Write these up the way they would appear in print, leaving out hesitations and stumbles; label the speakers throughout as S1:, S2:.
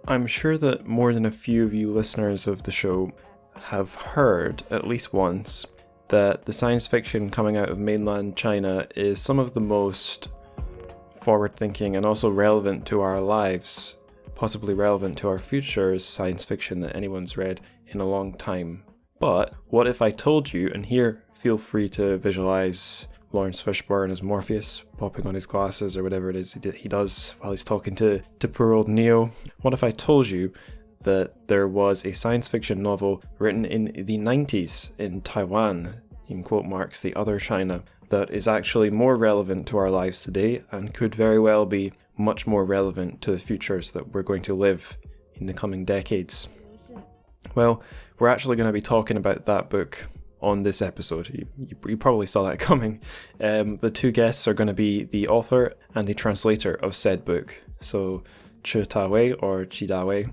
S1: I'm sure that more than a few of you listeners of the show have heard, at least once, that the science fiction coming out of mainland China is some of the most forward-thinking and also relevant to our lives, possibly relevant to our futures science fiction that anyone's read in a long time. But what if I told you, and here feel free to visualize Lawrence Fishburne as Morpheus, popping on his glasses or whatever it is he does while he's talking to poor old Neo. What if I told you that there was a science fiction novel written in the 90s in Taiwan, in quote marks, the other China, that is actually more relevant to our lives today and could very well be much more relevant to the futures that we're going to live in the coming decades? Well, we're actually going to be talking about that book on this episode. You probably saw that coming. The two guests are going to be the author and the translator of said book. So Chi Ta-wei or Chi Ta-wei.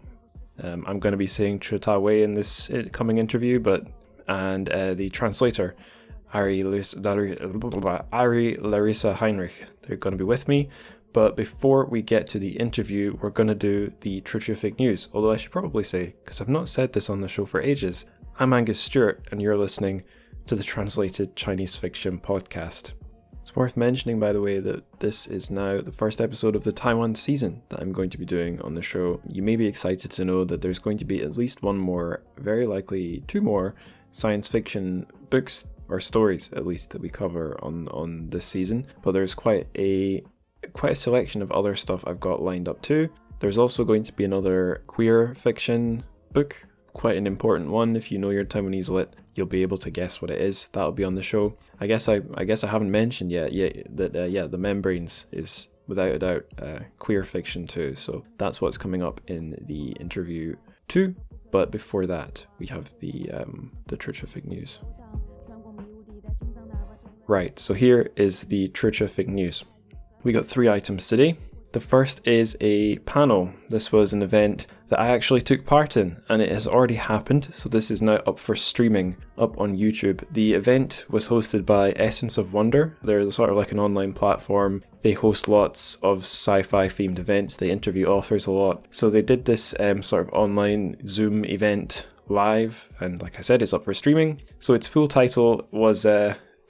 S1: I'm going to be saying Chi Ta-wei in this coming interview, and the translator, Ari Larissa Heinrich. They're going to be with me. But before we get to the interview, we're going to do the TrChFic news. Although I should probably say, because I've not said this on the show for ages, I'm Angus Stewart, and you're listening to the Translated Chinese Fiction podcast. It's worth mentioning, by the way, that this is now the first episode of the Taiwan season that I'm going to be doing on the show. You may be excited to know that there's going to be at least one more, very likely two more, science fiction books, or stories at least, that we cover on this season. But there's quite a selection of other stuff I've got lined up too. There's also going to be another queer fiction book, quite an important one. If you know your Taiwanese lit, you'll be able to guess what it is. That'll be on the show. I guess I haven't mentioned yet that The Membranes is without a doubt queer fiction too. So that's what's coming up in the interview too. But before that, we have the TrChFic news. Right, so here is the TrChFic news. We got 3 items today. The first is a panel. This was an event that I actually took part in, and it has already happened, so this is now up for streaming up on YouTube. The event was hosted by Essence of Wonder. They're sort of like an online platform. They host lots of sci-fi themed events. They interview authors a lot. So they did this sort of online Zoom event live, and like I said, it's up for streaming. So its full title was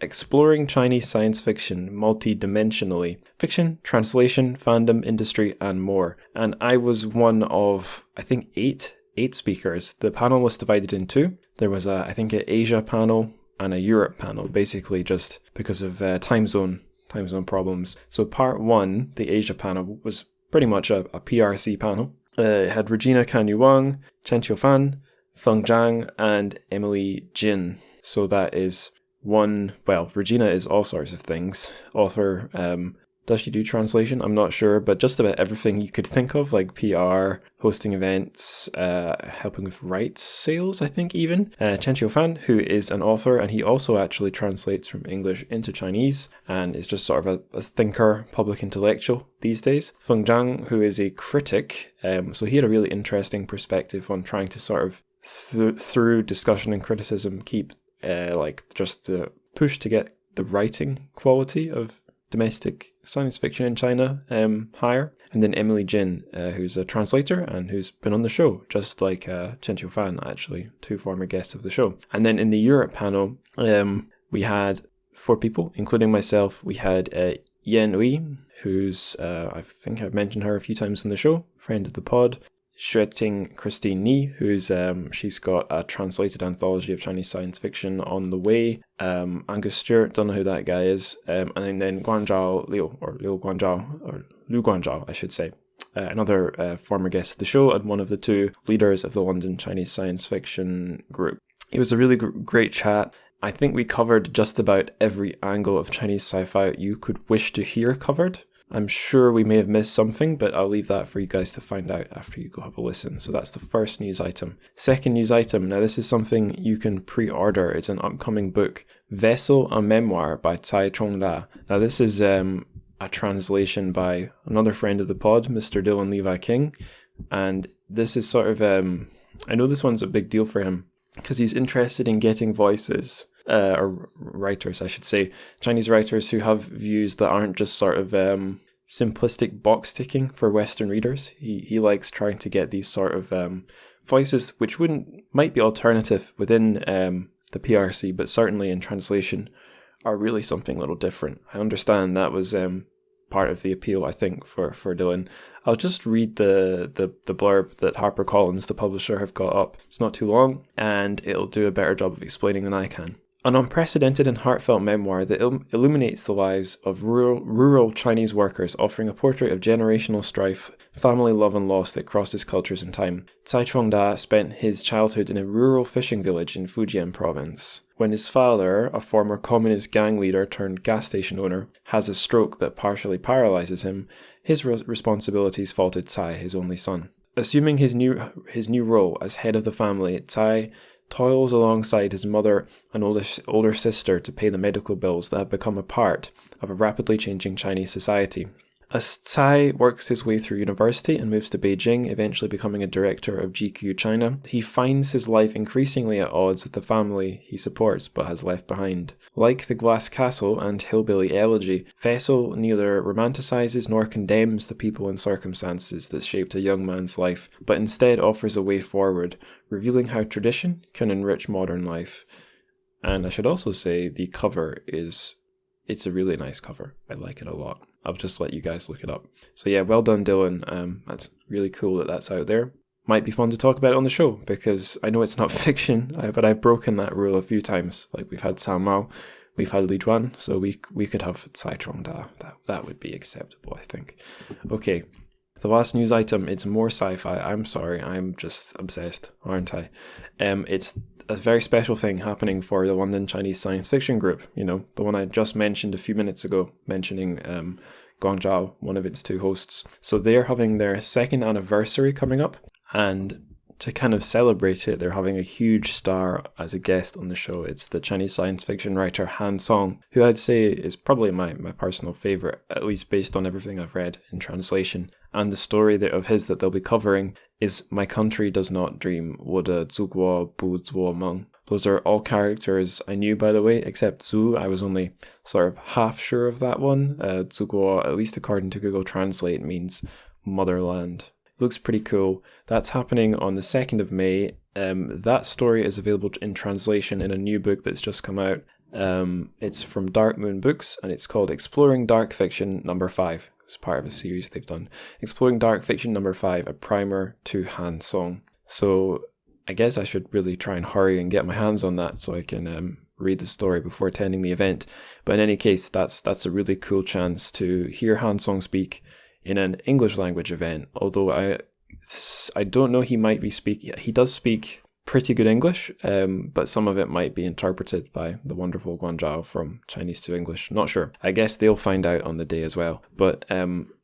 S1: Exploring Chinese Science Fiction Multi-Dimensionally. Fiction, translation, fandom, industry, and more. And I was one of, I think, eight speakers. The panel was divided in 2. There was, an Asia panel and a Europe panel, basically just because of time zone problems. So part 1, the Asia panel, was pretty much a PRC panel. It had Regina Canyu Wang, Chen Qiufan, Feng Zhang, and Emily Jin. So that is Regina is all sorts of things. Author, does she do translation? I'm not sure, but just about everything you could think of, like PR, hosting events, helping with rights sales, I think even. Chen Qiufan, who is an author, and he also actually translates from English into Chinese, and is just sort of a thinker, public intellectual these days. Feng Zhang, who is a critic, so he had a really interesting perspective on trying to sort of, through discussion and criticism, keep just the push to get the writing quality of domestic science fiction in China higher. And then Emily Jin, who's a translator and who's been on the show, just like Chen Qiufan, actually, 2 former guests of the show. And then in the Europe panel, we had 4 people, including myself. We had Yan Ui, who's, I think I've mentioned her a few times on the show, friend of the pod. Xueting Christine Ni, who's she's got a translated anthology of Chinese science fiction on the way. Angus Stewart, don't know who that guy is. And then Guanzhao Liu, or Liu Guanzhao, or Liu Guanzhao, I should say. Another former guest of the show and one of the 2 leaders of the London Chinese Science Fiction group. It was a really great chat. I think we covered just about every angle of Chinese sci-fi you could wish to hear covered. I'm sure we may have missed something, but I'll leave that for you guys to find out after you go have a listen. So that's the first news item. Second news item, now this is something you can pre-order. It's an upcoming book, Vessel, a Memoir by Cai Chong-la. Now this is a translation by another friend of the pod, Mr. Dylan Levi King. And this is sort of, I know this one's a big deal for him because he's interested in getting voices, or writers, I should say, Chinese writers who have views that aren't just sort of simplistic box ticking for Western readers. He likes trying to get these sort of voices which might be alternative within the PRC, but certainly in translation are really something a little different. I understand that was part of the appeal, I think, for Dylan. I'll just read the blurb that HarperCollins, the publisher, have got up. It's not too long, and it'll do a better job of explaining than I can. An unprecedented and heartfelt memoir that illuminates the lives of rural Chinese workers, offering a portrait of generational strife, family love and loss that crosses cultures and time. Cai Chongda spent his childhood in a rural fishing village in Fujian province. When his father, a former communist gang leader turned gas station owner, has a stroke that partially paralyzes him, his responsibilities fall to Cai, his only son. Assuming his new role as head of the family, Cai toils alongside his mother and older sister to pay the medical bills that have become a part of a rapidly changing Chinese society. As Cai works his way through university and moves to Beijing, eventually becoming a director of GQ China, he finds his life increasingly at odds with the family he supports but has left behind. Like The Glass Castle and Hillbilly Elegy, Vessel neither romanticizes nor condemns the people and circumstances that shaped a young man's life, but instead offers a way forward, revealing how tradition can enrich modern life. And I should also say the cover it's a really nice cover. I like it a lot. I'll just let you guys look it up. So yeah, well done, Dylan. That's really cool that that's out there. Might be fun to talk about it on the show, because I know it's not fiction, but I've broken that rule a few times. Like, we've had Cao Mao, we've had Li Juan, so we could have Cai Chongda. That would be acceptable, I think. Okay, the last news item, it's more sci-fi. I'm sorry, I'm just obsessed, aren't I? It's a very special thing happening for the London Chinese Science Fiction Group, the one I just mentioned a few minutes ago, mentioning Guangzhou, one of its two hosts. So they're having their second anniversary coming up, and to kind of celebrate it, they're having a huge star as a guest on the show. It's the Chinese science fiction writer Han Song, who I'd say is probably my personal favourite, at least based on everything I've read in translation. And the story of his that they'll be covering is My Country Does Not Dream, 我的祖国不做梦. Those are all characters I knew, by the way, except Zhu. I was only sort of half sure of that one. 祖国, at least according to Google Translate, means motherland. Looks pretty cool. That's happening on the 2nd of May. That story is available in translation in a new book that's just come out. It's from Dark Moon Books, and it's called Exploring Dark Fiction No. 5. It's part of a series they've done. Exploring Dark Fiction No. 5, a primer to Han Song. So I guess I should really try and hurry and get my hands on that so I can read the story before attending the event. But in any case, that's a really cool chance to hear Han Song speak in an English language event, although I don't know, he might be speaking, he does speak pretty good English, but some of it might be interpreted by the wonderful Guangzhou from Chinese to English. Not sure. I guess they'll find out on the day as well. But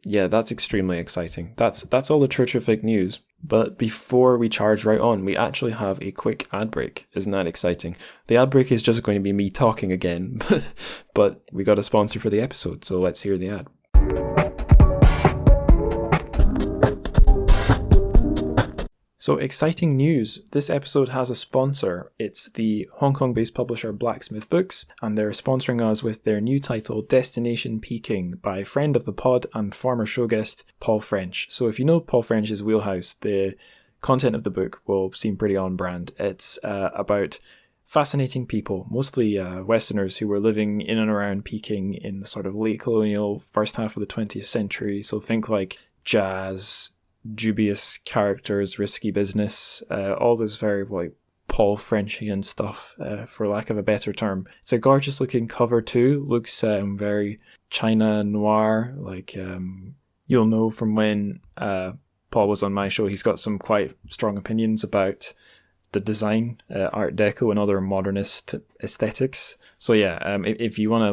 S1: yeah, that's extremely exciting. That's all the TrChFic news. But before we charge right on, we actually have a quick ad break. Isn't that exciting? The ad break is just going to be me talking again, but we got a sponsor for the episode, so let's hear the ad. So exciting news, this episode has a sponsor. It's the Hong Kong-based publisher Blacksmith Books, and they're sponsoring us with their new title, Destination Peking, by friend of the pod and former show guest, Paul French. So if you know Paul French's wheelhouse, the content of the book will seem pretty on brand. It's about fascinating people, mostly Westerners who were living in and around Peking in the sort of late colonial first half of the 20th century. So think like jazz, dubious characters, risky business, all this very like Paul Frenchian stuff, for lack of a better term. It's a gorgeous looking cover too, looks very China noir, like you'll know from when Paul was on my show, he's got some quite strong opinions about the design, Art Deco and other modernist aesthetics. So yeah, if you want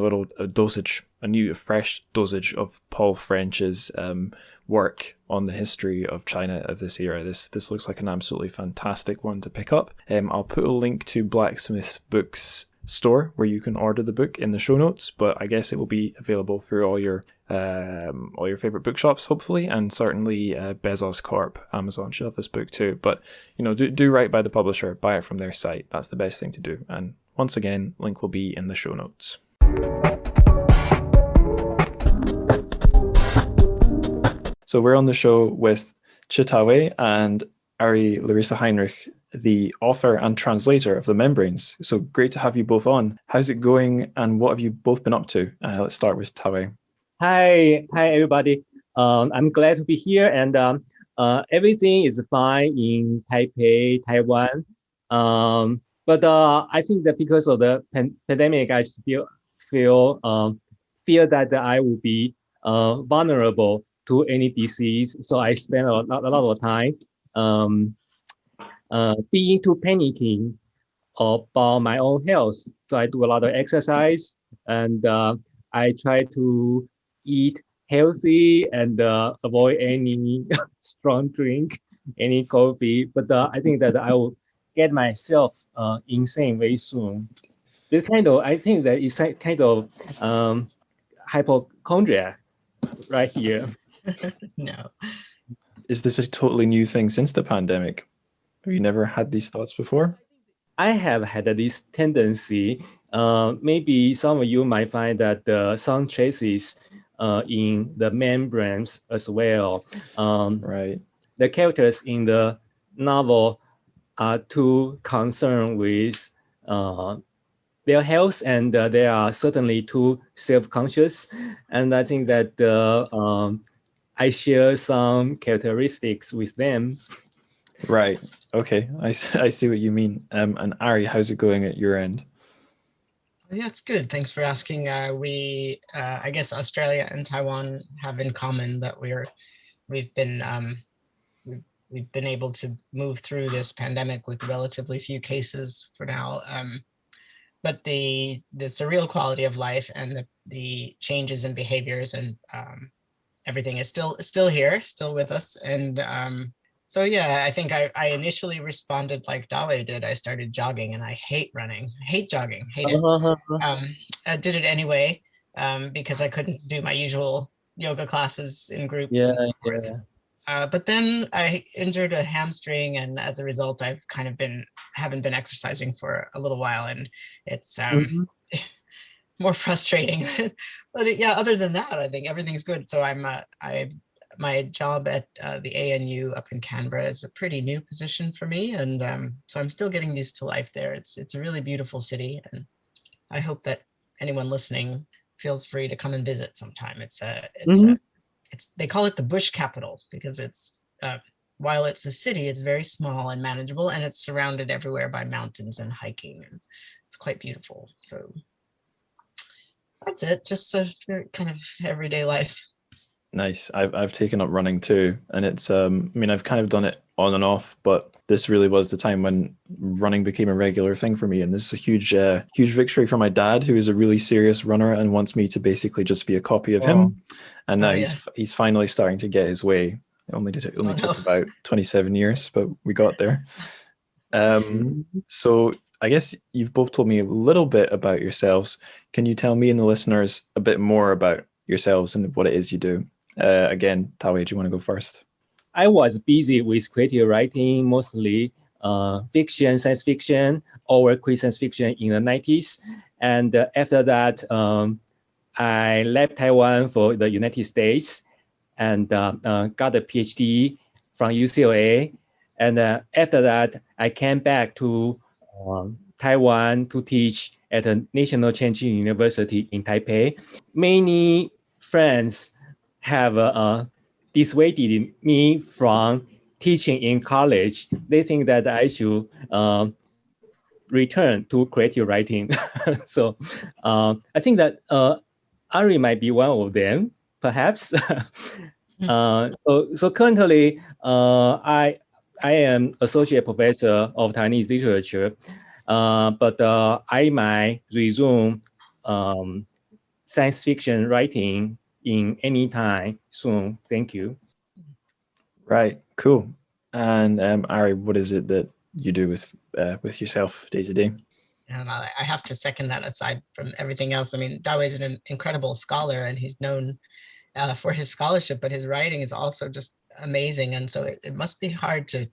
S1: a new fresh dosage of Paul French's work on the history of China of this era, this looks like an absolutely fantastic one to pick up. I'll put a link to Blacksmith Books store where you can order the book in the show notes, but I guess it will be available through all your favorite bookshops, hopefully, and certainly Bezos Corp, Amazon should have this book too. But do right by the publisher, buy it from their site. That's the best thing to do. And once again, link will be in the show notes. So we're on the show with Chi Ta-wei and Ari Larissa Heinrich, the author and translator of The Membranes. So great to have you both on. How's it going and what have you both been up to? Let's start with Ta-wei.
S2: Hi, everybody. I'm glad to be here, and everything is fine in Taipei, Taiwan. But I think that because of the pandemic, I still feel fear that I will be vulnerable to any disease. So I spend a lot of time um, being too panicking about my own health. So I do a lot of exercise and I try to eat healthy and avoid any strong drink, any coffee. But I think that I will get myself insane very soon. This kind of, I think that it's a kind of um, hypochondria right here.
S3: No.
S1: Is this a totally new thing since the pandemic? Have you never had these thoughts before?
S2: I have had this tendency. Maybe some of you might find that some traces in the membranes as well.
S1: Right.
S2: The characters in the novel are too concerned with uh, their health, and they are certainly too self-conscious. And I think that I share some characteristics with them.
S1: Right. Okay. I see what you mean. And Ari, how's it going at your end?
S3: Yeah, it's good. Thanks for asking. I guess Australia and Taiwan have in common that we've been we've been able to move through this pandemic with relatively few cases for now. But the surreal quality of life and the changes in behaviors and everything is still here, still with us. And so yeah, I think I initially responded like Ta-wei did. I started jogging, and I hate running, hate jogging, hate it. Um, I did it anyway because I couldn't do my usual yoga classes in groups
S2: Yeah,
S3: and so forth.
S2: yeah.
S3: But then I injured a hamstring, and as a result, I've kind of been haven't been exercising for a little while, and it's
S2: Mhm.
S3: more frustrating. But yeah, other than that, I think everything's good. So I my job at the ANU up in Canberra is a pretty new position for me, and so I'm still getting used to life there. It's a really beautiful city, and I hope that anyone listening feels free to come and visit sometime.
S2: Mhm.
S3: It's they call it the bush capital because it's while it's a city, it's very small and manageable, and it's surrounded everywhere by mountains and hiking, and it's quite beautiful. So that's it. Just a kind of everyday life.
S1: Nice. I've taken up running too, and it's I mean I've kind of done it on and off, but this really was the time when running became a regular thing for me, and this is a huge victory for my dad, who is a really serious runner and wants me to basically just be a copy of
S2: Oh,
S1: him, and now
S3: Oh yeah.
S1: he's finally starting to get his way. It
S3: Oh
S1: only
S3: no.
S1: took about 27 years, but we got there.
S2: mhm.
S1: So I guess you've both told me a little bit about yourselves. Can you tell me and the listeners a bit more about yourselves and what it is you do? Again, Ta-wei, do you want to go first?
S2: I was busy with creative writing, mostly fiction, science fiction, or quick science fiction in the 90s. And after that, I left Taiwan for the United States and got a PhD from UCLA. And after that, I came back to Taiwan to teach at a National Chengchi University in Taipei. Many friends have dissuaded me from teaching in college. They think that I should return to creative writing. So I think that Ari might be one of them, perhaps. So currently, I am associate professor of Chinese literature, but I might resume um, science fiction writing in any time soon. Thank you.
S1: Right, cool. And Ari, what is it that you do with yourself day to day?
S3: And I have to second that. Aside from everything else, I mean, Dao is an incredible scholar, and he's known for his scholarship, but his writing is also just amazing. And so it must be hard to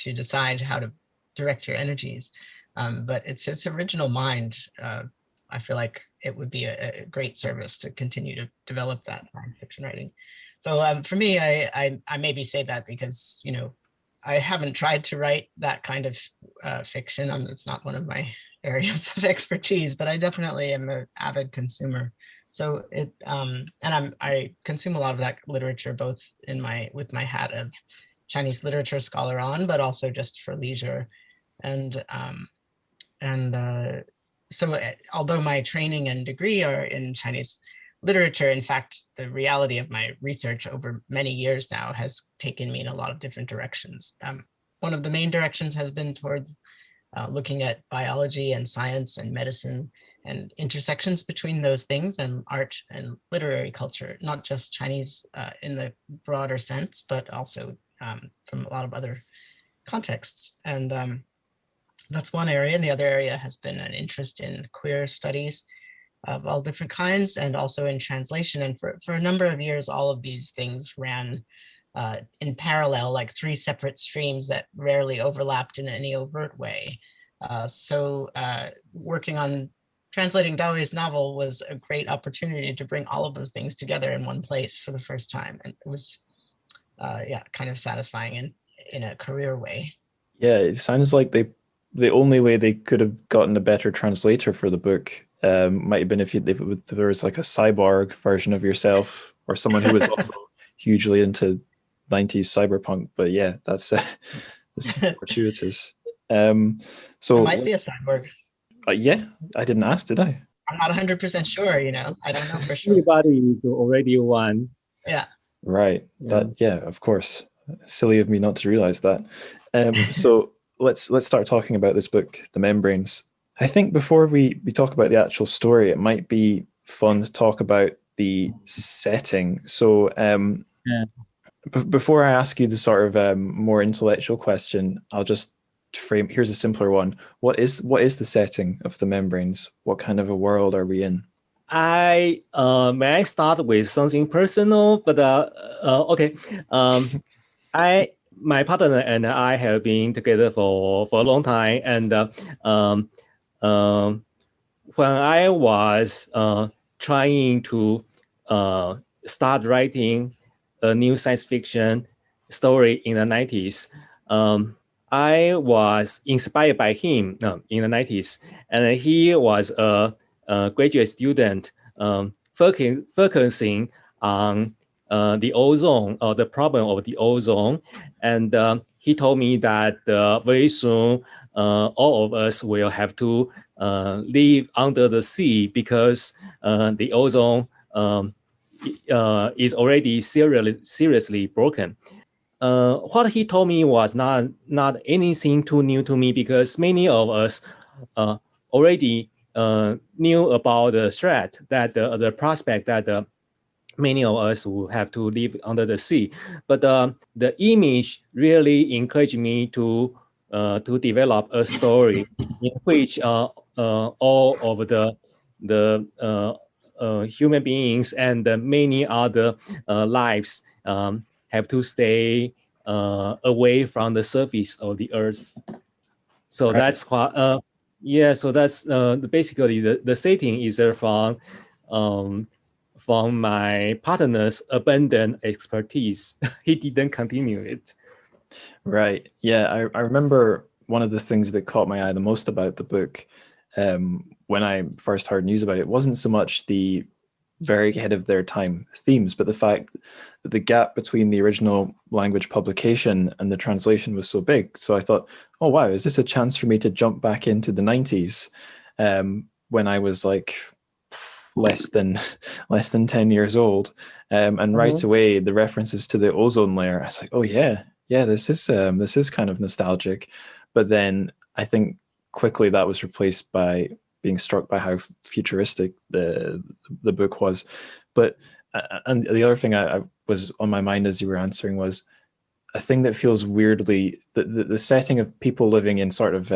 S3: decide how to direct your energies. But it's his original mind. I feel like it would be a great service to continue to develop that science fiction writing. So for me, I maybe say that because, you know, I haven't tried to write that kind of fiction. It's not one of my areas of expertise, but I definitely am an avid consumer. So I consume a lot of that literature, both with my hat of Chinese literature scholar on, but also just for leisure. And so although my training and degree are in Chinese literature, in fact, the reality of my research over many years now has taken me in a lot of different directions. One of the main directions has been towards looking at biology and science and medicine and intersections between those things and art and literary culture, not just Chinese in the broader sense, but also from a lot of other contexts. And that's one area. And the other area has been an interest in queer studies of all different kinds, and also in translation. And for a number of years, all of these things ran in parallel, like three separate streams that rarely overlapped in any overt way. So working on translating Ta-wei's novel was a great opportunity to bring all of those things together in one place for the first time. And it was, yeah, kind of satisfying in a career way.
S1: Yeah, it sounds like the only way they could have gotten a better translator for the book might have been if there was like a cyborg version of yourself or someone who was also hugely into 90s cyberpunk. But yeah, that's fortuitous. So
S3: it might be a cyborg.
S1: yeah, I didn't ask, did I?
S3: I'm not 100% sure, you know. I don't know for sure.
S2: Everybody is already one.
S3: Yeah.
S1: Right. Yeah, of course. Silly of me not to realize that. So let's start talking about this book, The Membranes. I think before we talk about the actual story, it might be fun to talk about the setting. So
S2: Yeah.
S1: before I ask you the sort of more intellectual question, I'll just frame. Here's a simpler one. What is the setting of The Membranes? What kind of a world are we in?
S2: May I start with something personal? But okay. My partner and I have been together for a long time, and when I was trying to start writing a new science fiction story in the 90s, I was inspired by him in the 90s, and he was a graduate student focusing on the ozone or the problem of the ozone. And he told me that very soon all of us will have to live under the sea because the ozone is already seriously broken. What he told me was not anything too new to me because many of us already knew about the threat, that the prospect that many of us will have to live under the sea. But the image really encouraged me to develop a story in which all of the human beings and many other lives have to stay away from the surface of the earth. So
S1: Right.
S2: that's what yeah, so that's basically the setting is from my partner's abundant expertise. He didn't continue it.
S1: Right. Yeah, I remember one of the things that caught my eye the most about the book when I first heard news about it wasn't so much the very ahead of their time themes, but the fact that the gap between the original language publication and the translation was so big. So I thought, oh wow, is this a chance for me to jump back into the 90s when I was like less than 10 years old, and right away the references to the ozone layer, I was like, oh yeah, this is kind of nostalgic. But then I think quickly that was replaced by being struck by how futuristic the book was. But and the other thing I was on my mind as you were answering was a thing that feels weirdly the setting of people living in sort of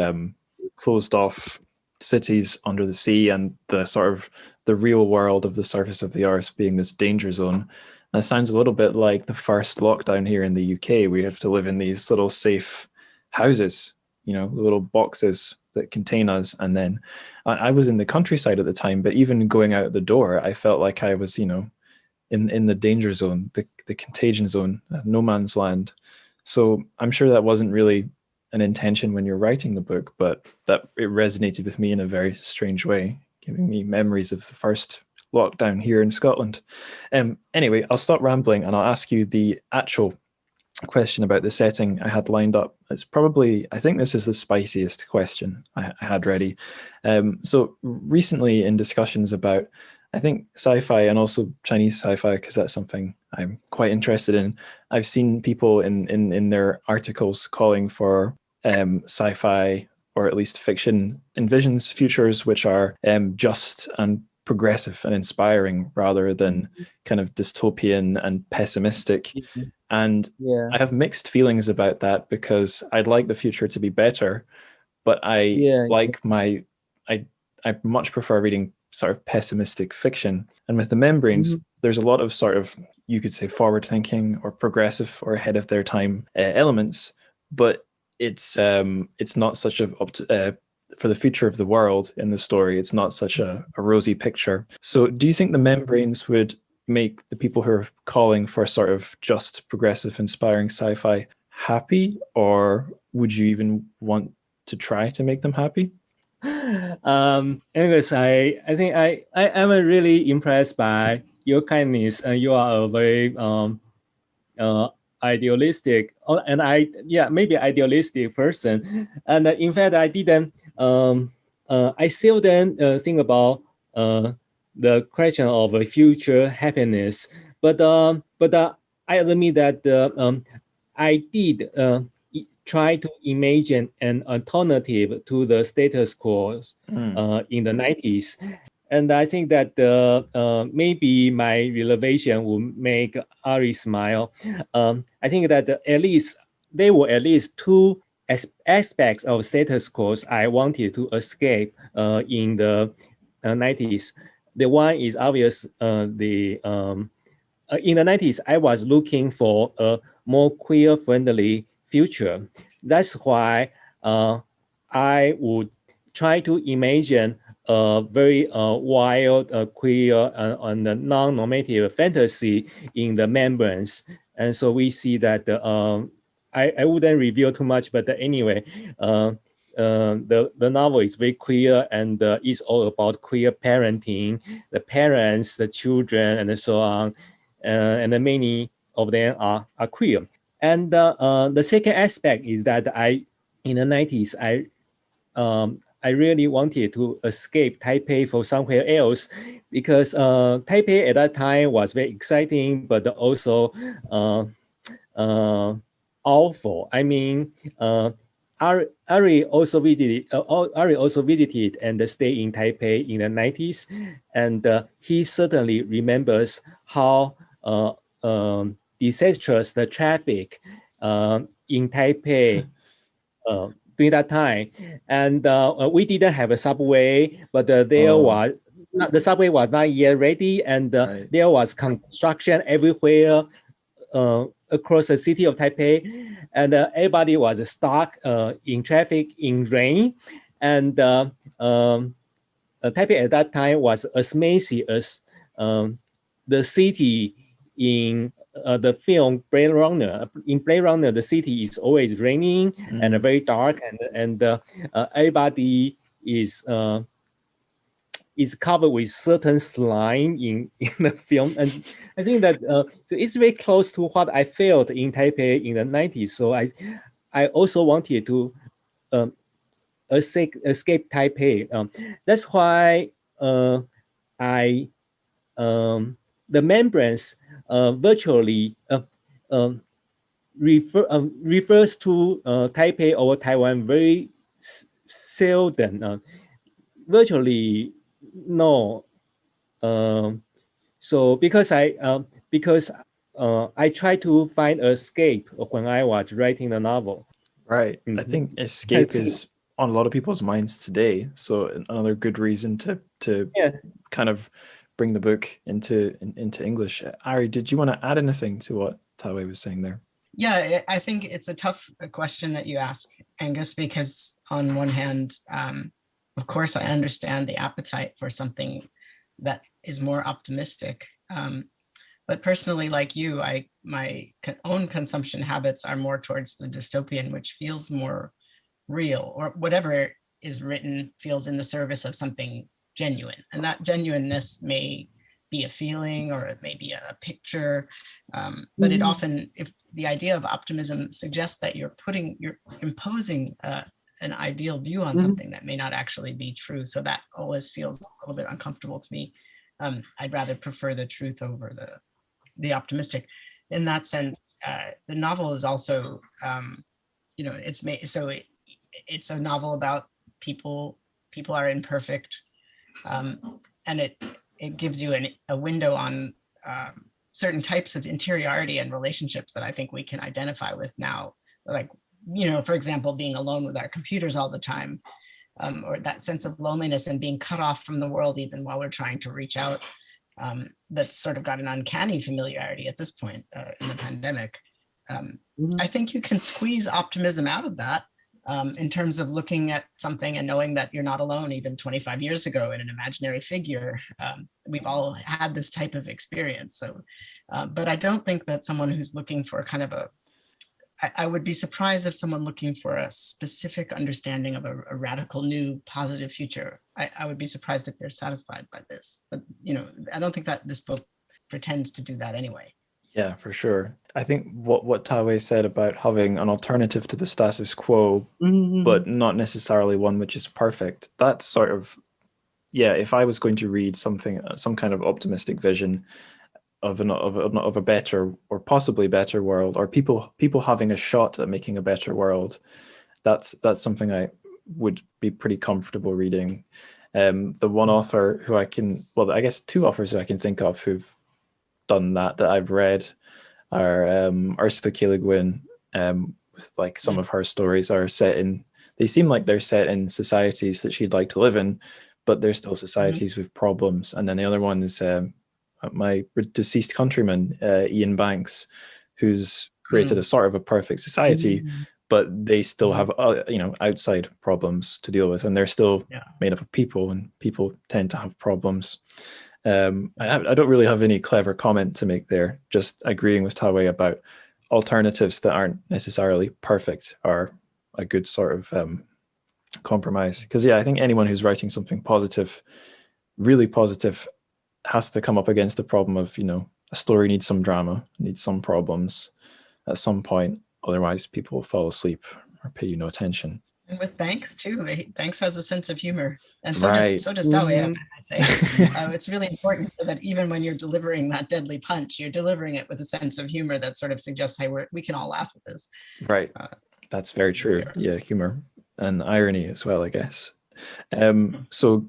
S1: closed off cities under the sea, and the sort of the real world of the surface of the earth being this danger zone. That sounds a little bit like the first lockdown here in the UK. We have to live in these little safe houses, you know, little boxes that contain us. And then I was in the countryside at the time, but even going out the door, I felt like I was, in the danger zone, the contagion zone, no man's land. So I'm sure that wasn't really an intention when you're writing the book, but that it resonated with me in a very strange way, giving me memories of the first lockdown here in Scotland. Anyway, I'll stop rambling and I'll ask you the actual question about the setting I had lined up. It's probably, I think this is the spiciest question I had ready. So recently in discussions about, I think, sci-fi and also Chinese sci-fi, because that's something I'm quite interested in, I've seen people in their articles calling for sci-fi, or at least fiction, envisions futures which are just and progressive and inspiring rather than kind of dystopian and pessimistic. And
S2: Yeah.
S1: I have mixed feelings about that because I'd like the future to be better, but I
S2: Yeah.
S1: like my I much prefer reading sort of pessimistic fiction. And with the membranes, there's a lot of sort of, you could say, forward thinking or progressive or ahead of their time elements, but it's not such a for the future of the world in the story, it's not such a rosy picture. So do you think the membranes would make the people who are calling for sort of just progressive, inspiring sci-fi happy, or would you even want to try to make them happy?
S2: Anyways, I think I am really impressed by your kindness, and you are a very uh, idealistic, and maybe idealistic person. And in fact, I didn't I seldom think about the question of a future happiness, but I admit that I did try to imagine an alternative to the status quo in the 90s. And I think that maybe my revelation will make Ari smile. I think that at least there were at least two aspects of status quo I wanted to escape in the 90s. The one is obvious. In the 90s, I was looking for a more queer-friendly future. That's why I would try to imagine a very wild, queer, and non-normative fantasy in the membranes. And so we see that I wouldn't reveal too much, but anyway, the novel is very queer, and it's all about queer parenting, the parents, the children, and so on. And many of them are queer. And the second aspect is that in the 90s, I really wanted to escape Taipei for somewhere else, because Taipei at that time was very exciting, but also uh, awful. I mean, Ari also visited and stayed in Taipei in the 90s, and he certainly remembers how disastrous the traffic in Taipei during that time. And we didn't have a subway, but the subway was not yet ready, and
S1: Right.
S2: there was construction everywhere across the city of Taipei, and everybody was stuck in traffic in rain. And Taipei at that time was as messy as the city in the film Blade Runner. In Blade Runner, the city is always raining and very dark, and everybody is covered with certain slime in the film. And I think that so it's very close to what I felt in Taipei in the 90s. So I also wanted to um, escape Taipei. That's why I the membranes virtually refers to Taipei or Taiwan very seldom. Virtually no. So because I try to find escape when I was writing the novel.
S1: Right. I think escape is on a lot of people's minds today. So another good reason to
S2: Yeah.
S1: kind of bring the book into English. Ari, did you want to add anything to what Ta-wei was saying there?
S3: Yeah, I think it's a tough question that you ask, Angus, because on one hand, of course, I understand the appetite for something that is more optimistic. But personally, like you, my own consumption habits are more towards the dystopian, which feels more real, or whatever is written feels in the service of something genuine. And that genuineness may be a feeling or it may be a picture. But it often, if the idea of optimism suggests that you're imposing an ideal view on something that may not actually be true. So that always feels a little bit uncomfortable to me. I'd rather prefer the truth over the optimistic. In that sense, the novel is also, it's made so it's a novel about people. People are imperfect, and it gives you a window on certain types of interiority and relationships that I think we can identify with now. Like, for example, being alone with our computers all the time, or that sense of loneliness and being cut off from the world even while we're trying to reach out. That's sort of got an uncanny familiarity at this point in the pandemic. I think you can squeeze optimism out of that in terms of looking at something and knowing that you're not alone. Even 25 years ago in an imaginary figure, we've all had this type of experience. So, but I don't think that someone who's looking for kind of I would be surprised if someone looking for a specific understanding of a radical new positive future, I would be surprised if they're satisfied by this. But, I don't think that this book pretends to do that anyway.
S1: Yeah, for sure. I think what Ta-wei said about having an alternative to the status quo, but not necessarily one which is perfect, that's sort of, yeah, if I was going to read something, some kind of optimistic vision of a better or possibly better world, or people having a shot at making a better world, that's something I would be pretty comfortable reading. The one author who I guess two authors who I can think of who've done that I've read are Ursula K. Le Guin. With like some of her stories are they seem like they're set in societies that she'd like to live in, but they're still societies with problems. And then the other one is my deceased countryman, Ian Banks, who's created a sort of a perfect society, but they still have outside problems to deal with, and they're still made up of people, and people tend to have problems. I don't really have any clever comment to make there, just agreeing with Ta-wei about alternatives that aren't necessarily perfect are a good sort of compromise. Because I think anyone who's writing something positive, really positive, has to come up against the problem of, a story needs some drama, needs some problems at some point. Otherwise, people will fall asleep or pay you no attention.
S3: And with Banks too, Banks has a sense of humor, and
S1: Right.
S3: so does Ta-wei. I'd say it's really important so that even when you're delivering that deadly punch, you're delivering it with a sense of humor that sort of suggests, hey, we can all laugh at this.
S1: Right. That's very true. Yeah, humor and irony as well, I guess. So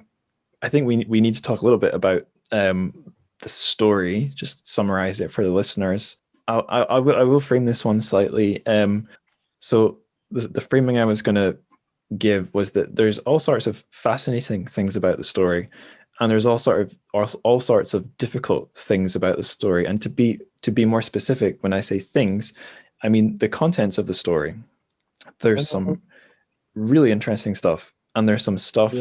S1: I think we need to talk a little bit about the story, just summarize it for the listeners. I will frame this one slightly. So the framing I was going to give was that there's all sorts of fascinating things about the story, and there's all sorts of difficult things about the story. And to be more specific, when I say things, I mean the contents of the story. There's some really interesting stuff, and there's some stuff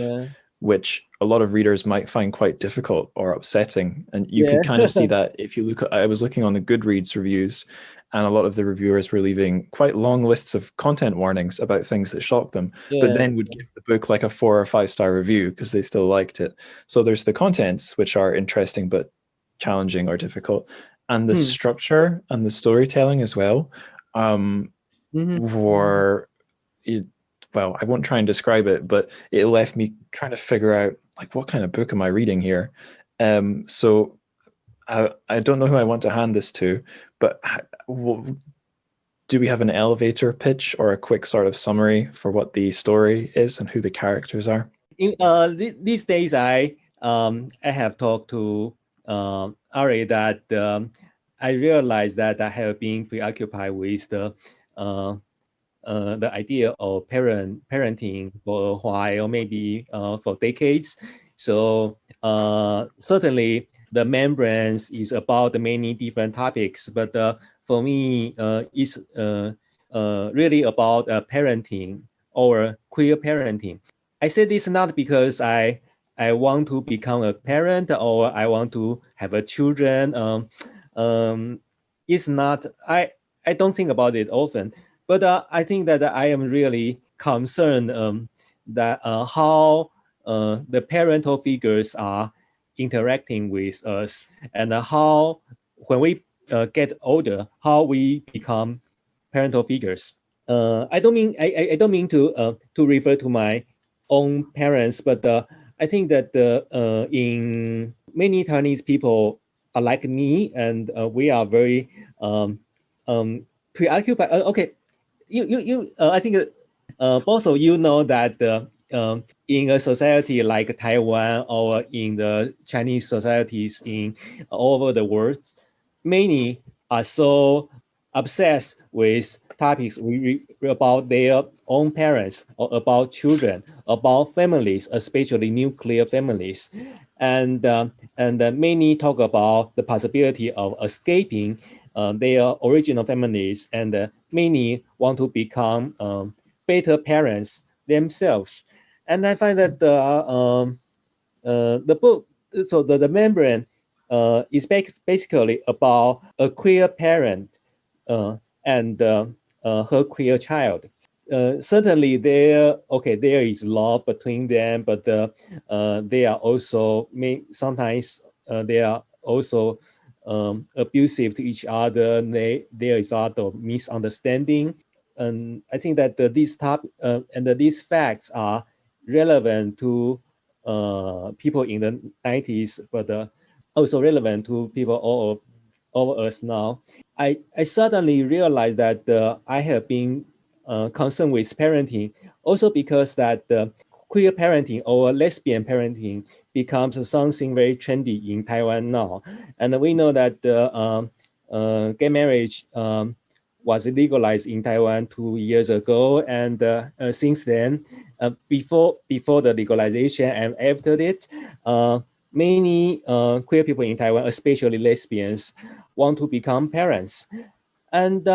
S1: which a lot of readers might find quite difficult or upsetting. And you could kind of see that if you look at, I was looking on the Goodreads reviews, and a lot of the reviewers were leaving quite long lists of content warnings about things that shocked them, but then would give the book like a 4 or 5 star review because they still liked it. So there's the contents, which are interesting but challenging or difficult, and the structure and the storytelling as well were, well, I won't try and describe it, but it left me trying to figure out, like, what kind of book am I reading here? So I don't know who I want to hand this to, but do we have an elevator pitch or a quick sort of summary for what the story is and who the characters are?
S2: These days, I have talked to Ari that I realized that I have been preoccupied with the idea of parenting for a while, maybe for decades. So certainly the membranes is about many different topics, but for me, it's really about parenting or queer parenting. I say this not because I want to become a parent or I want to have a children. It's not. I don't think about it often, but I think that I am really concerned that how the parental figures are interacting with us, and how when we get older, how we become parental figures. I don't mean to refer to my own parents, but I think that in many Chinese people are like me, and we are very um, preoccupied. Okay, I think both of you know that in a society like Taiwan or in the Chinese societies in all over the world, many are so obsessed with topics about their own parents or about children, about families, especially nuclear families, and many talk about the possibility of escaping their original families, and many want to become better parents themselves. And I find that the book, so the membrane is basically about a queer parent uh, and her queer child. Certainly, there is love between them, but they are also sometimes they are also abusive to each other. There is a lot of misunderstanding, and I think that these these facts are relevant to people in the 90s, but also relevant to people all of us now. I suddenly realized that I have been concerned with parenting also because that queer parenting or lesbian parenting becomes something very trendy in Taiwan now. And we know that gay marriage was legalized in Taiwan 2 years ago. And since then, before the legalization and after it, many queer people in Taiwan, especially lesbians, want to become parents. And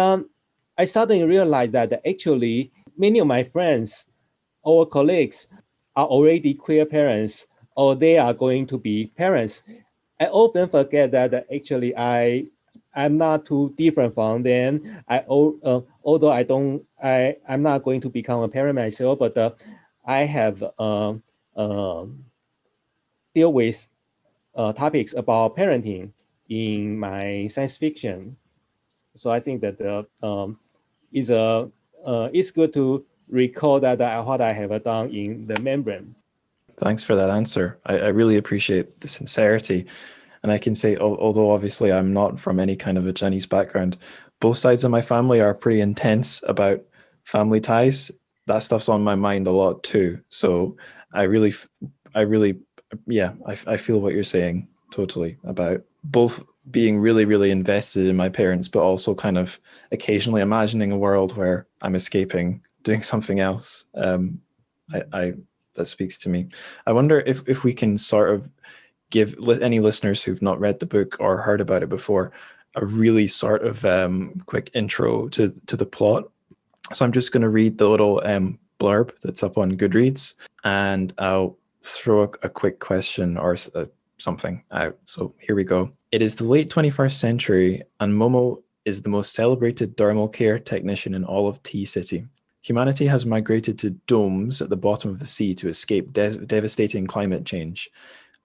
S2: I suddenly realized that actually many of my friends or colleagues are already queer parents or they are going to be parents. I often forget that actually I'm not too different from them. Although I'm not going to become a parent myself, but I have deal with topics about parenting in my science fiction. So I think that is a it's good to recall that what I have done in the membrane.
S1: Thanks for that answer. I really appreciate the sincerity. And I can say, although obviously I'm not from any kind of a Chinese background, both sides of my family are pretty intense about family ties. That stuff's on my mind a lot too. So I really, I really, yeah, I feel what you're saying totally about both being really, really invested in my parents, but also kind of occasionally imagining a world where I'm escaping, doing something else. I that speaks to me. I wonder if we can sort of give any listeners who've not read the book or heard about it before a really sort of quick intro to the plot. So I'm just going to read the little blurb that's up on Goodreads, and I'll throw a quick question or something out. So here we go. It is the late 21st century, and Momo is the most celebrated dermal care technician in all of Tea City. Humanity has migrated to domes at the bottom of the sea to escape devastating climate change.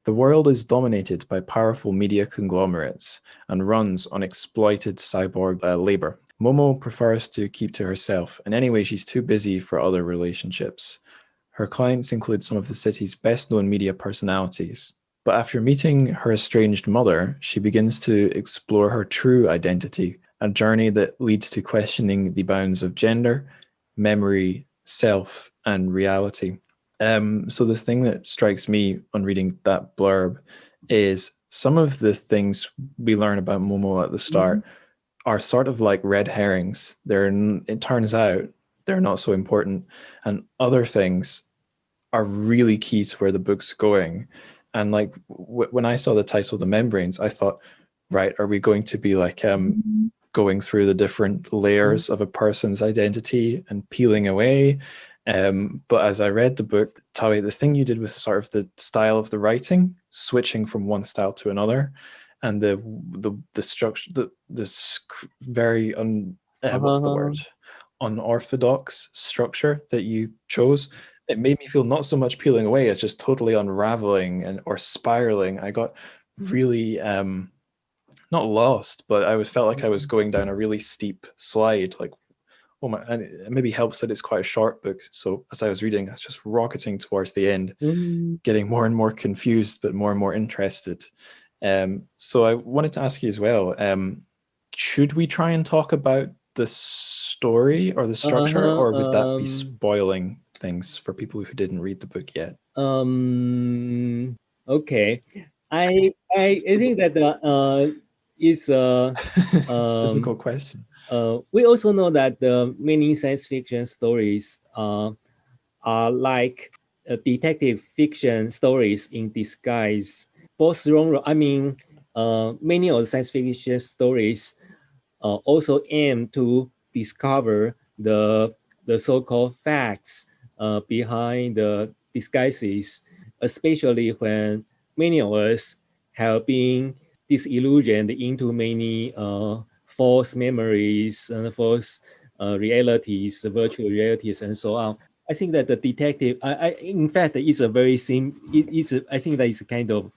S1: The world is dominated by powerful media conglomerates and runs on exploited cyborg labor. Momo prefers to keep to herself, and anyway, she's too busy for other relationships. Her clients include some of the city's best-known media personalities. But after meeting her estranged mother, she begins to explore her true identity, a journey that leads to questioning the bounds of gender, memory, self, and reality. So the thing that strikes me on reading that blurb is some of the things we learn about Momo at the start are sort of like red herrings. It turns out they're not so important, and other things are really key to where the book's going. And like when I saw the title, The Membranes, I thought, right, are we going to be like going through the different layers of a person's identity and peeling away? But as I read the book, Ta-wei, the thing you did with sort of the style of the writing, switching from one style to another, and the structure, this very what's the word, unorthodox structure that you chose, it made me feel not so much peeling away as just totally unraveling and or spiraling. I got really not lost, but I felt like I was going down a really steep slide. Like, oh my, and it maybe helps that it's quite a short book. So as I was reading, I was just rocketing towards the end, getting more and more confused, but more and more interested. So I wanted to ask you as well, should we try and talk about the story or the structure, or would that be spoiling things for people who didn't read the book yet?
S2: Okay. I think that is
S1: It's a difficult question.
S2: we also know that many science fiction stories are like detective fiction stories in disguise. Both genre, I mean, many of the science fiction stories also aim to discover the so-called facts behind the disguises, especially when many of us have been disillusioned into many false memories and false realities, virtual realities, and so on. I think that the detective, in fact, is a very I think that is a kind of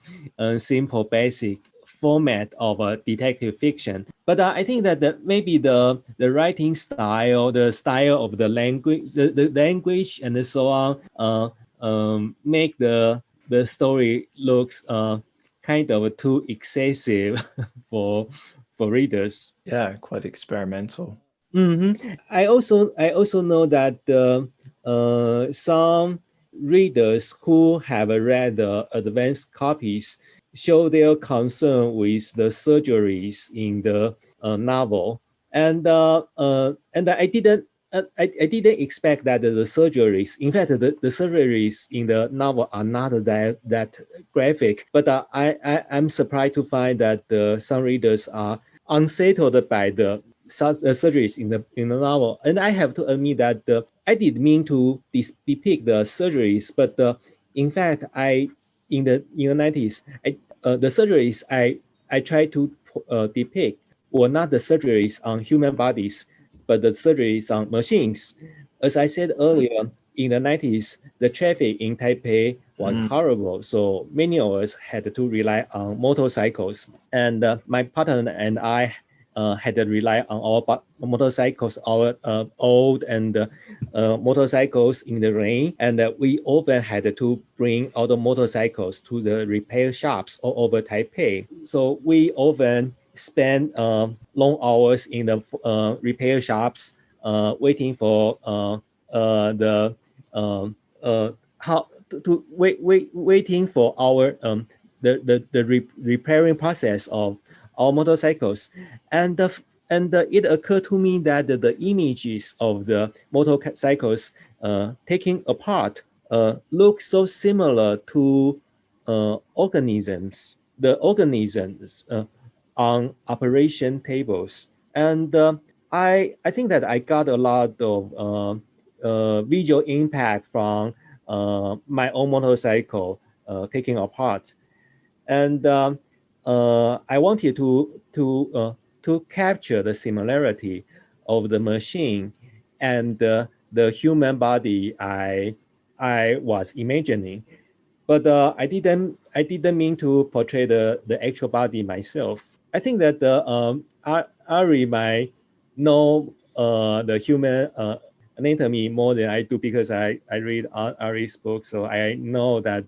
S2: simple, basic format of a detective fiction. But I think that maybe the writing style, the style of the language, the language, and so on, make the story looks kind of too excessive for readers.
S1: Yeah, quite experimental.
S2: I also know that some readers who have read the advanced copies show their concern with the surgeries in the novel, and I didn't expect that the surgeries. In fact, the surgeries in the novel are not that graphic. But I'm surprised to find that some readers are unsettled by the surgeries in the novel. And I have to admit that I did mean to depict the surgeries, but in fact, I in the 90s, the surgeries I tried to depict were not the surgeries on human bodies, but the surgeries on machines. As I said earlier, in the 90s, the traffic in Taipei was horrible, so many of us had to rely on motorcycles. And my partner and I had to rely on our motorcycles, our old and motorcycles in the rain. And we often had to bring our motorcycles to the repair shops all over Taipei. So we often spend long hours in the repair shops waiting for the how to waiting for our repairing process of our motorcycles. And it occurred to me that the images of the motorcycles taking apart look so similar to organisms on operation tables. And I think that I got a lot of visual impact from my own motorcycle taking apart. And I wanted to capture the similarity of the machine and the human body I was imagining. But I didn't mean to portray the actual body myself. I think that Ari might know the human anatomy more than I do, because I read Ari's book, so I know that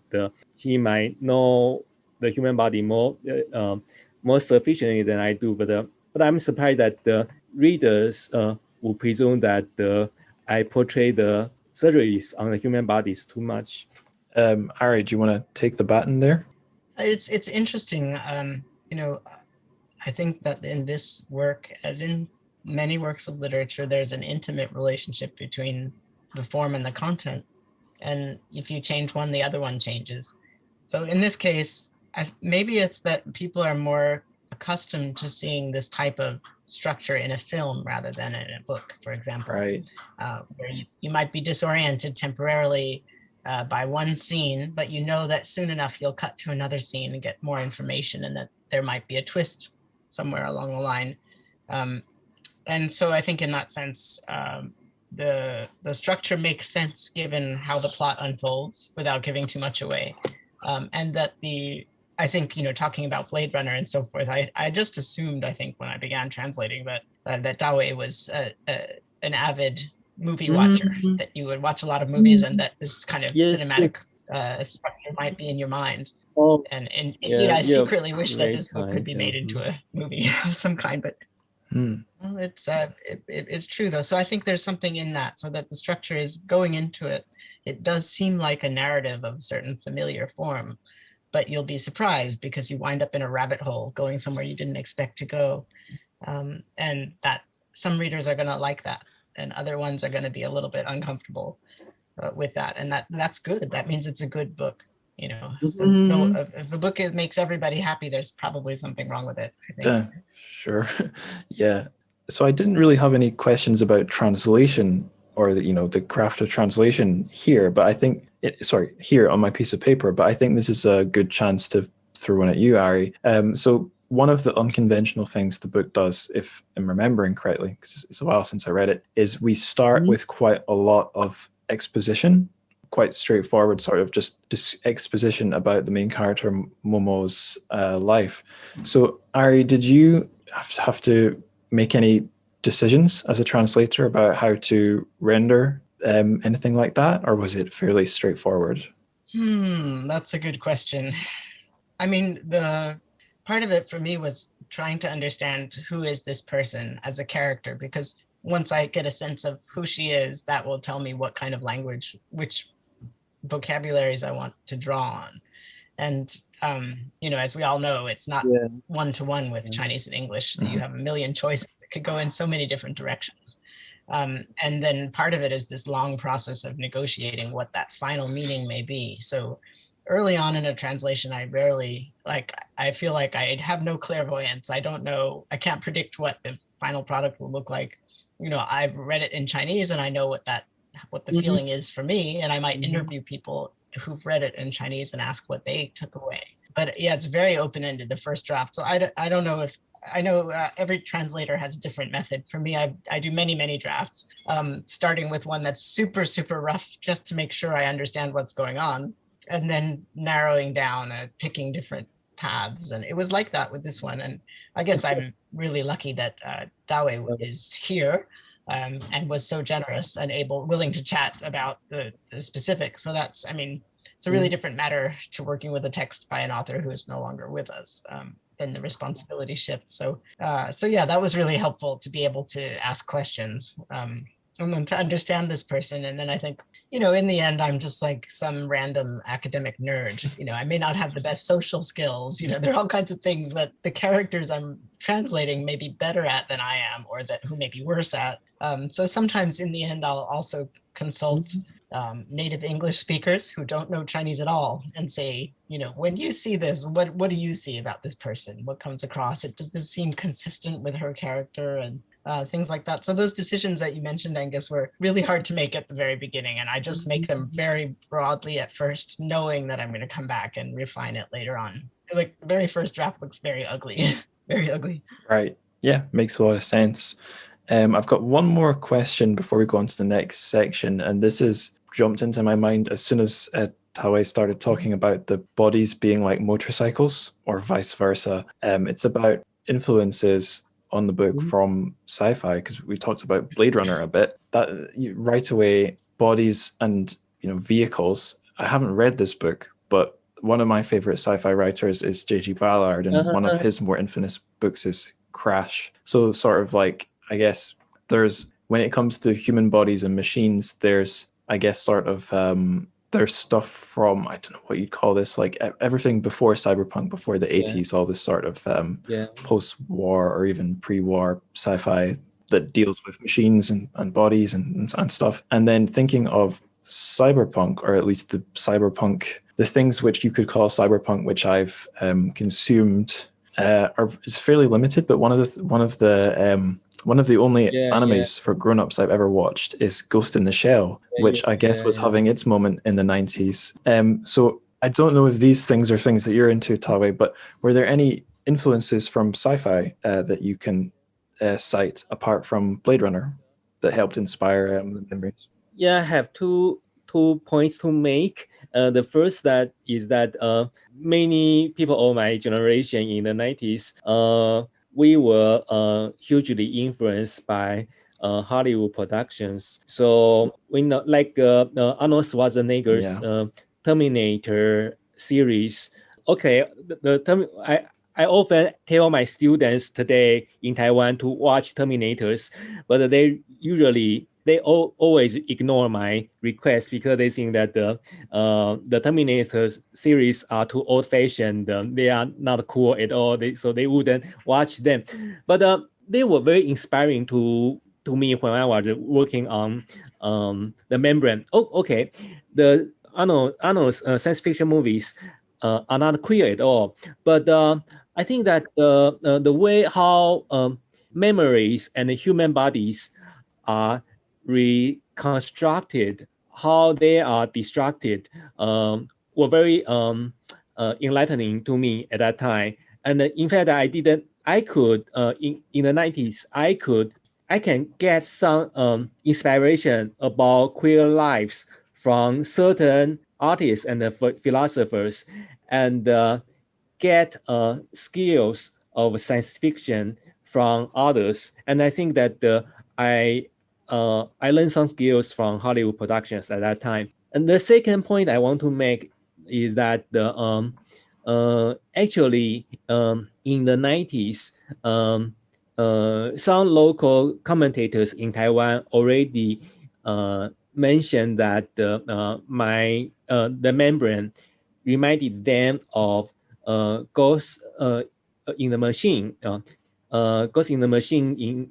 S2: he might know the human body more sufficiently than I do. But I'm surprised that the readers will presume that I portray the surgeries on the human bodies too much.
S1: Ari, do you want to take the baton there?
S3: It's interesting. You know, I think that in this work, as in many works of literature, there's an intimate relationship between the form and the content. and if you change one, the other one changes. So in this case, maybe it's that people are more accustomed to seeing this type of structure in a film rather than in a book, for example,
S1: Right.
S3: where you might be disoriented temporarily by one scene, but you know that soon enough you'll cut to another scene and get more information, and that there might be a twist somewhere along the line. And so I think in that sense, the structure makes sense given how the plot unfolds without giving too much away. And that I think, talking about Blade Runner and so forth, I just assumed, I think, when I began translating that Ta-wei was an avid movie watcher, that you would watch a lot of movies and that this kind of
S2: Yes.
S3: cinematic structure might be in your mind.
S2: Oh,
S3: And
S2: yeah,
S3: I secretly wish that
S2: great
S3: this book could be
S2: point,
S3: made into a movie of some kind, but well, it's true though. So I think there's something in that, so that the structure is going into it. It does seem like a narrative of a certain familiar form, but you'll be surprised because you wind up in a rabbit hole going somewhere you didn't expect to go. And that some readers are going to like that, and other ones are going to be a little bit uncomfortable with that. And that's good. That means it's a good book. No, if a book makes everybody happy, there's probably something wrong with it, I think.
S1: Sure. Yeah. So I didn't really have any questions about translation or the craft of translation here, but I think here on my piece of paper, but I think this is a good chance to throw one at you, Ari. So one of the unconventional things the book does, if I'm remembering correctly, because it's a while since I read it, is we start with quite a lot of exposition, quite straightforward, sort of just exposition about the main character Momo's life. So Ari, did you have to make any decisions as a translator about how to render anything like that, or was it fairly straightforward?
S3: That's a good question. I mean, the part of it for me was trying to understand who is this person as a character, because once I get a sense of who she is, that will tell me what kind of language, which vocabularies I want to draw on. And as we all know, it's not one-to-one with Chinese and English. You have a million choices. It could go in so many different directions. And then part of it is this long process of negotiating what that final meaning may be. So early on in a translation, I feel like I have no clairvoyance. I don't know, I can't predict what the final product will look like. I've read it in Chinese and I know what the feeling is for me. And I might interview people who've read it in Chinese and ask what they took away. But yeah, it's very open-ended, the first draft. So I don't know if, I know every translator has a different method. For me, I do many, many drafts, starting with one that's super, super rough just to make sure I understand what's going on, and then narrowing down, picking different paths. And it was like that with this one. And I guess I'm really lucky that Ta-wei is here. And was so generous and willing to chat about the specifics. So it's a really different matter to working with a text by an author who is no longer with us. Then the responsibility shifts. So yeah, that was really helpful to be able to ask questions and then to understand this person. And then I think, in the end, I'm just like some random academic nerd. I may not have the best social skills. There are all kinds of things that the characters I'm translating may be better at than I am, or who may be worse at. So sometimes in the end, I'll also consult native English speakers who don't know Chinese at all and say, when you see this, what do you see about this person? What comes across it? Does this seem consistent with her character? And things like that. So those decisions that you mentioned, Angus, were really hard to make at the very beginning. And I just make them very broadly at first, knowing that I'm going to come back and refine it later on. Like the very first draft looks very ugly, very ugly.
S1: Right. Yeah, makes a lot of sense. I've got one more question before we go on to the next section. And this has jumped into my mind as soon as Ta-wei started talking about the bodies being like motorcycles or vice versa. It's about influences on the book from sci-fi, because we talked about Blade Runner a bit. That right away, bodies and vehicles. I haven't read this book, but one of my favorite sci-fi writers is J.G. Ballard, and one of his more infamous books is Crash. So sort of like, I guess there's, when it comes to human bodies and machines, there's, I guess, sort of there's stuff from, I don't know what you'd call this, like everything before cyberpunk, before the 80s, all this sort of post-war or even pre-war sci-fi that deals with machines and bodies and stuff. And then thinking of cyberpunk, or at least the things which you could call cyberpunk, which I've consumed, is fairly limited. But one of the only animes for grown-ups I've ever watched is Ghost in the Shell, which I guess was having its moment in the 90s. So I don't know if these things are things that you're into, Ta-wei, but were there any influences from sci-fi that you can cite apart from Blade Runner that helped inspire the memories?
S2: Yeah, I have two points to make. The first that is that many people of my generation in the 90s, we were hugely influenced by Hollywood productions. So we know, like Arnold Schwarzenegger's Terminator series. Okay, I often tell my students today in Taiwan to watch Terminators, but they always ignore my request because they think that the Terminator series are too old-fashioned. They are not cool at all. So they wouldn't watch them. But they were very inspiring to me when I was working on the membrane. Oh, okay. The Arnold's science fiction movies are not queer at all. But I think that the way how memories and human bodies are reconstructed, how they are destructed, were very enlightening to me at that time. And in fact, I could, in the 90s, I can get some inspiration about queer lives from certain artists and philosophers, and get skills of science fiction from others. And I think that I learned some skills from Hollywood productions at that time. And the second point I want to make is that actually in the 90s, some local commentators in Taiwan already mentioned that the membrane reminded them of Ghost in the Machine. Ghost in the Machine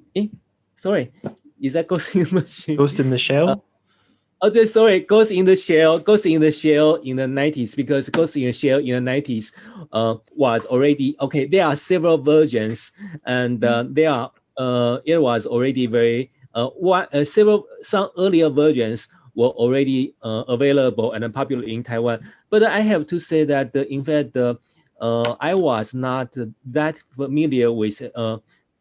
S2: sorry, is that Ghost in the Machine?
S1: Ghost in the Shell?
S2: Sorry, Ghost in the Shell in the 90s, because Ghost in the Shell in the 90s was already, okay, there are several versions, and it was already very, some earlier versions were already available and popular in Taiwan. But I have to say that, in fact, I was not that familiar with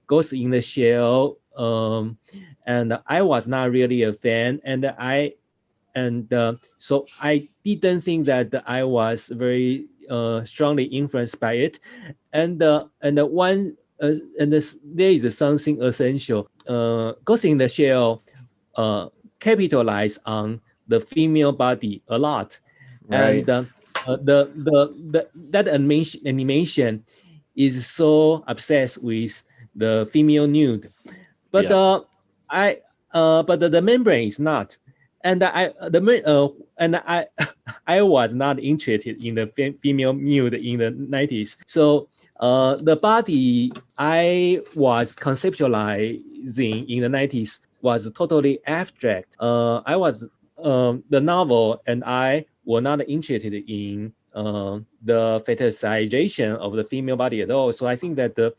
S2: Ghost in the Shell, and I was not really a fan, so I didn't think that I was very strongly influenced by it, and there is something essential. Ghost in the Shell capitalize on the female body a lot,
S1: right.
S2: And that animation is so obsessed with the female nude, but the membrane is not, and I was not interested in the female nude in the 90s. So the body I was conceptualizing in the 90s was totally abstract. I was the novel and I were not interested in the fetishization of the female body at all. So I think that the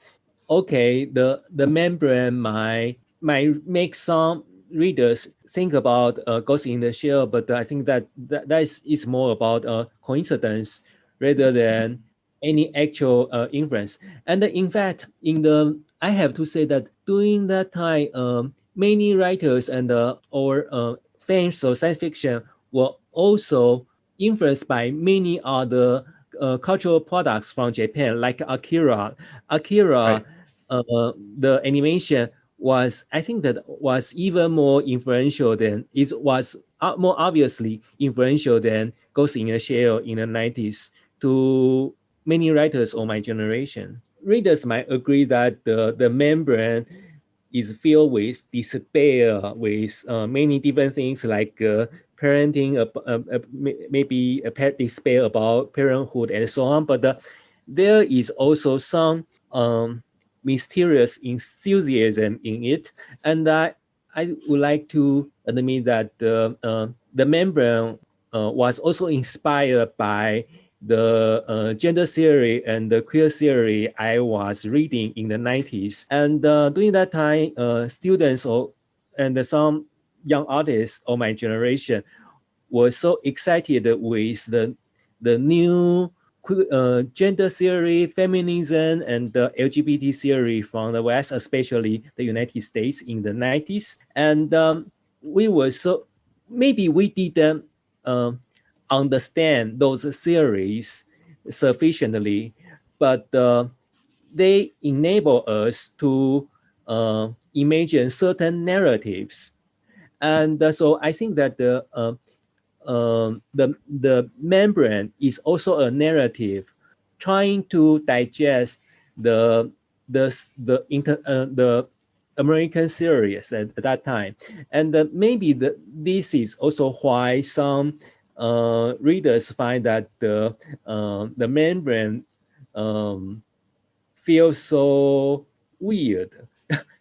S2: membrane might make some readers think about Ghost in the Shell, but I think that is more about coincidence rather than any actual influence. And in fact, I have to say that during that time, many writers and or fans of science fiction were also influenced by many other cultural products from Japan, like Akira.
S1: Right.
S2: The animation was, I think that was even more influential than, it was more obviously influential than Ghost in the Shell in the 90s to many writers of my generation. Readers might agree that the membrane is filled with despair, with many different things like parenting, maybe despair about parenthood and so on. But there is also some mysterious enthusiasm in it, and I would like to admit that the membrane was also inspired by the gender theory and the queer theory I was reading in the 90s. And during that time, students and some young artists of my generation were so excited with the new gender theory, feminism, and the LGBT theory from the West, especially the United States in the 90s. And we were so, maybe we didn't understand those theories sufficiently, but they enable us to imagine certain narratives. And so I think that the membrane is also a narrative trying to digest the the American series at that time, and maybe this is also why some readers find that the membrane um, feels so weird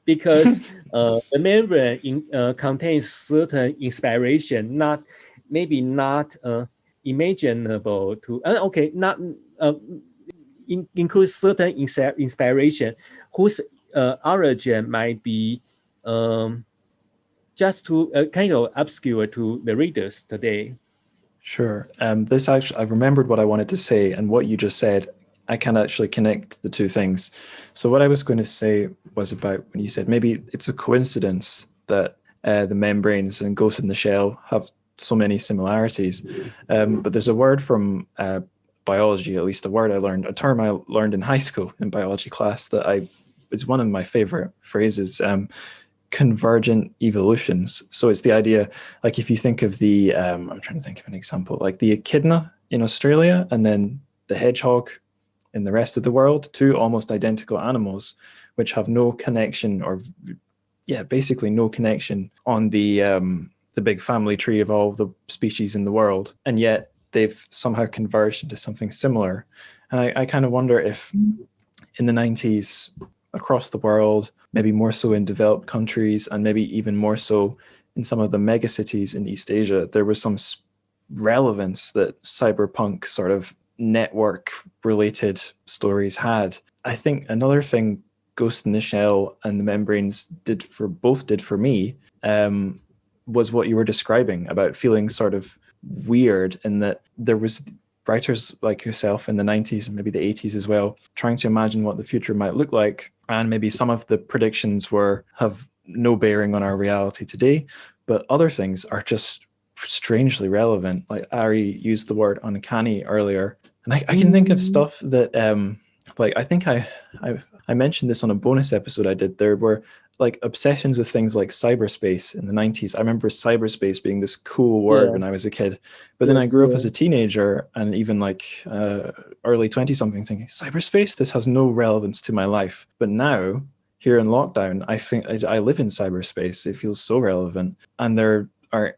S2: because the membrane contains certain inspiration, not maybe not imaginable to okay, not uh, includes certain inspiration whose origin might be um, just to kind of obscure to the readers today.
S1: Sure. This actually, I remembered what I wanted to say, and what you just said, I can actually connect the two things. So, what I was going to say was about when you said maybe it's a coincidence that the membranes and Ghost in the Shell have so many similarities. But there's a word from biology, at least a word I learned, a term I learned in high school in biology class that I is one of my favorite phrases. Convergent evolutions. So it's the idea, like if you think of the, I'm trying to think of an example, like the echidna in Australia and then the hedgehog in the rest of the world, two almost identical animals, which have no connection or, yeah, basically no connection on the big family tree of all the species in the world, and yet they've somehow converged into something similar. And I kind of wonder if in the 90s across the world, maybe more so in developed countries, and maybe even more so in some of the megacities in East Asia, there was some relevance that cyberpunk sort of network related stories had. I think another thing Ghost in the Shell and the Membranes did for me was what you were describing about feeling sort of weird, in that there was writers like yourself in the 90s and maybe the 80s as well, trying to imagine what the future might look like. And maybe some of the predictions have no bearing on our reality today, but other things are just strangely relevant. Like Ari used the word uncanny earlier. And I can think of stuff that like I think I mentioned this on a bonus episode I did. There were like obsessions with things like cyberspace in the 90s. I remember cyberspace being this cool word when I was a kid. But then I grew up as a teenager and even like early 20 something thinking, cyberspace? This has no relevance to my life. But now, here in lockdown, I think I live in cyberspace. It feels so relevant. And there are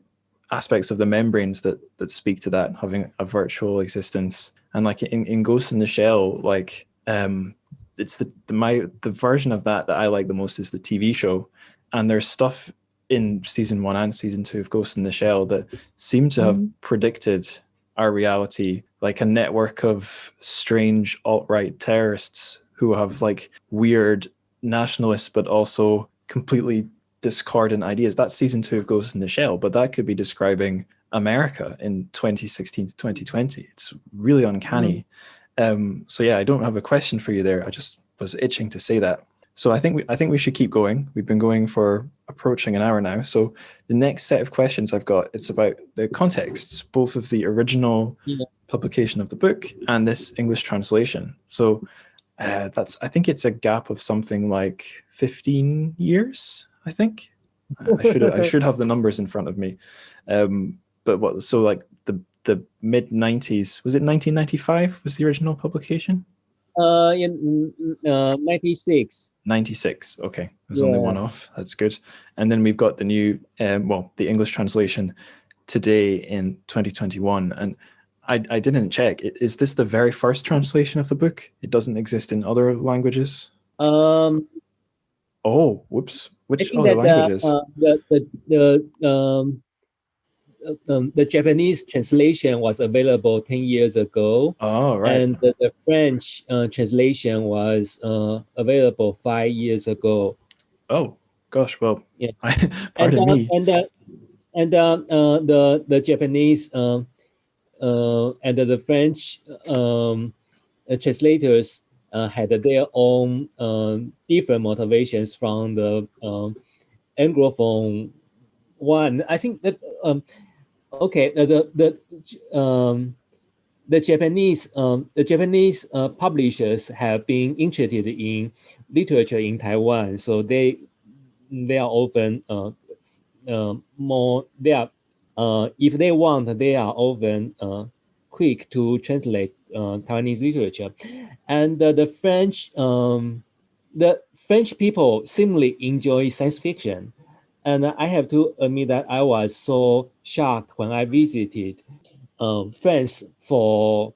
S1: aspects of the membranes that speak to that, having a virtual existence. And like in Ghost in the Shell, like it's the version of that I like the most is the TV show. And there's stuff in season 1 and season 2 of Ghost in the Shell that seem to have predicted our reality, like a network of strange alt-right terrorists who have like weird nationalist but also completely discordant ideas. That's season 2 of Ghost in the Shell, but that could be describing America in 2016 to 2020. It's really uncanny. So yeah, I don't have a question for you there. I just was itching to say that. So I think we should keep going. We've been going for approaching an hour now. So the next set of questions I've got, it's about the contexts, both of the original publication of the book and this English translation. So I think it's a gap of something like 15 years. I think I should have the numbers in front of me. But what? So like the mid 90s, was it 1995? Was the original publication?
S2: In 96.
S1: 96. Okay, there's only one off. That's good. And then we've got the new, the English translation today in 2021. And I didn't check. Is this the very first translation of the book? It doesn't exist in other languages?
S2: Um,
S1: Oh, whoops.
S2: I
S1: Which,
S2: think
S1: oh, the
S2: that
S1: languages.
S2: the Japanese translation was available 10 years ago,
S1: Oh, right.
S2: and the French translation was available 5 years ago.
S1: Oh, gosh, well,
S2: Yeah, and
S1: pardon me.
S2: the Japanese and the French translators had their own different motivations from the Anglophone one. I think that okay, the Japanese publishers have been interested in literature in Taiwan, so they are often more they are if they want, they are often quick to translate Taiwanese literature, and the French people seemingly enjoy science fiction, and I have to admit that I was so shocked when I visited France for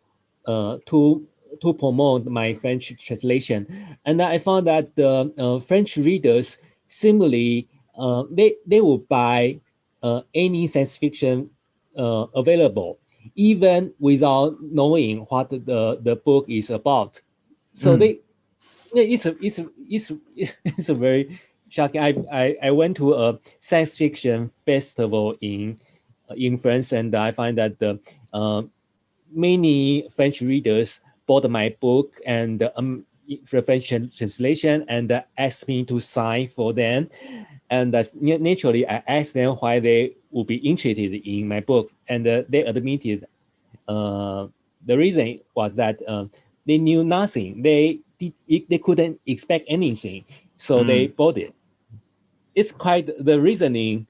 S2: to promote my French translation, and I found that the French readers similarly they will buy any science fiction available, even without knowing what the book is about. So
S1: Mm.
S2: they it's a very shocking. I went to a science fiction festival in France, and I find that the many French readers bought my book and the French translation and asked me to sign for them. And naturally, I asked them why they would be interested in my book, and they admitted uh, the reason was that they knew nothing. They couldn't expect anything, so they
S1: Mm.
S2: bought it. It's quite the reasoning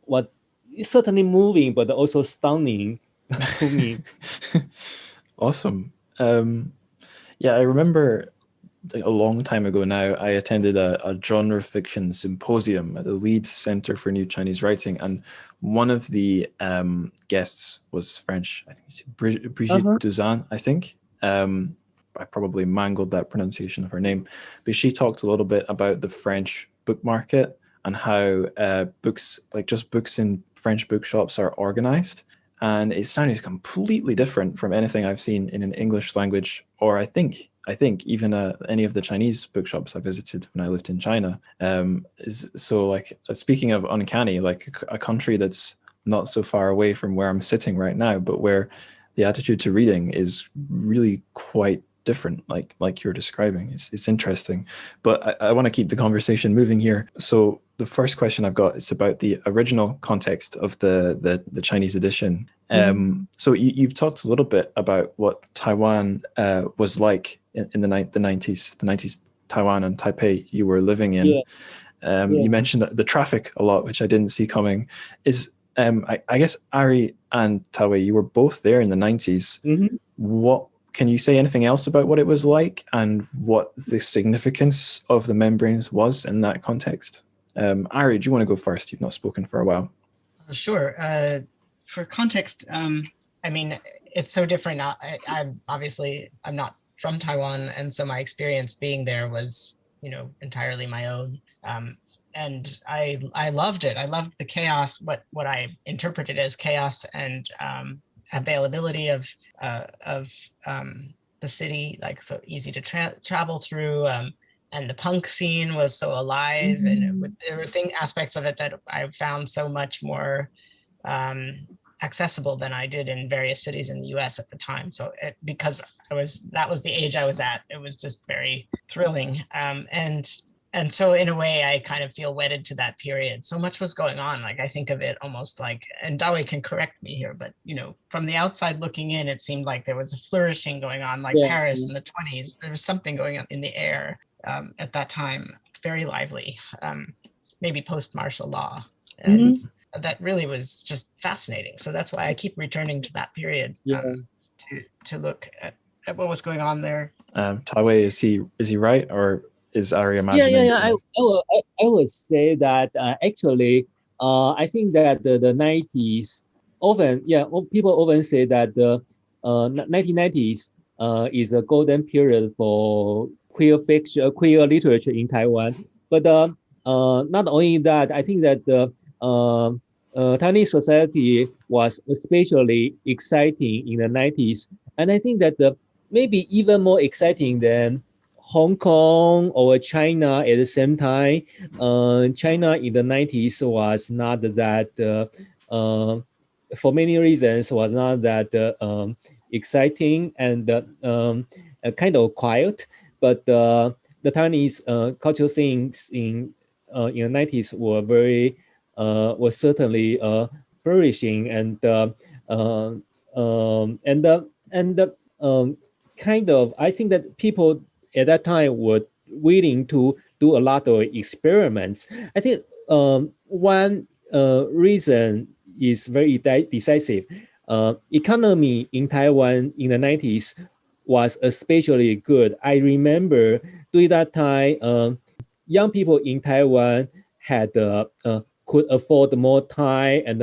S2: was certainly moving, but also stunning to me.
S1: Awesome. Yeah, I remember like a long time ago now, I attended a genre fiction symposium at the Leeds Center for New Chinese Writing, and one of the guests was French. I think it's Brigitte
S2: Uh-huh.
S1: Duzan, I think. I probably mangled that pronunciation of her name, but she talked a little bit about the French book market and how books, like just books in French bookshops, are organized. And it sounded completely different from anything I've seen in an English language, or I think even any of the Chinese bookshops I visited when I lived in China. So like speaking of uncanny, like a country that's not so far away from where I'm sitting right now, but where the attitude to reading is really quite different, like you're describing. It's interesting, but I want to keep the conversation moving here. So the first question I've got is about the original context of the Chinese edition. So you've talked a little bit about what Taiwan was like in the 90s Taiwan and Taipei you were living in.
S2: Yeah, yeah.
S1: You mentioned the traffic a lot, which I didn't see coming. Is I guess Ari and Ta-wei, you were both there in the 90s.
S2: Hmm.
S1: What can you say anything else about what it was like and what the significance of the membranes was in that context? Ari, do you want to go first? You've not spoken for a while.
S3: Sure. For context, I mean, it's so different now. I'm not from Taiwan, and so my experience being there was, entirely my own. And I loved it. I loved the chaos, what I interpreted as chaos and availability of the city, like so easy to travel through. And the punk scene was so alive, and there were aspects of it that I found so much more um, accessible than I did in various cities in the U.S. at the time. So because that was the age I was at, it was just very thrilling. And so in a way, I kind of feel wedded to that period. So much was going on. Like I think of it almost like, and Ta-wei can correct me here, but from the outside looking in, it seemed like there was a flourishing going on, like
S2: Yeah.
S3: Paris in the 20s. There was something going on in the air at that time, very lively, maybe post martial law. And
S2: Mhm.
S3: that really was just fascinating. So that's why I keep returning to that period
S2: Yeah.
S3: to look at what was going on there.
S1: Ta-wei, is he right or is Ari
S2: Yeah.
S1: imagining
S2: Yeah.
S1: things?
S2: I would say that actually, I think that the 90s often, yeah, people often say that the 1990s is a golden period for queer fiction, queer literature in Taiwan. But not only that, I think that the Taiwanese society was especially exciting in the 90s. And I think that maybe even more exciting than Hong Kong or China at the same time. China in the 90s was not that, for many reasons, was not that exciting and kind of quiet. But the Taiwanese cultural things in the 90s were very was certainly flourishing uh, and kind of I think that people at that time were willing to do a lot of experiments. I think one reason is very decisive. Economy in Taiwan in the 90s was especially good. I remember during that time, young people in Taiwan had could afford more time and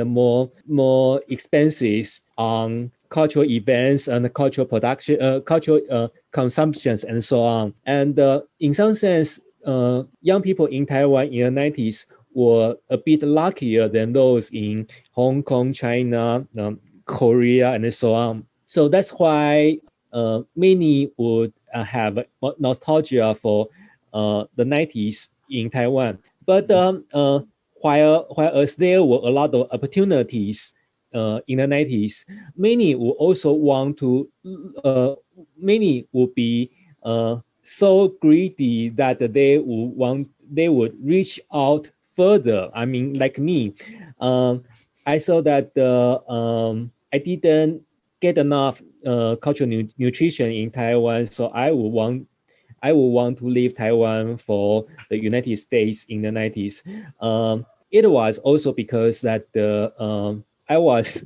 S2: more expenses on cultural events and cultural production, cultural consumptions, and so on. And in some sense, young people in Taiwan in the 90s were a bit luckier than those in Hong Kong, China, Korea, and so on. So that's why many would have nostalgia for the 90s in Taiwan. But while there were a lot of opportunities in the 90s, many would also want to, many would be so greedy that they would reach out further. I mean, like me, I saw that I didn't get enough cultural nutrition in Taiwan, so I would want to leave Taiwan for the United States in the 90s. It was also because that I was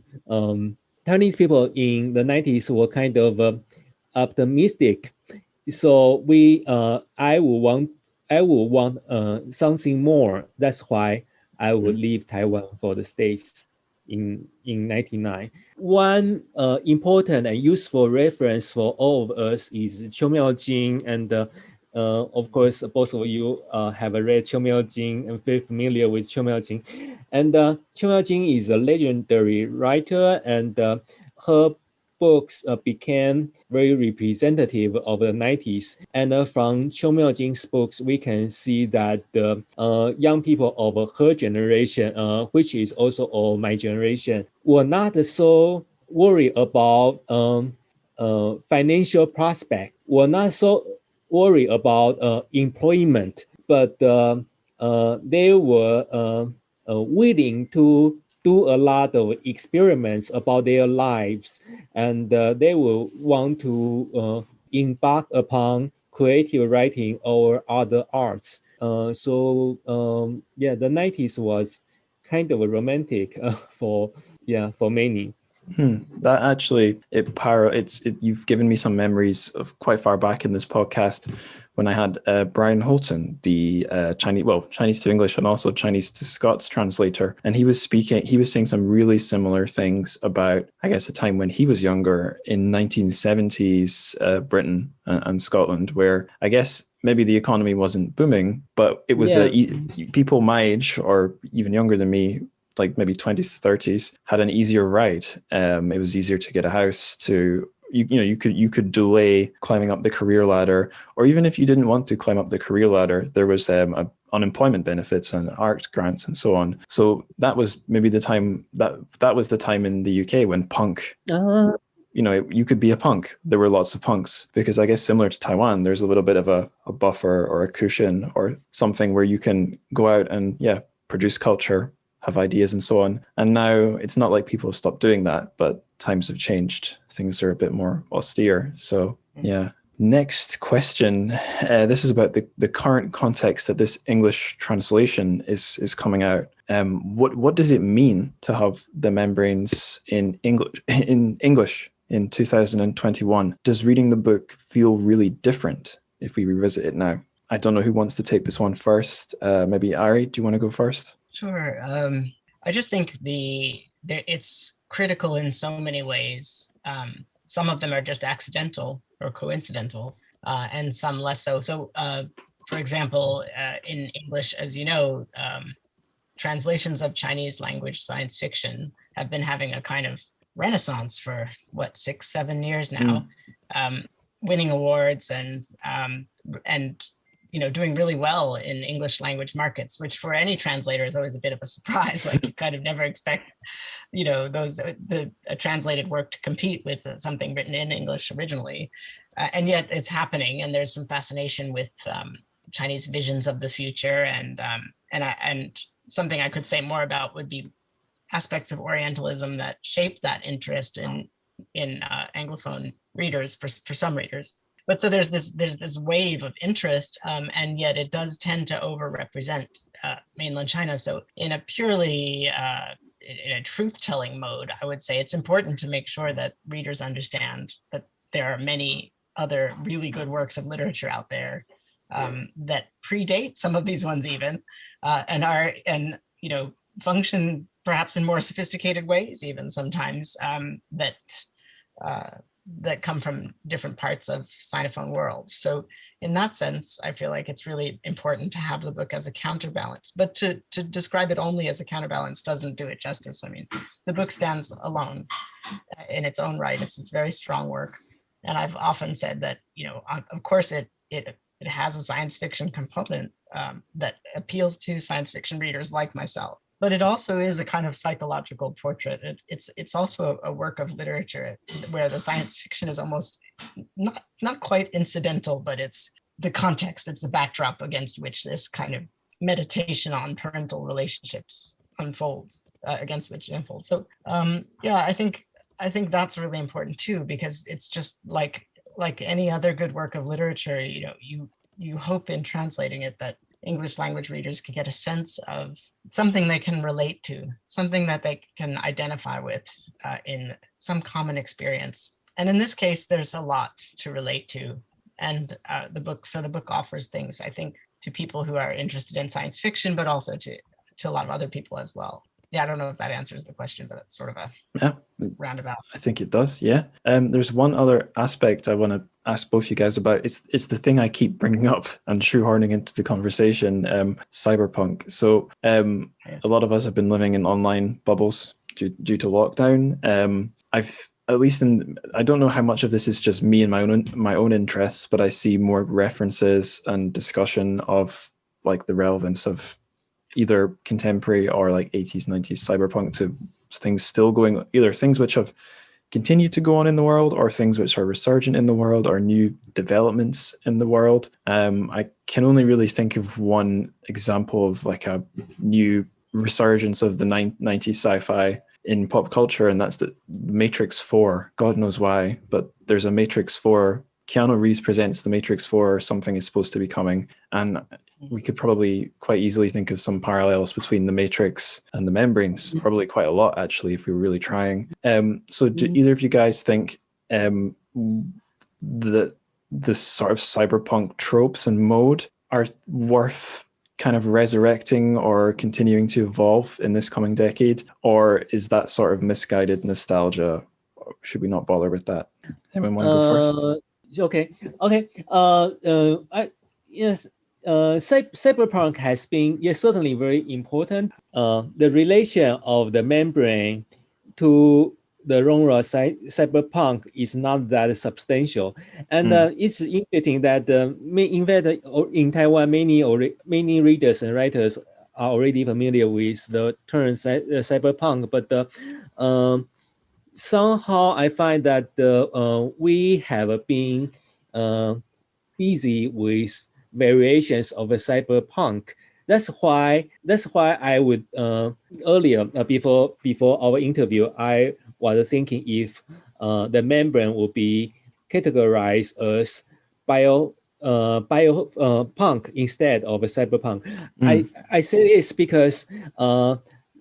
S2: Chinese people in the 90s were kind of optimistic. So I would want something more. That's why I would leave Taiwan for the States in 99. One important and useful reference for all of us is Qiu Miao Jing, and of course, both of you have read Qiu Miao Jing and very familiar with Qiu Miao Jing. And Qiu Miao Jing is a legendary writer, and her books became very representative of the 90s. And from Qiu Miao Jing's books, we can see that the young people of her generation, which is also of my generation, were not so worried about financial prospect, were not so worried about employment, but they were willing to do a lot of experiments about their lives, and they will want to embark upon creative writing or other arts. Yeah, the 90s was kind of a romantic for many.
S1: That actually you've given me some memories of quite far back in this podcast when I had Brian Holton, the Chinese to English and also Chinese to Scots translator, and he was saying some really similar things about, I guess, a time when he was younger in 1970s Britain and Scotland, where I guess maybe the economy wasn't booming, but it was people my age or even younger than me, like maybe 20s to 30s, had an easier ride. It was easier to get a house, to you could delay climbing up the career ladder, or even if you didn't want to climb up the career ladder, there was unemployment benefits and art grants and so on. So that was maybe the time that was the time in the UK when punk. You could be a punk. There were lots of punks because I guess similar to Taiwan, there's a little bit of a buffer or a cushion or something where you can go out and produce culture, have ideas and so on. And now it's not like people have stopped doing that, but times have changed. Things are a bit more austere. So yeah. Next question. This is about the current context that this English translation is coming out. What does it mean to have the membranes in English in 2021? Does reading the book feel really different if we revisit it now? I don't know who wants to take this one first. Maybe Ari, do you want to go first?
S3: Sure. I just think it's critical in so many ways. Some of them are just accidental or coincidental, and some less so. So for example, in English, as you know, translations of Chinese language science fiction have been having a kind of renaissance for what, 6-7 years now, winning awards and doing really well in English language markets, which for any translator is always a bit of a surprise. Like you kind of never expect the translated work to compete with something written in English originally, and yet it's happening. And there's some fascination with Chinese visions of the future, and something I could say more about would be aspects of Orientalism that shaped that interest in Anglophone readers for some readers. But so there's this wave of interest, and yet it does tend to overrepresent mainland China. So in a purely in a truth-telling mode, I would say it's important to make sure that readers understand that there are many other really good works of literature out there that predate some of these ones even, and function perhaps in more sophisticated ways even sometimes, that come from different parts of Sinophone world. So in that sense, I feel like it's really important to have the book as a counterbalance, but to describe it only as a counterbalance doesn't do it justice. I mean, the book stands alone in its own right. It's very strong work. And I've often said that, of course it has a science fiction component that appeals to science fiction readers like myself. But it also is a kind of psychological portrait. It's also a work of literature where the science fiction is almost not quite incidental, but it's the context, it's the backdrop against which this kind of meditation on parental relationships unfolds, against which it unfolds. So I think that's really important too, because it's just like any other good work of literature, you hope in translating it that English language readers can get a sense of something they can relate to, something that they can identify with in some common experience. And in this case, there's a lot to relate to. And the book offers things, I think, to people who are interested in science fiction, but also to a lot of other people as well. Yeah, I don't know if that answers the question, but it's sort of a roundabout.
S1: I think it does, yeah. There's one other aspect I want to ask both you guys about. It's the thing I keep bringing up and shoehorning into the conversation, cyberpunk. So a lot of us have been living in online bubbles due to lockdown. I don't know how much of this is just me and my own interests, but I see more references and discussion of like the relevance of either contemporary or like 80s, 90s cyberpunk to things still going, either things which have continued to go on in the world or things which are resurgent in the world or new developments in the world. I can only really think of one example of like a new resurgence of the 90s sci-fi in pop culture, and that's the Matrix 4. God knows why, but there's a Matrix 4. Keanu Reeves presents the Matrix 4, something is supposed to be coming, and we could probably quite easily think of some parallels between the Matrix and the Membranes, probably quite a lot actually if we were really trying. So do either of you guys think that the sort of cyberpunk tropes and mode are worth kind of resurrecting or continuing to evolve in this coming decade, or is that sort of misguided nostalgia? Should we not bother with that? Anyone want to go first?
S2: Okay. Yes. Cyberpunk has been certainly very important. The relation of the membrane to the genre cyberpunk is not that substantial, and it's interesting that in fact in Taiwan many readers and writers are already familiar with the term cyberpunk, but somehow I find that we have been busy with variations of a cyberpunk. That's why I would earlier before our interview, I was thinking if the membrane would be categorized as bio punk instead of a cyberpunk. I say this because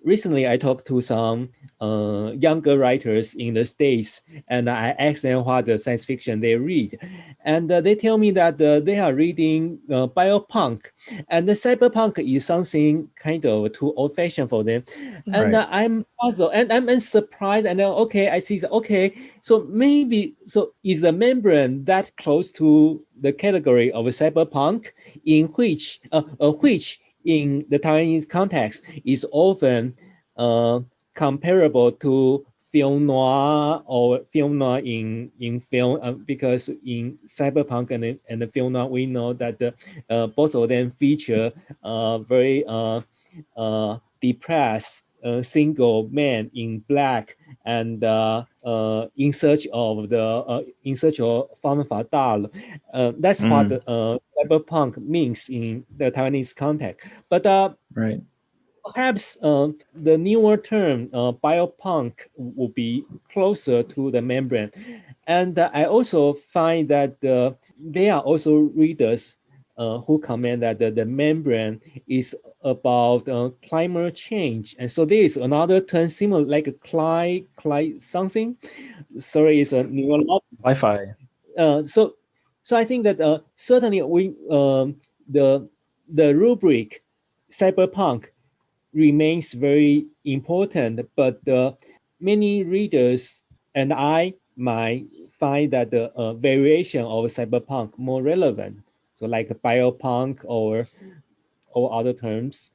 S2: recently I talked to some younger writers in the States, and I asked them what the science fiction they read. And they tell me that they are reading biopunk, and the cyberpunk is something kind of too old-fashioned for them. And
S1: Right.
S2: I'm puzzled, and I'm surprised. And okay, I see. Okay, so maybe is the membrane that close to the category of cyberpunk, in which in the Taiwanese context is often uh, comparable to film noir or film noir in film, because in cyberpunk and the film noir, we know that both of them feature very depressed single man in black, and in search of femme fatale. That's what
S1: Mm,
S2: cyberpunk means in the Taiwanese context. But
S1: right.
S2: perhaps the newer term biopunk will be closer to the membrane. And I also find that there are also readers who comment that the membrane is about climate change. And so there is another term similar like a something. Sorry, it's a neurological.
S1: Wi-Fi.
S2: So I think that certainly the rubric cyberpunk remains very important, but many readers and I might find that the variation of cyberpunk more relevant. So like biopunk or other terms.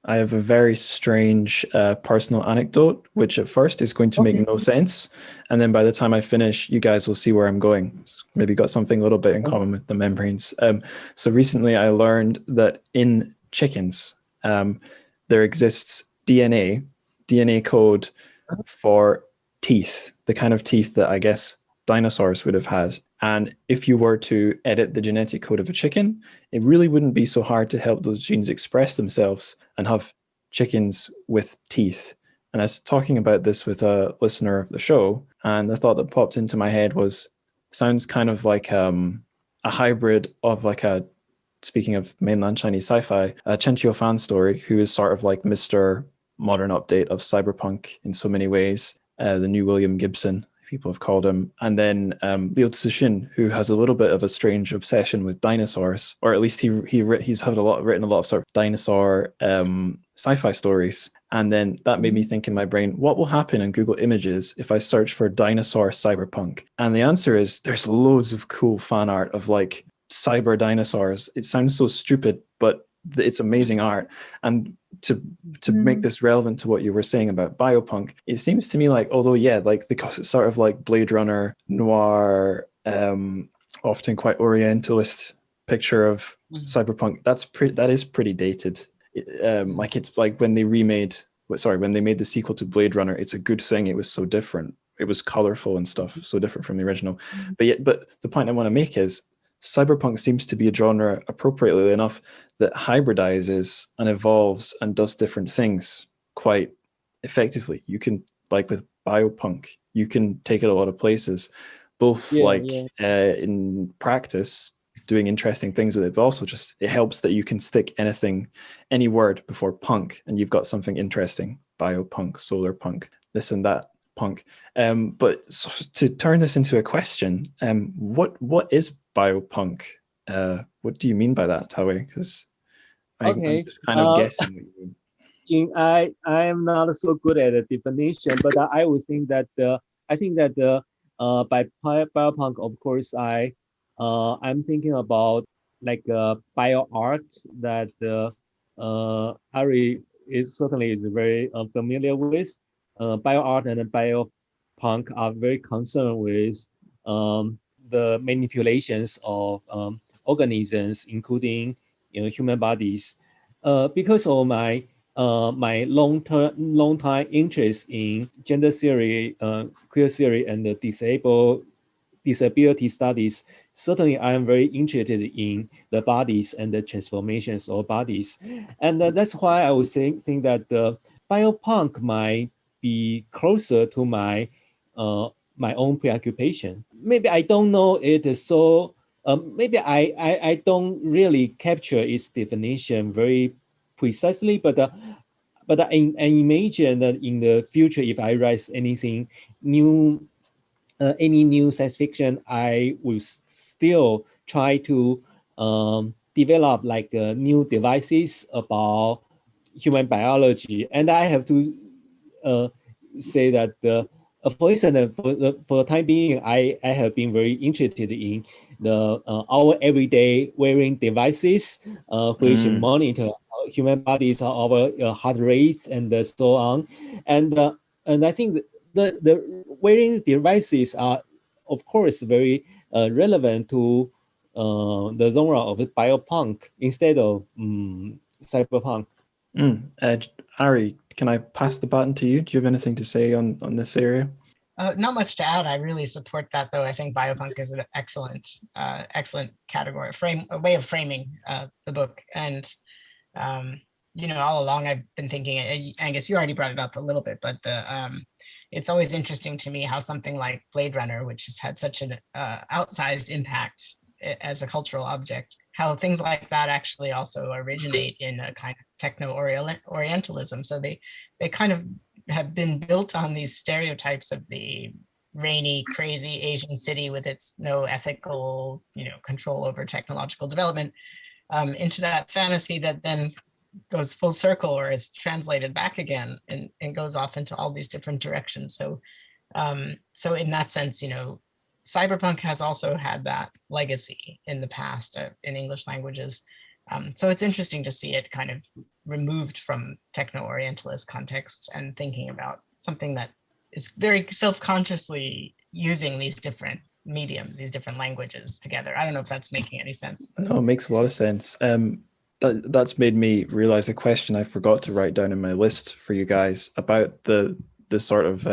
S1: I have a very strange personal anecdote, which at first is going to make
S2: Okay.
S1: no sense. And then by the time I finish, you guys will see where I'm going. It's maybe got something a little bit in common with the membranes. So recently I learned that in chickens, there exists DNA code for teeth, the kind of teeth that I guess dinosaurs would have had. And if you were to edit the genetic code of a chicken, it really wouldn't be so hard to help those genes express themselves and have chickens with teeth. And I was talking about this with a listener of the show, and the thought that popped into my head was sounds kind of like a hybrid of like a, speaking of mainland Chinese sci-fi, a Chen Fan story, who is sort of like Mr. Modern update of cyberpunk in so many ways, the new William Gibson, people have called him, and then Liu Cixin, who has a little bit of a strange obsession with dinosaurs, or at least he's had written a lot of sort of dinosaur sci-fi stories. And then that made me think in my brain, what will happen in Google Images if I search for dinosaur cyberpunk? And the answer is there's loads of cool fan art of like cyber dinosaurs. It sounds so stupid, but it's amazing art. And to make this relevant to what you were saying about biopunk, it seems to me like, although yeah, like the sort of like Blade Runner noir, often quite orientalist picture of cyberpunk, that is pretty dated. Like it's like when they when they made the sequel to Blade Runner, it's a good thing it was so different. It was colorful and stuff, so different from the original. But the point I want to make is cyberpunk seems to be a genre, appropriately enough, that hybridizes and evolves and does different things quite effectively. You can, like with biopunk, you can take it a lot of places, both like in practice, doing interesting things with it, but also just it helps that you can stick any word before punk, and you've got something interesting: biopunk, solar punk, this and that punk. But so to turn this into a question, what is biopunk? What do you mean by that, Ta-wei? Because I'm
S2: Okay.
S1: just kind of guessing what you mean.
S2: I am not so good at the definition, but I would think that I think that by biopunk, of course, I'm thinking about like bio art that Ari is certainly is very familiar with. Bio art and biopunk are very concerned with the manipulations of organisms, including human bodies. Because of my long time interest in gender theory, queer theory, and the disability studies, certainly I am very interested in the bodies and the transformations of bodies, and that's why I would think that the biopunk might be closer to my own preoccupation. Maybe I don't know it is so. Maybe I don't really capture its definition very precisely, but but I imagine that in the future, if I write anything new, any new science fiction, I will still try to develop like new devices about human biology. And I have to say that for instance, for the time being, I have been very interested in the our everyday wearing devices, which monitor human bodies, our heart rate, and so on. And I think the wearing devices are, of course, very relevant to the genre of biopunk instead of cyberpunk.
S1: Ari, can I pass the baton to you? Do you have anything to say on this area?
S3: Not much to add. I really support that, though. I think biopunk is an excellent category, a way of framing the book. And all along I've been thinking, Angus, you already brought it up a little bit, but it's always interesting to me how something like Blade Runner, which has had such an outsized impact as a cultural object, how things like that actually also originate in a kind of techno-orientalism. So they kind of have been built on these stereotypes of the rainy, crazy Asian city with its no ethical, control over technological development, into that fantasy that then goes full circle or is translated back again and goes off into all these different directions. So in that sense, cyberpunk has also had that legacy in the past in English languages. So it's interesting to see it kind of removed from techno-orientalist contexts and thinking about something that is very self-consciously using these different mediums, these different languages together. I don't know if that's making any sense.
S1: No, it makes a lot of sense. That's made me realize a question I forgot to write down in my list for you guys about the sort of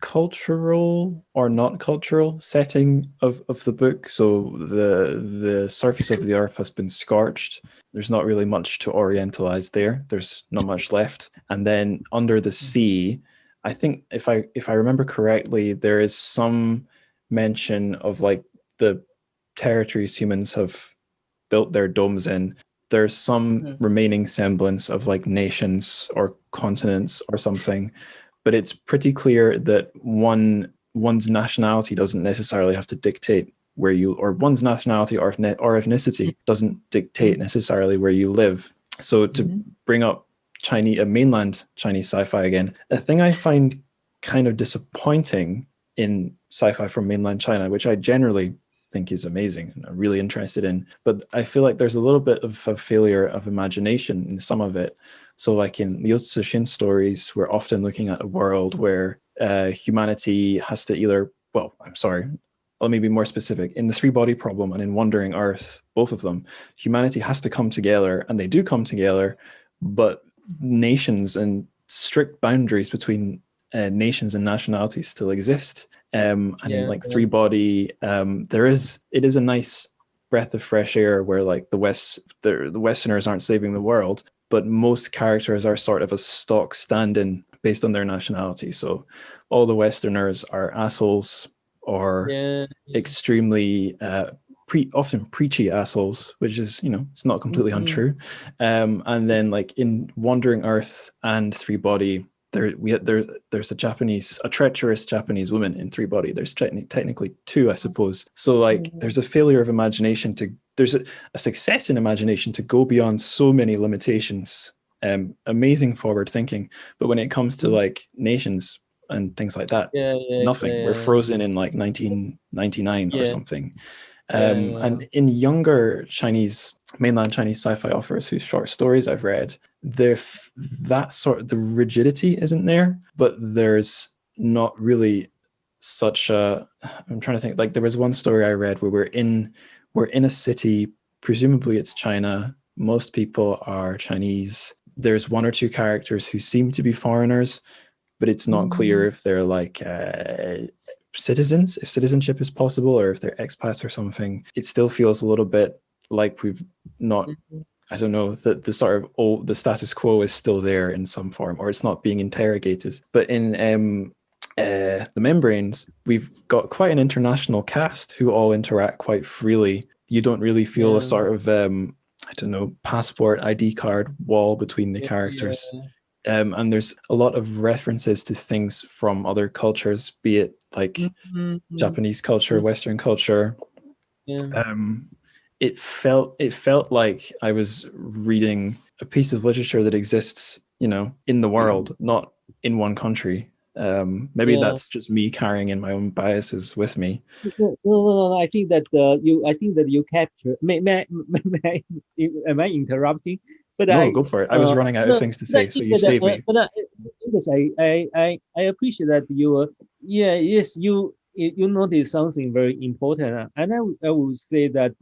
S1: cultural or not cultural setting of the book. So the surface of the earth has been scorched. There's not really much to orientalize there. There's not much left. And then under the sea, I think if I remember correctly, there is some mention of like the territories humans have built their domes in. There's some remaining semblance of like nations or continents or something, but it's pretty clear that one's nationality doesn't necessarily have to dictate where you, or one's nationality or ethnicity doesn't dictate necessarily where you live. So to bring up mainland Chinese sci-fi again, a thing I find kind of disappointing in sci-fi from mainland China, which I generally think is amazing and I'm really interested in, but I feel like there's a little bit of a failure of imagination in some of it. So like in Liu Cixin stories, we're often looking at a world where humanity has to either, well, I'm sorry, let me be more specific. In the Three Body Problem and in Wandering Earth, both of them, humanity has to come together, and they do come together, but nations and strict boundaries between nations and nationalities still exist. And in like Three Body, it is a nice breath of fresh air where like the Westerners aren't saving the world, but most characters are sort of a stock stand-in based on their nationality. So all the Westerners are assholes or extremely often preachy assholes, which is, it's not completely untrue. And then like in Wandering Earth and Three Body, there's a treacherous Japanese woman in Three Body. There's technically two, I suppose. So like there's a failure of imagination there's a success in imagination to go beyond so many limitations. Amazing forward thinking, but when it comes to like nations and things like that, nothing. We're frozen in like 1999 or something. And in younger mainland Chinese sci-fi authors whose short stories I've read, the rigidity isn't there, but there's not really such a, I'm trying to think, like there was one story I read where we're in a city, presumably it's China, most people are Chinese, there's one or two characters who seem to be foreigners, but it's not clear if they're like citizens, if citizenship is possible, or if they're expats or something. It still feels a little bit like we've not, I don't know, that the sort of the status quo is still there in some form, or it's not being interrogated. But in the Membranes, we've got quite an international cast who all interact quite freely. You don't really feel a sort of I don't know, passport ID card wall between the characters. and there's a lot of references to things from other cultures, be it like Japanese culture, Western culture. It felt like I was reading a piece of literature that exists, in the world, not in one country. Maybe that's just me carrying in my own biases with me.
S2: No. I think that you capture. Am I interrupting? But
S1: No, go for it. I was running out of
S2: no,
S1: things to
S2: but I
S1: say, so
S2: think
S1: you
S2: that
S1: saved me.
S2: because I appreciate that yes, you noticed something very important, and I would say that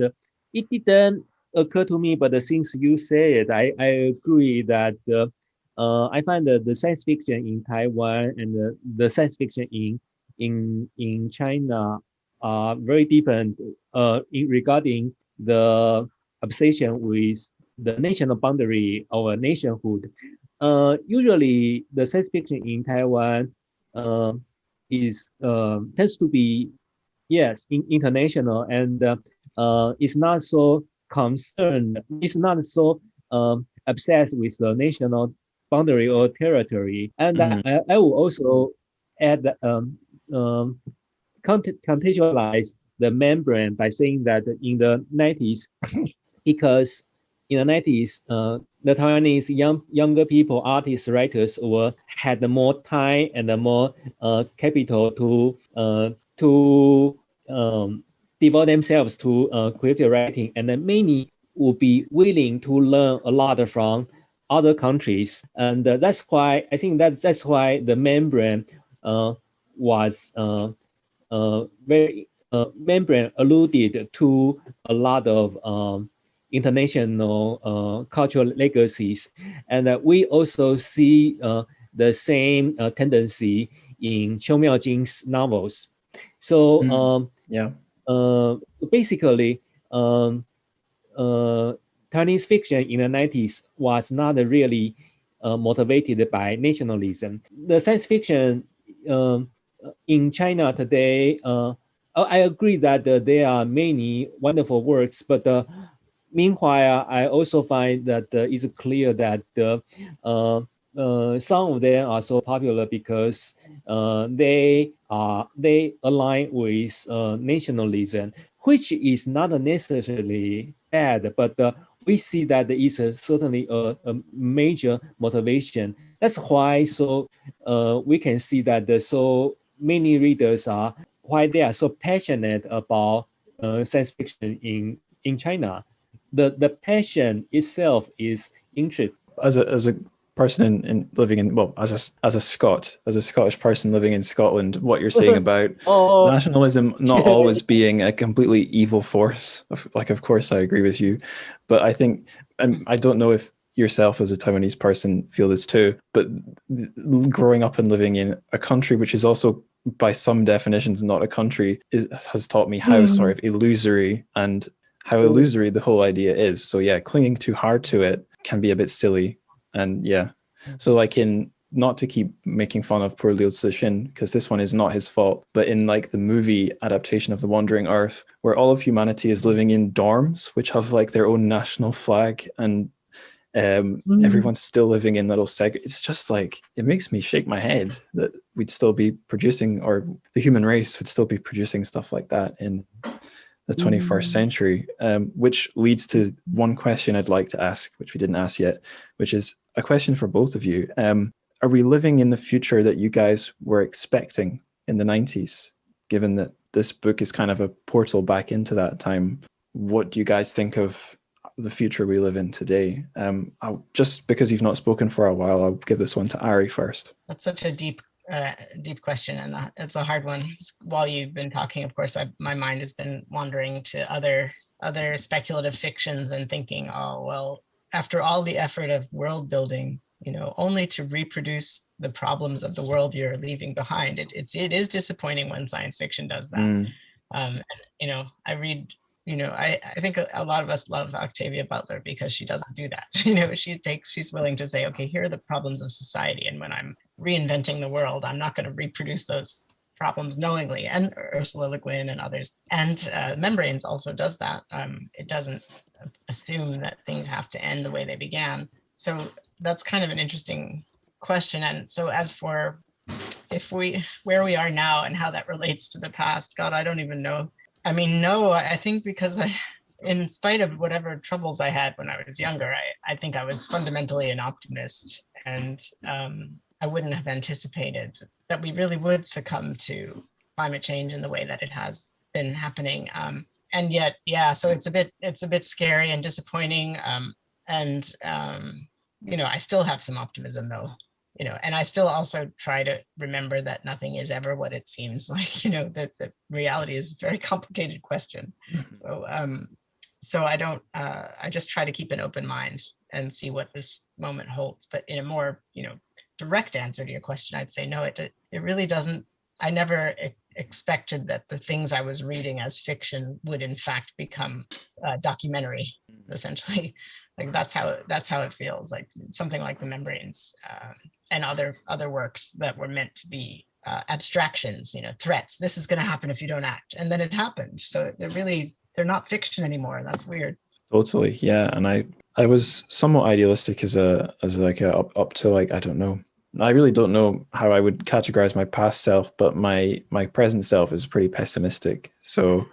S2: it didn't occur to me, but since you say it, I agree that I find that the science fiction in Taiwan and the science fiction in China are very different regarding the obsession with the national boundary or nationhood. Usually, the science fiction in Taiwan uh, is tends to be international and is not so concerned. It's not so obsessed with the national boundary or territory. And I will also add um, contextualize the membrane by saying that in the 90s, because in the 90s, the Taiwanese younger people, artists, writers, had more time and more capital to devote themselves to creative writing, and then many would be willing to learn a lot from other countries, and that's why I think that's why the membrane was very membrane alluded to a lot of international cultural legacies, and we also see the same tendency in Qiu Miaojing's novels. So so basically, Chinese fiction in the 90s was not really motivated by nationalism. The science fiction in China today, I agree that there are many wonderful works, but meanwhile, I also find that it's clear that some of them are so popular because they align with nationalism, which is not necessarily bad, but we see that there is certainly a major motivation. That's why we can see that so many readers are why they are so passionate about science fiction in China. The passion itself is interesting.
S1: As a person in living in, well, as a Scottish person living in Scotland, what you're saying about
S2: Oh,
S1: nationalism not always being a completely evil force, of course I agree with you, but I think, and I don't know if yourself as a Taiwanese person feel this too, but growing up and living in a country which is also by some definitions not a country has taught me how sort of illusory and how illusory the whole idea is. So yeah, clinging too hard to it can be a bit silly. And yeah, so like in, not to keep making fun of poor Liu Cixin, because this one is not his fault, but in like the movie adaptation of The Wandering Earth, where all of humanity is living in dorms, which have like their own national flag, and everyone's still living in little it's just like, it makes me shake my head that we'd still be producing, or the human race would still be producing stuff like that in the 21st century, which leads to one question I'd like to ask, which we didn't ask yet, which is a question for both of you. Are we living in the future that you guys were expecting in the 90s, given that this book is kind of a portal back into that time? What do you guys think of the future we live in today? Just because you've not spoken for a while, I'll give this one to Ari first.
S3: That's such a deep question, and it's a hard one. While you've been talking, of course, my mind has been wandering to other speculative fictions and thinking, oh well, after all the effort of world building, only to reproduce the problems of the world you're leaving behind. It is disappointing when science fiction does that. I read. I think a lot of us love Octavia Butler because she doesn't do that. She's willing to say, okay, here are the problems of society, and when I'm reinventing the world, I'm not going to reproduce those problems knowingly. And Ursula Le Guin and others. And Membranes also does that. It doesn't assume that things have to end the way they began. So that's kind of an interesting question. And so as for where we are now and how that relates to the past, God, I don't even know. I mean, no, I think because in spite of whatever troubles I had when I was younger, I think I was fundamentally an optimist, and I wouldn't have anticipated that we really would succumb to climate change in the way that it has been happening. And yet, yeah, so it's a bit scary and disappointing. And I still have some optimism though. And I still also try to remember that nothing is ever what it seems like. That the reality is a very complicated question. So I don't. I just try to keep an open mind and see what this moment holds. But in a more direct answer to your question, I'd say no. It really doesn't. I never expected that the things I was reading as fiction would in fact become documentary, essentially. Like that's how it feels. Like something like The Membranes and other works that were meant to be abstractions, threats. This is going to happen if you don't act, and then it happened. So they're not fiction anymore. That's weird.
S1: Totally, yeah. And I was somewhat idealistic as like a up to like, I don't know. I really don't know how I would categorize my past self, but my present self is pretty pessimistic. So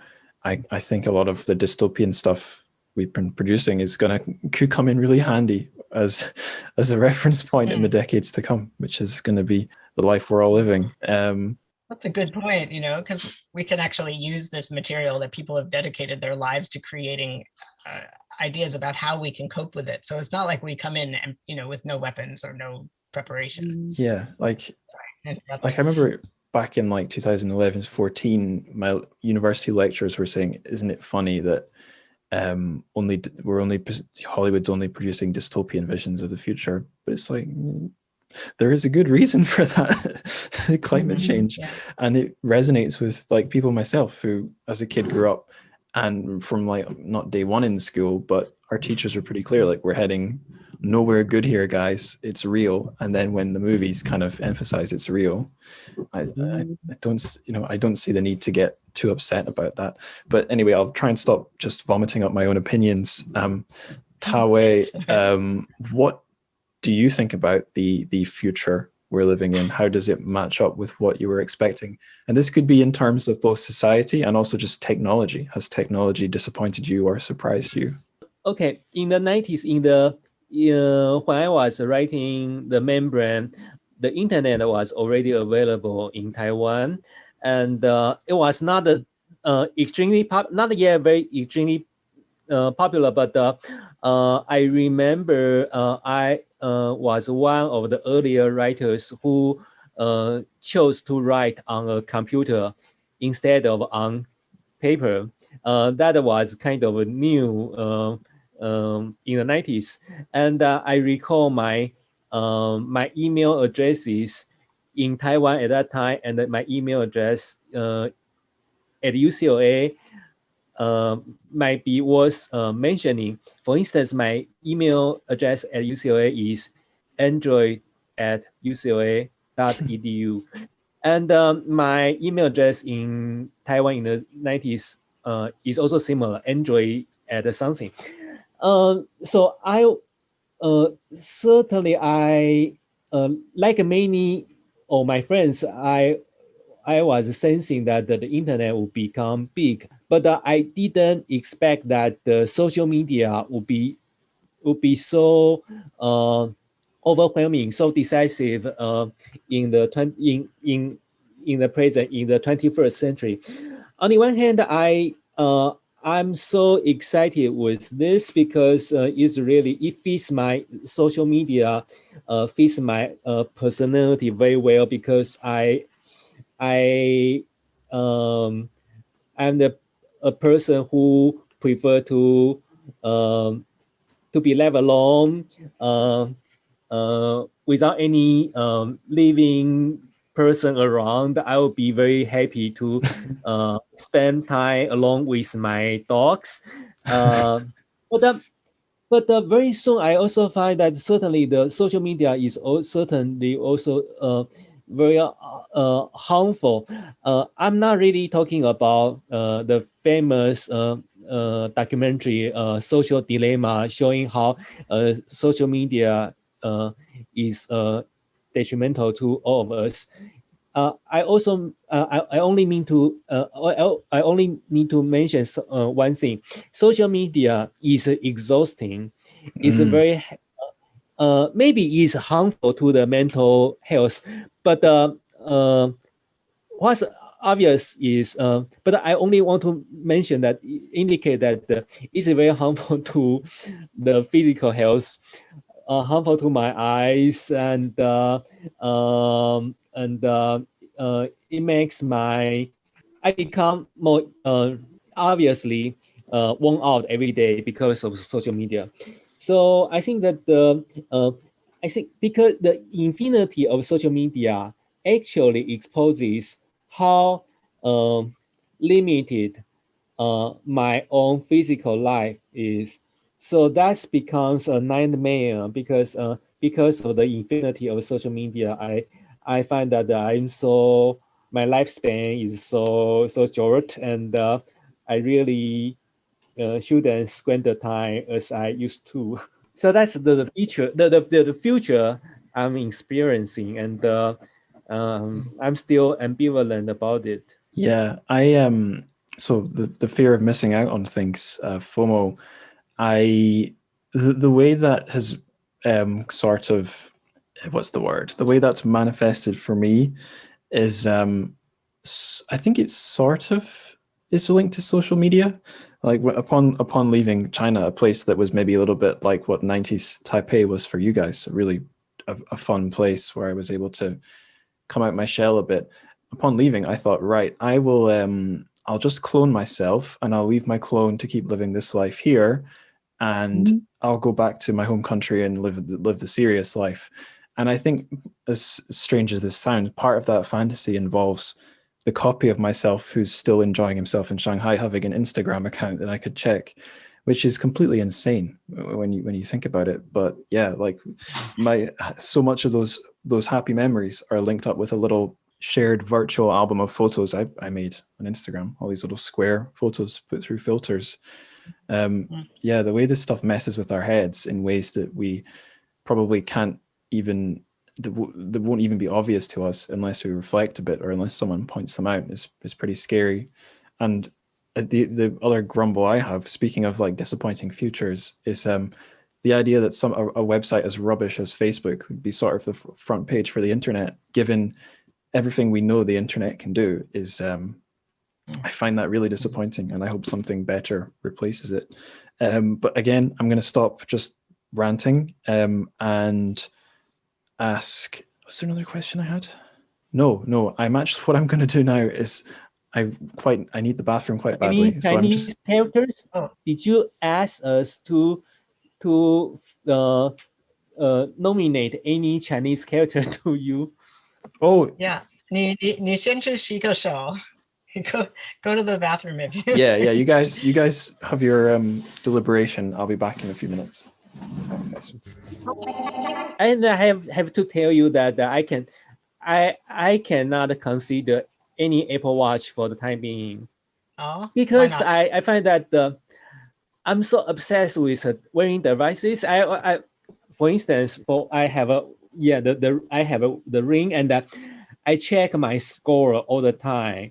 S1: I think a lot of the dystopian stuff we've been producing could come in really handy as a reference point in the decades to come, which is going to be the life we're all living.
S3: That's a good point, because we can actually use this material that people have dedicated their lives to creating ideas about how we can cope with it. So it's not like we come in and with no weapons or no preparation.
S1: Yeah, like I remember back in like 2011, 14, my university lecturers were saying, "Isn't it funny that Hollywood's only producing dystopian visions of the future?" But it's like there is a good reason for that, climate change, and it resonates with like people myself who, as a kid, grew up and from like not day one in school, but our teachers were pretty clear, like we're heading nowhere good here, guys. It's real. And then when the movies kind of emphasize it's real, I don't see the need to get too upset about that. But anyway, I'll try and stop just vomiting up my own opinions. Ta-wei, what do you think about the future we're living in? How does it match up with what you were expecting? And this could be in terms of both society and also just technology. Has technology disappointed you or surprised you?
S2: Okay, in the 90s, when I was writing The Membrane, the internet was already available in Taiwan, and it was not not yet very extremely popular, but I remember I was one of the earlier writers who chose to write on a computer instead of on paper. That was kind of new in the 90s. And I recall my email addresses in Taiwan at that time, and my email address at UCLA might be worth mentioning. For instance, my email address at UCLA is android@ucla.edu. And my email address in Taiwan in the 90s is also similar, android at something. So I certainly, like many of my friends, I was sensing that the internet would become big, but I didn't expect that the social media would be so overwhelming, so decisive in the in the present, in the 21st century. On the one hand, I'm so excited with this because it fits my social media, fits my personality very well, because I I'm a person who prefer to be left alone without any living person around. I will be very happy to spend time along with my dogs. But very soon, I also find that certainly the social media is certainly also very harmful. I'm not really talking about the famous documentary Social Dilemma, showing how social media is detrimental to all of us. I also I only mean to I only need to mention one thing. Social media is exhausting. It's very maybe it's harmful to the mental health, but what's obvious is, but I only want to mention that indicate that it's very harmful to the physical health, harmful to my eyes, and it makes I become more obviously worn out every day because of social media. So I think that I think because the infinity of social media actually exposes how limited my own physical life is. So that becomes a nightmare because of the infinity of social media. I find that my lifespan is so short, and I really shouldn't spend the time as I used to. So that's the future, the future I'm experiencing, and I'm still ambivalent about it.
S1: Yeah, so the fear of missing out on things, FOMO, the way that has sort of, what's the word? The way that's manifested for me is I think it's sort of is linked to social media. Like upon leaving China, a place that was maybe a little bit like what 90s Taipei was for you guys, really a fun place where I was able to come out my shell a bit. Upon leaving, I thought, right, I'll just clone myself and I'll leave my clone to keep living this life here, and I'll go back to my home country and live the serious life. And I think, as strange as this sounds, part of that fantasy involves the copy of myself who's still enjoying himself in Shanghai having an Instagram account that I could check, which is completely insane when you think about it. But yeah, like so much of those happy memories are linked up with a little shared virtual album of photos I made on Instagram. All these little square photos put through filters. Yeah, the way this stuff messes with our heads in ways that we probably can't even that won't even be obvious to us unless we reflect a bit or unless someone points them out is pretty scary. And the other grumble I have, speaking of like disappointing futures, is the idea that a website as rubbish as Facebook would be sort of the front page for the internet, given everything we know the internet can do. I find that really disappointing, and I hope something better replaces it. But again, I'm going to stop just ranting and ask. Was there another question I had? No. What I'm going to do now is I need the bathroom quite badly.
S2: Any
S1: So I'm
S2: Chinese
S1: just.
S2: characters? Did you ask us to nominate any Chinese character to you?
S1: Oh
S3: Yeah. 你先去洗个手. Go to the bathroom if you.
S1: yeah. You guys have your deliberation. I'll be back in a few minutes. Thanks, guys.
S2: And I have to tell you that I cannot consider any Apple Watch for the time being.
S3: Oh,
S2: because I find that I'm so obsessed with wearing devices. For instance, I have the ring, and I check my score all the time.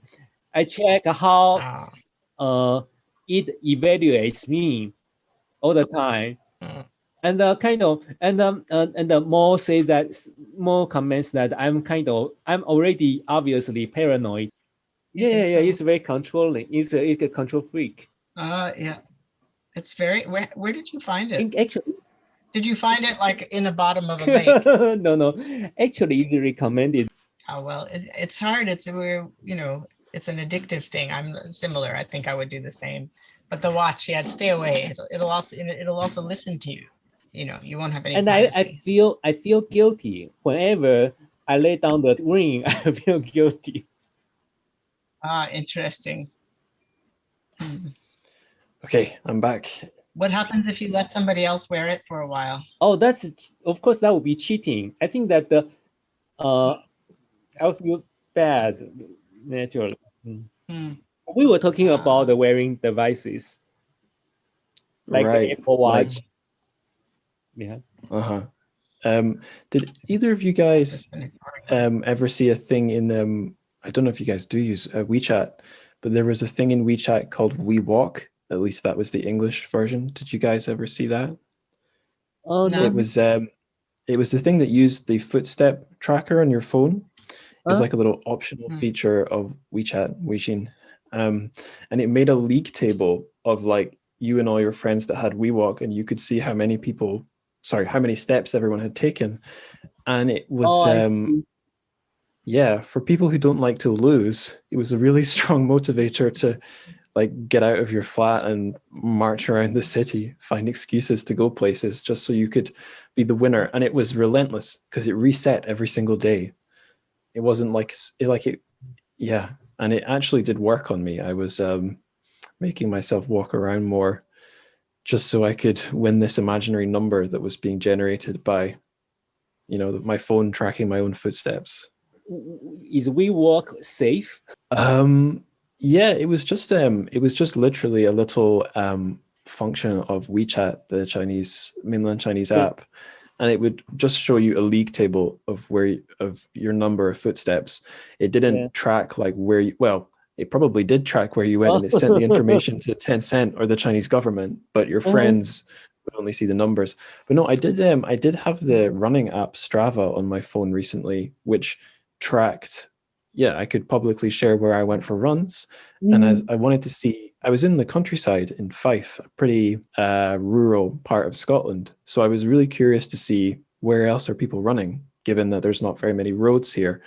S2: I check how it evaluates me all the time. And more comments that I'm already obviously paranoid. Yeah. It's very controlling. It's a control freak.
S3: Yeah. It's very. Where did you find it?
S2: Actually,
S3: did you find it like in the bottom of a lake?
S2: No. Actually, it's recommended.
S3: Oh well, it's hard. It's an addictive thing. I'm similar. I think I would do the same. But the watch, yeah, stay away. It'll also listen to you. You won't have any
S2: And
S3: privacy.
S2: I feel guilty whenever I lay down the ring. I feel guilty.
S3: Interesting.
S1: Okay, I'm back.
S3: What happens if you let somebody else wear it for a while?
S2: Oh, of course that would be cheating. I think that I feel bad naturally. We were talking about the wearing devices, like
S1: right,
S2: the Apple Watch.
S1: Yeah. Did either of you guys
S3: Finished article.
S1: ever see a thing in I don't know if you guys do use WeChat, but there was a thing in WeChat called WeWalk. At least that was the English version. Did you guys ever see that?
S2: Oh
S3: No.
S1: It
S2: no.
S1: was the thing that used the footstep tracker on your phone. It was like a little optional
S3: Hmm.
S1: feature of WeChat, Weixin, and it made a league table of like you and all your friends that had WeWalk, and you could see how many how many steps everyone had taken, and it
S2: Oh,
S1: was
S2: I see.
S1: yeah, for people who don't like to lose, it was a really strong motivator to like get out of your flat and march around the city, find excuses to go places just so you could be the winner. And it was relentless because it reset every single day. It wasn't yeah. And it actually did work on me. I was making myself walk around more just so I could win this imaginary number that was being generated by, my phone tracking my own footsteps.
S2: Is WeWork safe?
S1: Yeah, it was just literally a little function of WeChat, the Chinese mainland Chinese
S2: Yeah.
S1: app, and it would just show you a league table of your number of footsteps. It
S2: Yeah.
S1: didn't track like well, it probably did track where you went,
S2: Oh.
S1: and it sent the information to Tencent or the Chinese government, but your
S2: Uh-huh.
S1: friends would only see the numbers. But no, I did have the running app Strava on my phone recently, which tracked, yeah, I could publicly share where I went for runs. And as
S2: Mhm.
S1: I wanted to see, I was in the countryside in Fife, a pretty rural part of Scotland. So I was really curious to see where else are people running, given that there's not very many roads here.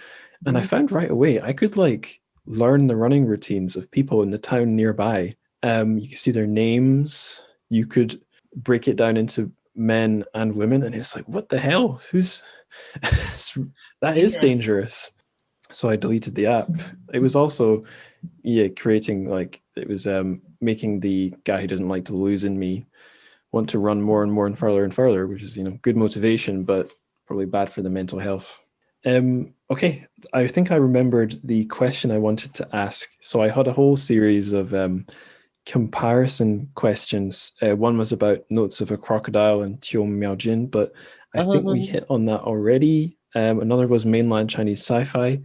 S1: And I
S2: Mhm.
S1: found right away I could like learn the running routines of people in the town nearby. You could see their names. You could break it down into men and women, and it's like, what the hell? Who's that is
S3: Interesting.
S1: dangerous. So I deleted the app. It was also, yeah, creating like it was making the guy who didn't like to lose in me want to run more and more and further, which is good motivation, but probably bad for the mental health. Okay, I think I remembered the question I wanted to ask. So I had a whole series of comparison questions. One was about Notes of a Crocodile and Qiu Miaojin, but I think we
S2: Uh-huh.
S1: hit on that already. Another was mainland Chinese sci-fi.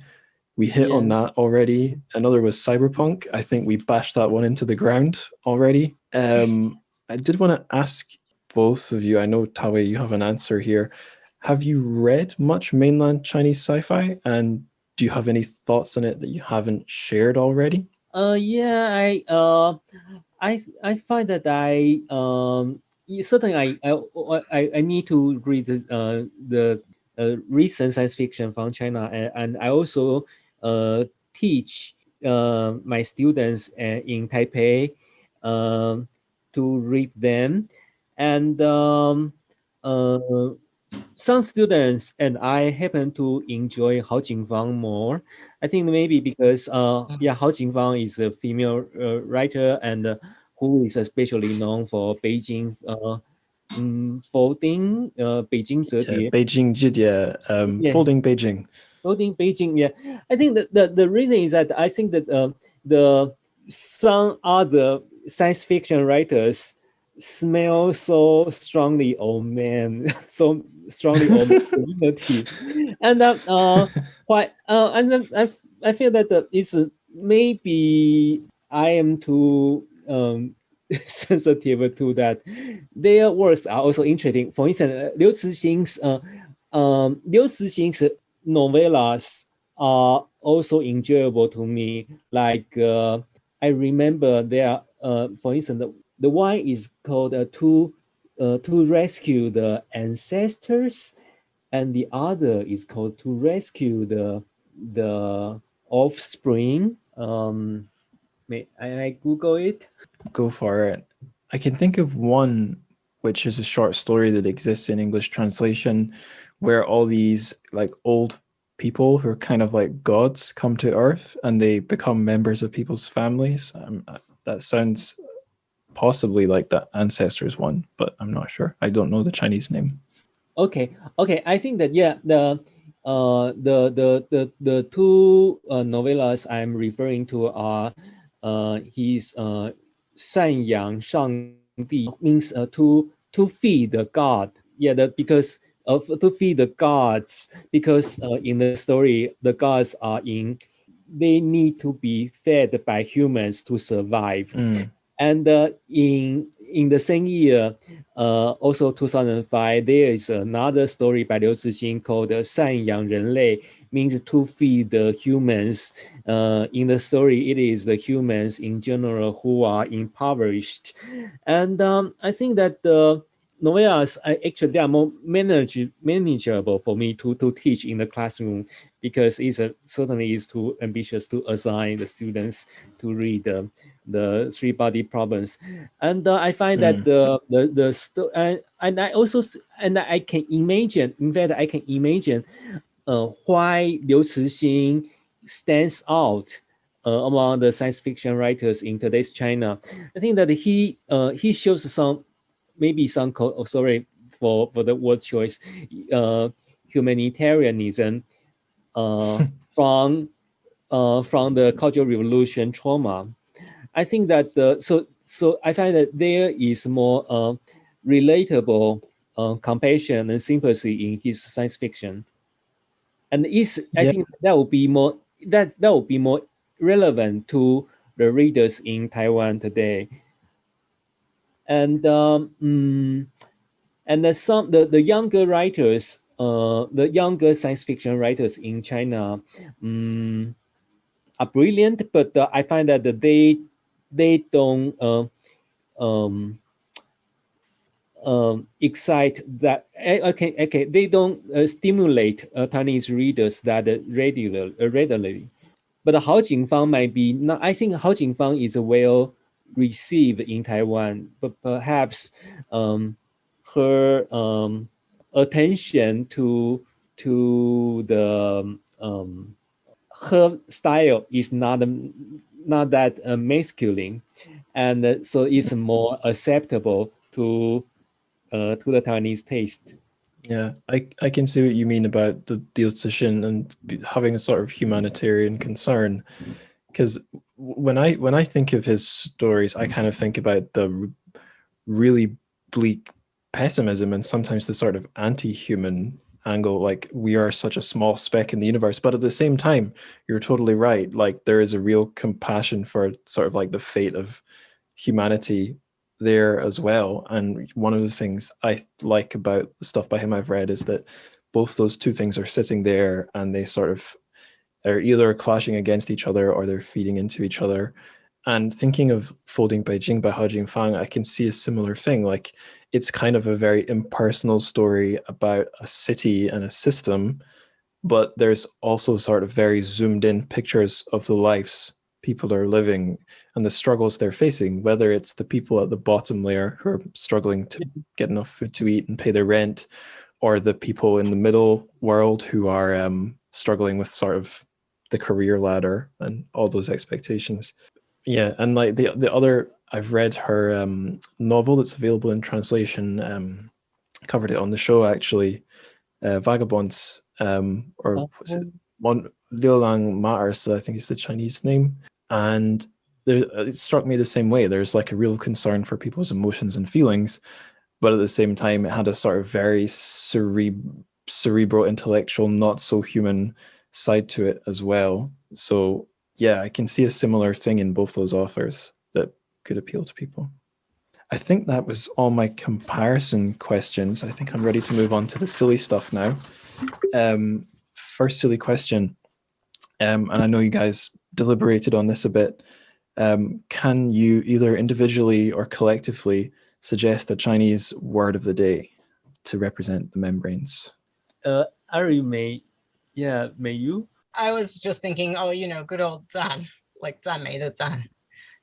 S1: We hit on
S2: Yeah.
S1: that already. Another was Cyberpunk. I think we bashed that one into the ground already. I did want to ask both of you. I know, Ta-wei, you have an answer here. Have you read much mainland Chinese sci-fi? And do you have any thoughts on it that you haven't shared already?
S2: Yeah, I find that certainly I need to read the recent science fiction from China, and I also teach my students in Taipei um, to read them, and uh, some students and I happen to enjoy Hao Jingfang more. I think maybe because
S3: Hmm.
S2: yeah, Hao Jingfang is a female writer and who is especially known for Beijing folding Beijing Zedie.
S1: Beijing Jidya,
S2: Yeah,
S1: Folding Beijing.
S2: folding Beijing. Yeah, I think that the reason is that I think that the some other science fiction writers smell so strongly of man, so strongly of masculinity, and quite and then I feel that it's maybe I am too sensitive to that. Their works are also interesting. For instance, Liu Cixin's novellas are also enjoyable to me. Like I remember there, for instance, the one is called to rescue the ancestors, and the other is called to rescue the offspring. May I Google it?
S1: Go for it. I can think of one which is a short story that exists in English translation where all these like old people who are kind of like gods come to Earth and they become members of people's families. That sounds possibly like the ancestors one, but I'm not sure. I don't know the Chinese name.
S2: Okay, okay. I think that yeah, the two novellas I'm referring to are his 赡养上帝 means to feed the god. Yeah, because to feed the gods, because in the story the gods they need to be fed by humans to survive. And in the same year, also 2005, there is another story by Liu Cixin called 赡养人类, means to feed the humans. In the story, it is the humans in general who are impoverished. And I think that the novellas, actually, they are more manageable for me to teach in the classroom, because certainly is too ambitious to assign the students to read the three body problems. And I find that and I also and I can imagine, in fact, I can imagine why Liu Cixin stands out among the science fiction writers in today's China. I think that he shows some, maybe some sorry for the word choice, humanitarianism from the Cultural Revolution trauma. I think that so I find that there is more relatable compassion and sympathy in his science fiction, and I think that will be more that will be more relevant to the readers in Taiwan today. And and the younger writers, the younger science fiction writers in China, are brilliant, but I find that they don't um, excite that. Okay, they don't stimulate Chinese readers that readily. But Hao Jingfang might be not. I think Hao Jingfang is well received in Taiwan, but perhaps her attention to the her style is not that masculine, and so it's more acceptable to the Taiwanese taste.
S1: Yeah, I can see what you mean about the Cixin and having a sort of humanitarian concern, because when I think of his stories, I kind of think about the really bleak pessimism and sometimes the sort of anti-human angle, like we are such a small speck in the universe. But at the same time, you're totally right. Like there is a real compassion for sort of like the fate of humanity there as well. And one of the things I like about the stuff by him I've read is that both those two things are sitting there and they sort of are either clashing against each other or they're feeding into each other. And thinking of Folding Beijing by Hao Jingfang, I can see a similar thing. Like it's kind of a very impersonal story about a city and a system, but there's also sort of very zoomed in pictures of the lives people are living and the struggles they're facing, whether it's the people at the bottom layer who are struggling to get enough food to eat and pay their rent, or the people in the middle world who are struggling with sort of the career ladder and all those expectations. Yeah, and like the other, I've read her novel that's available in translation. Covered it on the show actually. Vagabonds, or what's it? Liulang Matters, I think is the Chinese name. And it struck me the same way. There's like a real concern for people's emotions and feelings, but at the same time, it had a sort of very cerebral, intellectual, not so human side to it as well. So yeah, I can see a similar thing in both those authors that could appeal to people. I think that was all my comparison questions. I think I'm ready to move on to the silly stuff now. First silly question, and I know you guys deliberated on this a bit. Can you either individually or collectively suggest a Chinese word of the day to represent the membranes?
S2: Ari, may you?
S3: I was just thinking, oh, good old zan, like 赞美的赞.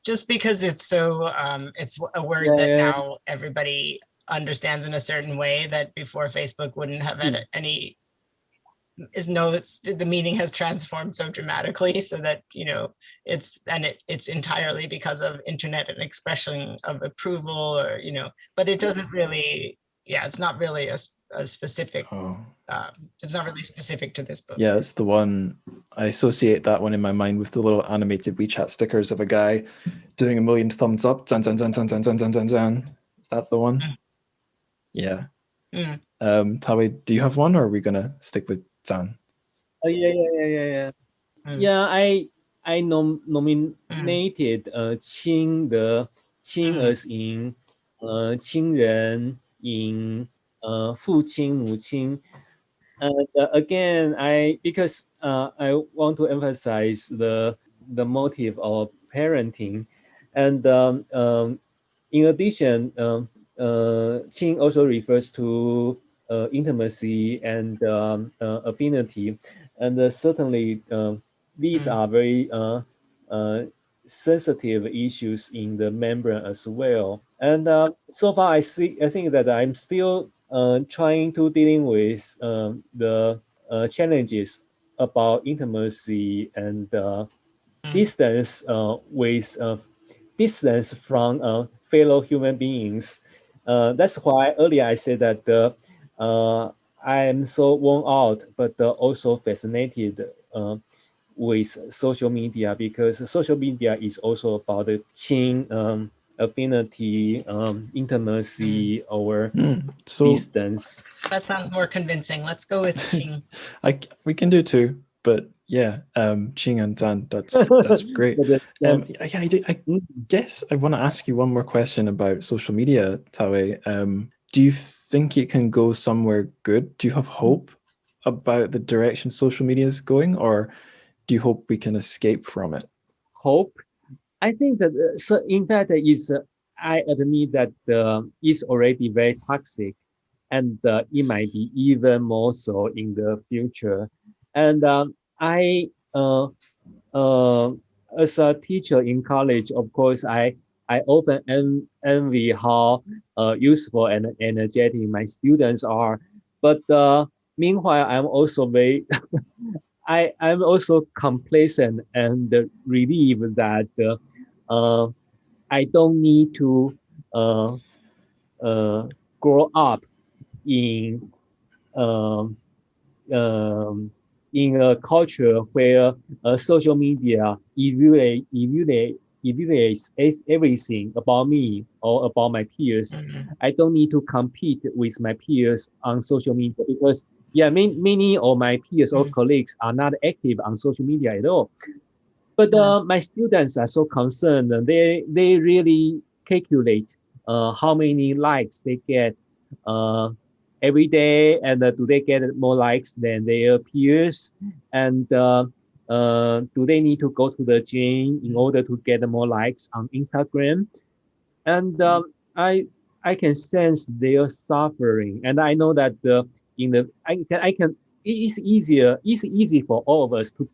S3: Just because it's so, it's a word that now everybody understands in a certain way that before Facebook wouldn't have had any, the meaning has transformed so dramatically, so that, it's entirely because of internet and expression of approval, or, but it doesn't really, it's not really a specific, it's not really specific to this book.
S1: Yeah, it's the one. I associate that one in my mind with the little animated WeChat stickers of a guy doing a million thumbs up. Zan, zan, zan, zan, zan, zan, zan, zan, zan. Is that the one? Yeah. Ta-wei, do you have one, or are we gonna stick with Zan?
S2: Yeah.
S3: Mm,
S2: Yeah, I
S3: mm,
S2: nominated 亲
S3: mm,
S2: as in 亲人 in 父亲母亲 and again because I want to emphasize the motive of parenting and in addition 亲 also refers to intimacy and affinity and certainly these
S3: mm,
S2: are very uh, sensitive issues in the membrane as well. And so far, I think that I'm still trying to dealing with the challenges about intimacy and
S3: mm,
S2: distance with distance from fellow human beings. That's why earlier I said that I am so worn out, but also fascinated with social media because social media is also about the chain affinity,
S3: mm.
S2: intimacy, or
S1: So
S2: distance.
S3: That sounds more convincing. Let's go with Ching.
S1: we can do two, but yeah, Ching and Zan, that's great.
S2: But,
S1: Yeah, I
S2: mm,
S1: guess I want to ask you one more question about social media, Ta-wei. Do you think it can go somewhere good? Do you have hope about the direction social media is going, or do you hope we can escape from it?
S2: hope. I think that so in fact is I admit that it's already very toxic, and it might be even more so in the future. And I uh, as a teacher in college, of course, I often envy how useful and energetic my students are. But meanwhile, I'm also very I'm also complacent and relieved that uh, I don't need to uh, uh, grow up in um, um, in a culture where social media evaluates everything about me or about my peers.
S3: Mm,
S2: I don't need to compete with my peers on social media because yeah, many of my peers or
S3: mm,
S2: colleagues are not active on social media at all. But my students are so concerned. They really calculate how many likes they get uh, every day, and do they get more likes than their peers? And do they need to go to the gym in
S3: mm,
S2: order to get more likes on Instagram? And I can sense their suffering, and I know that in the I can it's easier it's easy for all of us to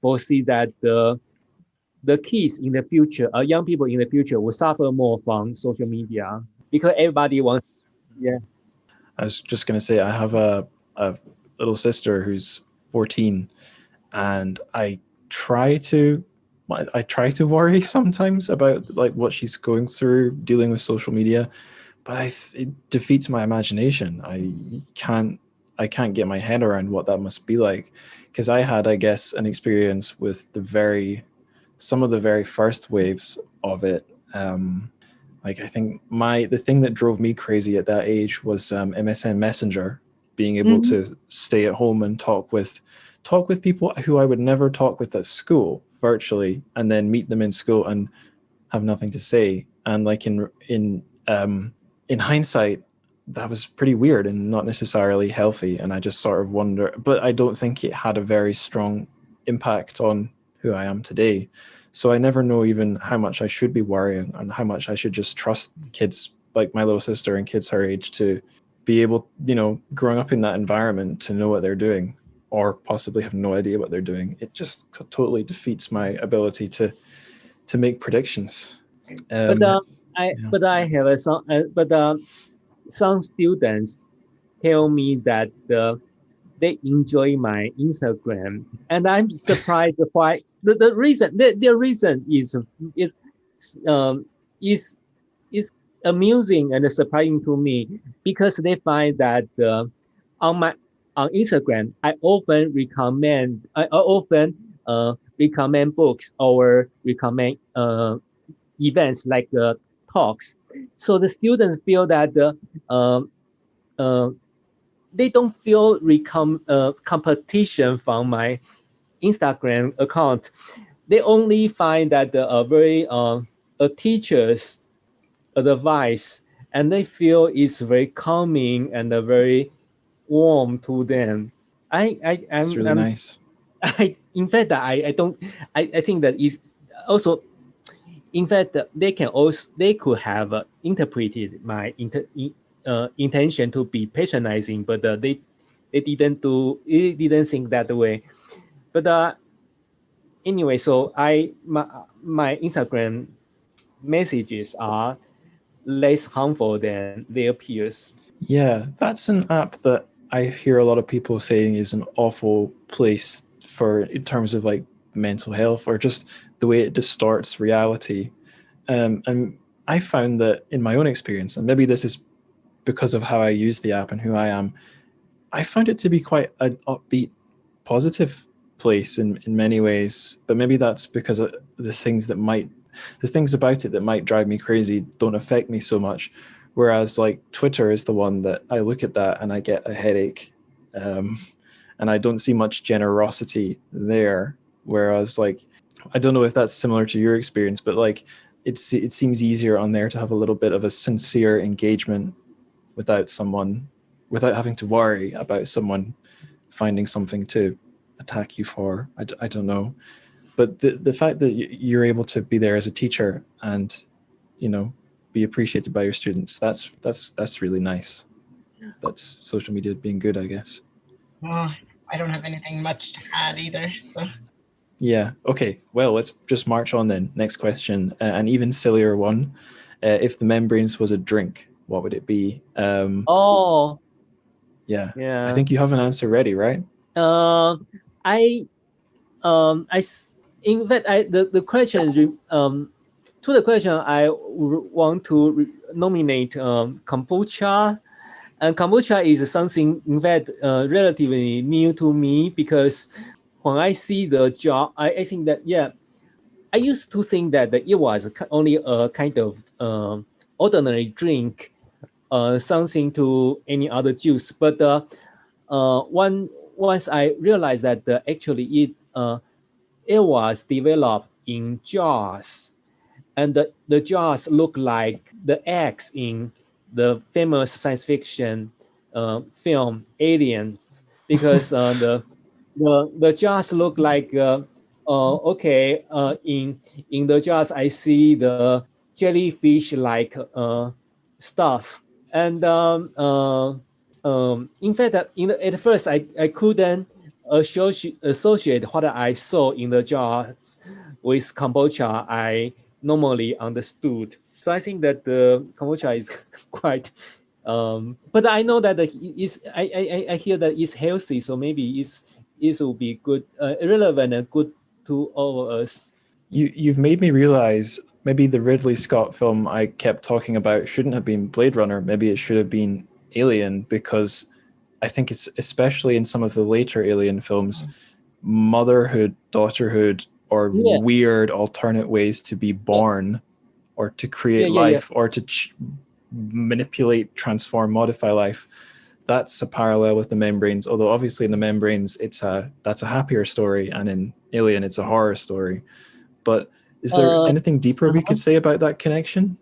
S2: foresee that the kids in the future, young people in the future, will suffer more from social media because everybody wants. Yeah.
S1: I was just gonna say I have a little sister who's 14, and I try to worry sometimes about like what she's going through dealing with social media, but it defeats my imagination. Can't I can't get my head around what that must be like, because I had, I guess, an experience with some of the very first waves of it. Like I think the thing that drove me crazy at that age was MSN Messenger, being able
S2: Mhm.
S1: to stay at home and talk with people who I would never talk with at school virtually, and then meet them in school and have nothing to say. And like in hindsight, that was pretty weird and not necessarily healthy. And I just sort of wonder, but I don't think it had a very strong impact on who I am today. So I never know even how much I should be worrying and how much I should just trust kids like my little sister and kids her age to be able, growing up in that environment, to know what they're doing or possibly have no idea what they're doing. It just totally defeats my ability to make predictions.
S2: But
S1: Um, yeah.
S2: I have some students tell me that they enjoy my Instagram, and I'm surprised why the reason their reason is um is is amusing and surprising to me because they find that on my on Instagram I often recommend books or recommend events like talks. So the students feel that they don't feel competition from my Instagram account. They only find that a very a teacher's advice, and they feel it's very calming and very warm to them.
S1: It's really
S2: I'm
S1: nice.
S2: in fact I don't I think that is also in fact they can also they could have interpreted my intention to be patronizing, but they didn't think that way. But anyway, so my Instagram messages are less harmful than their peers.
S1: Yeah, that's an app that I hear a lot of people saying is an awful place for in terms of like mental health or just the way it distorts reality. And I found that in my own experience, and maybe this is because of how I use the app and who I am, I found it to be quite an upbeat, positive place in many ways. But maybe that's because of the things about it that might drive me crazy don't affect me so much. Whereas like Twitter is the one that I look at that and I get a headache, um, and I don't see much generosity there. Whereas like I don't know if that's similar to your experience, but like it seems easier on there to have a little bit of a sincere engagement without someone without having to worry about someone finding something to attack you for. I don't know, but the fact that you're able to be there as a teacher and you know be appreciated by your students, that's really nice. That's social media being good, I guess.
S3: Oh, I don't have anything much to add either. So
S1: Yeah. Okay. Well, let's just march on then. Next question, an even sillier one. If the membranes was a drink, what would it be?
S2: Oh,
S1: Yeah. I
S2: yeah.
S1: think you have an answer ready, right?
S2: Uh, I in fact the question to the question I want to nominate kombucha. And kombucha is something in fact relatively new to me, because when I see the jar, I think that yeah, I used to think that it was only a kind of ordinary drink, something to any other juice. But once I realized that actually it was developed in jars, and the jars look like the eggs in the famous science fiction film Aliens, because the jars look like okay, in the jars I see the jellyfish like stuff. And in fact at first I couldn't associate what I saw in the jars with kombucha I normally understood. So I think that the kombucha is quite but I know that I hear that it's healthy, so maybe it will be good, relevant and good to all of us.
S1: You've made me realize maybe the Ridley Scott film I kept talking about shouldn't have been Blade Runner. Maybe it should have been Alien, because I think it's especially in some of the later Alien films, motherhood, daughterhood, or
S2: Yeah,
S1: weird alternate ways to be
S2: yeah,
S1: born or to
S2: yeah,
S1: create
S2: yeah, yeah.
S1: life or to manipulate, transform, modify life. That's a parallel with the membranes. Although obviously in the membranes, that's a happier story, and in Alien, it's a horror story. But is there
S2: Uh,
S1: anything deeper we
S2: uh-huh.
S1: could say about that connection?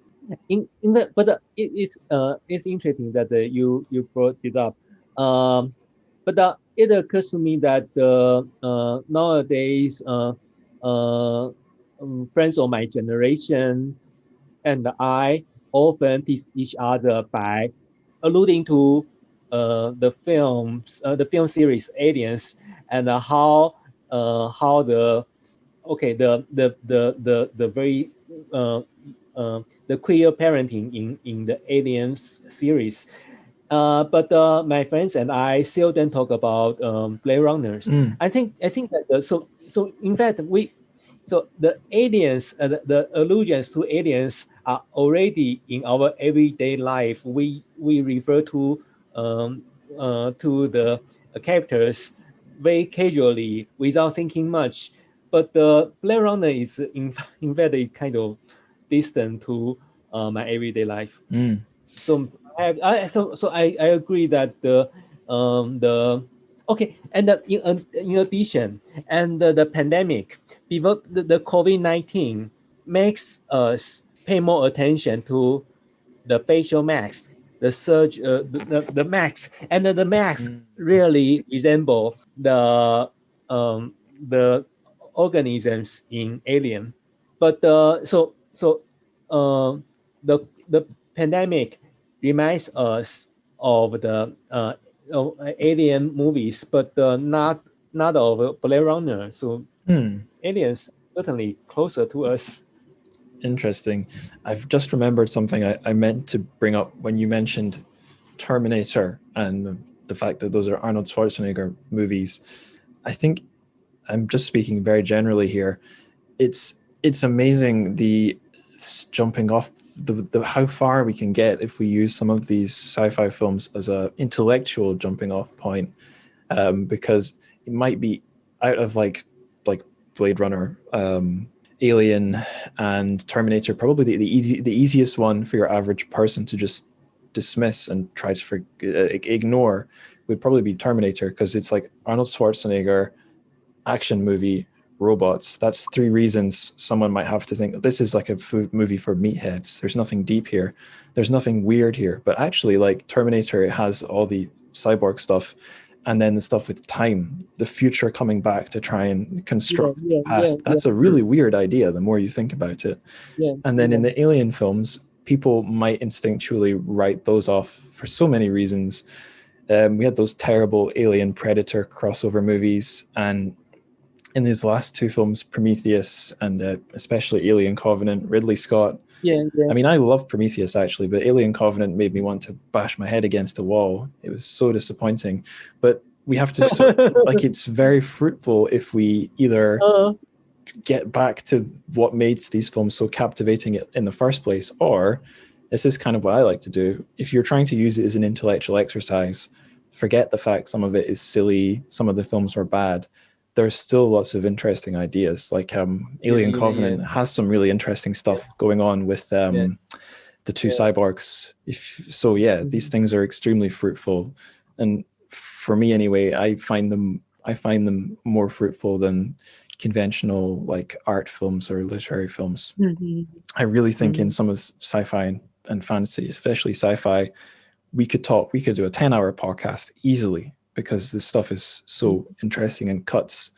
S2: In the but it's interesting that you brought it up. But it occurs to me that nowadays friends of my generation and I often tease each other by alluding to the film series Aliens, and how the okay the very uh, the queer parenting in the Aliens series. But my friends and I seldom talk about Blade Runners.
S1: Mm.
S2: I think that so in fact we so the aliens, the allusions to aliens are already in our everyday life. We refer to the characters very casually without thinking much. But the Blade Runner is in fact kind of distant to my everyday life.
S1: Mm.
S2: So I agree that the okay, and in addition, and the pandemic, people, the COVID-19 makes us pay more attention to the facial mask, the surge, the mask, and the mask
S1: Mm.
S2: really resemble the organisms in Alien. But the pandemic reminds us of the Alien movies, but not of Blade Runner. So
S1: Hmm.
S2: aliens certainly closer to us.
S1: Interesting. I've just remembered something I meant to bring up when you mentioned Terminator and the fact that those are Arnold Schwarzenegger movies. I think I'm just speaking very generally here. It's amazing the jumping off the how far we can get if we use some of these sci-fi films as a intellectual jumping off point, because it might be out of like Blade Runner, Alien, and Terminator, probably the easiest one for your average person to just dismiss and try to ignore would probably be Terminator, because it's like Arnold Schwarzenegger action movie, robots. That's three reasons someone might have to think this is like a movie for meatheads. There's nothing deep here. There's nothing weird here. But actually, like Terminator, it has all the cyborg stuff, and then the stuff with time, the future coming back to try and
S2: Yeah,
S1: construct
S2: yeah, yeah,
S1: past.
S2: yeah,
S1: That's a really weird idea the more you think about it.
S2: yeah,
S1: And then
S2: yeah.
S1: in the Alien films, people might instinctually write those off for so many reasons. We had those terrible Alien Predator crossover movies, and in these last two films, Prometheus and especially Alien Covenant, Ridley Scott.
S2: Yeah, yeah.
S1: I mean, I love Prometheus actually, but Alien Covenant made me want to bash my head against a wall. It was so disappointing. But we have to like, it's very fruitful if we either
S2: uh,
S1: get back to what made these films so captivating in the first place, or this is kind of what I like to do. If you're trying to use it as an intellectual exercise, forget the fact some of it is silly, some of the films are bad. There's still lots of interesting ideas. Like
S2: yeah,
S1: Alien
S2: yeah, yeah,
S1: Covenant has some really interesting stuff going on with
S2: yeah.
S1: the two cyborgs. If so, yeah, these
S2: Mhm.
S1: things are extremely fruitful, and for me anyway, I find them more fruitful than conventional like art films or literary films.
S2: Mhm.
S1: I really think in
S2: Mhm.
S1: some of sci-fi and fantasy, especially sci-fi, we could do a 10-hour podcast easily, because this stuff is so interesting and cuts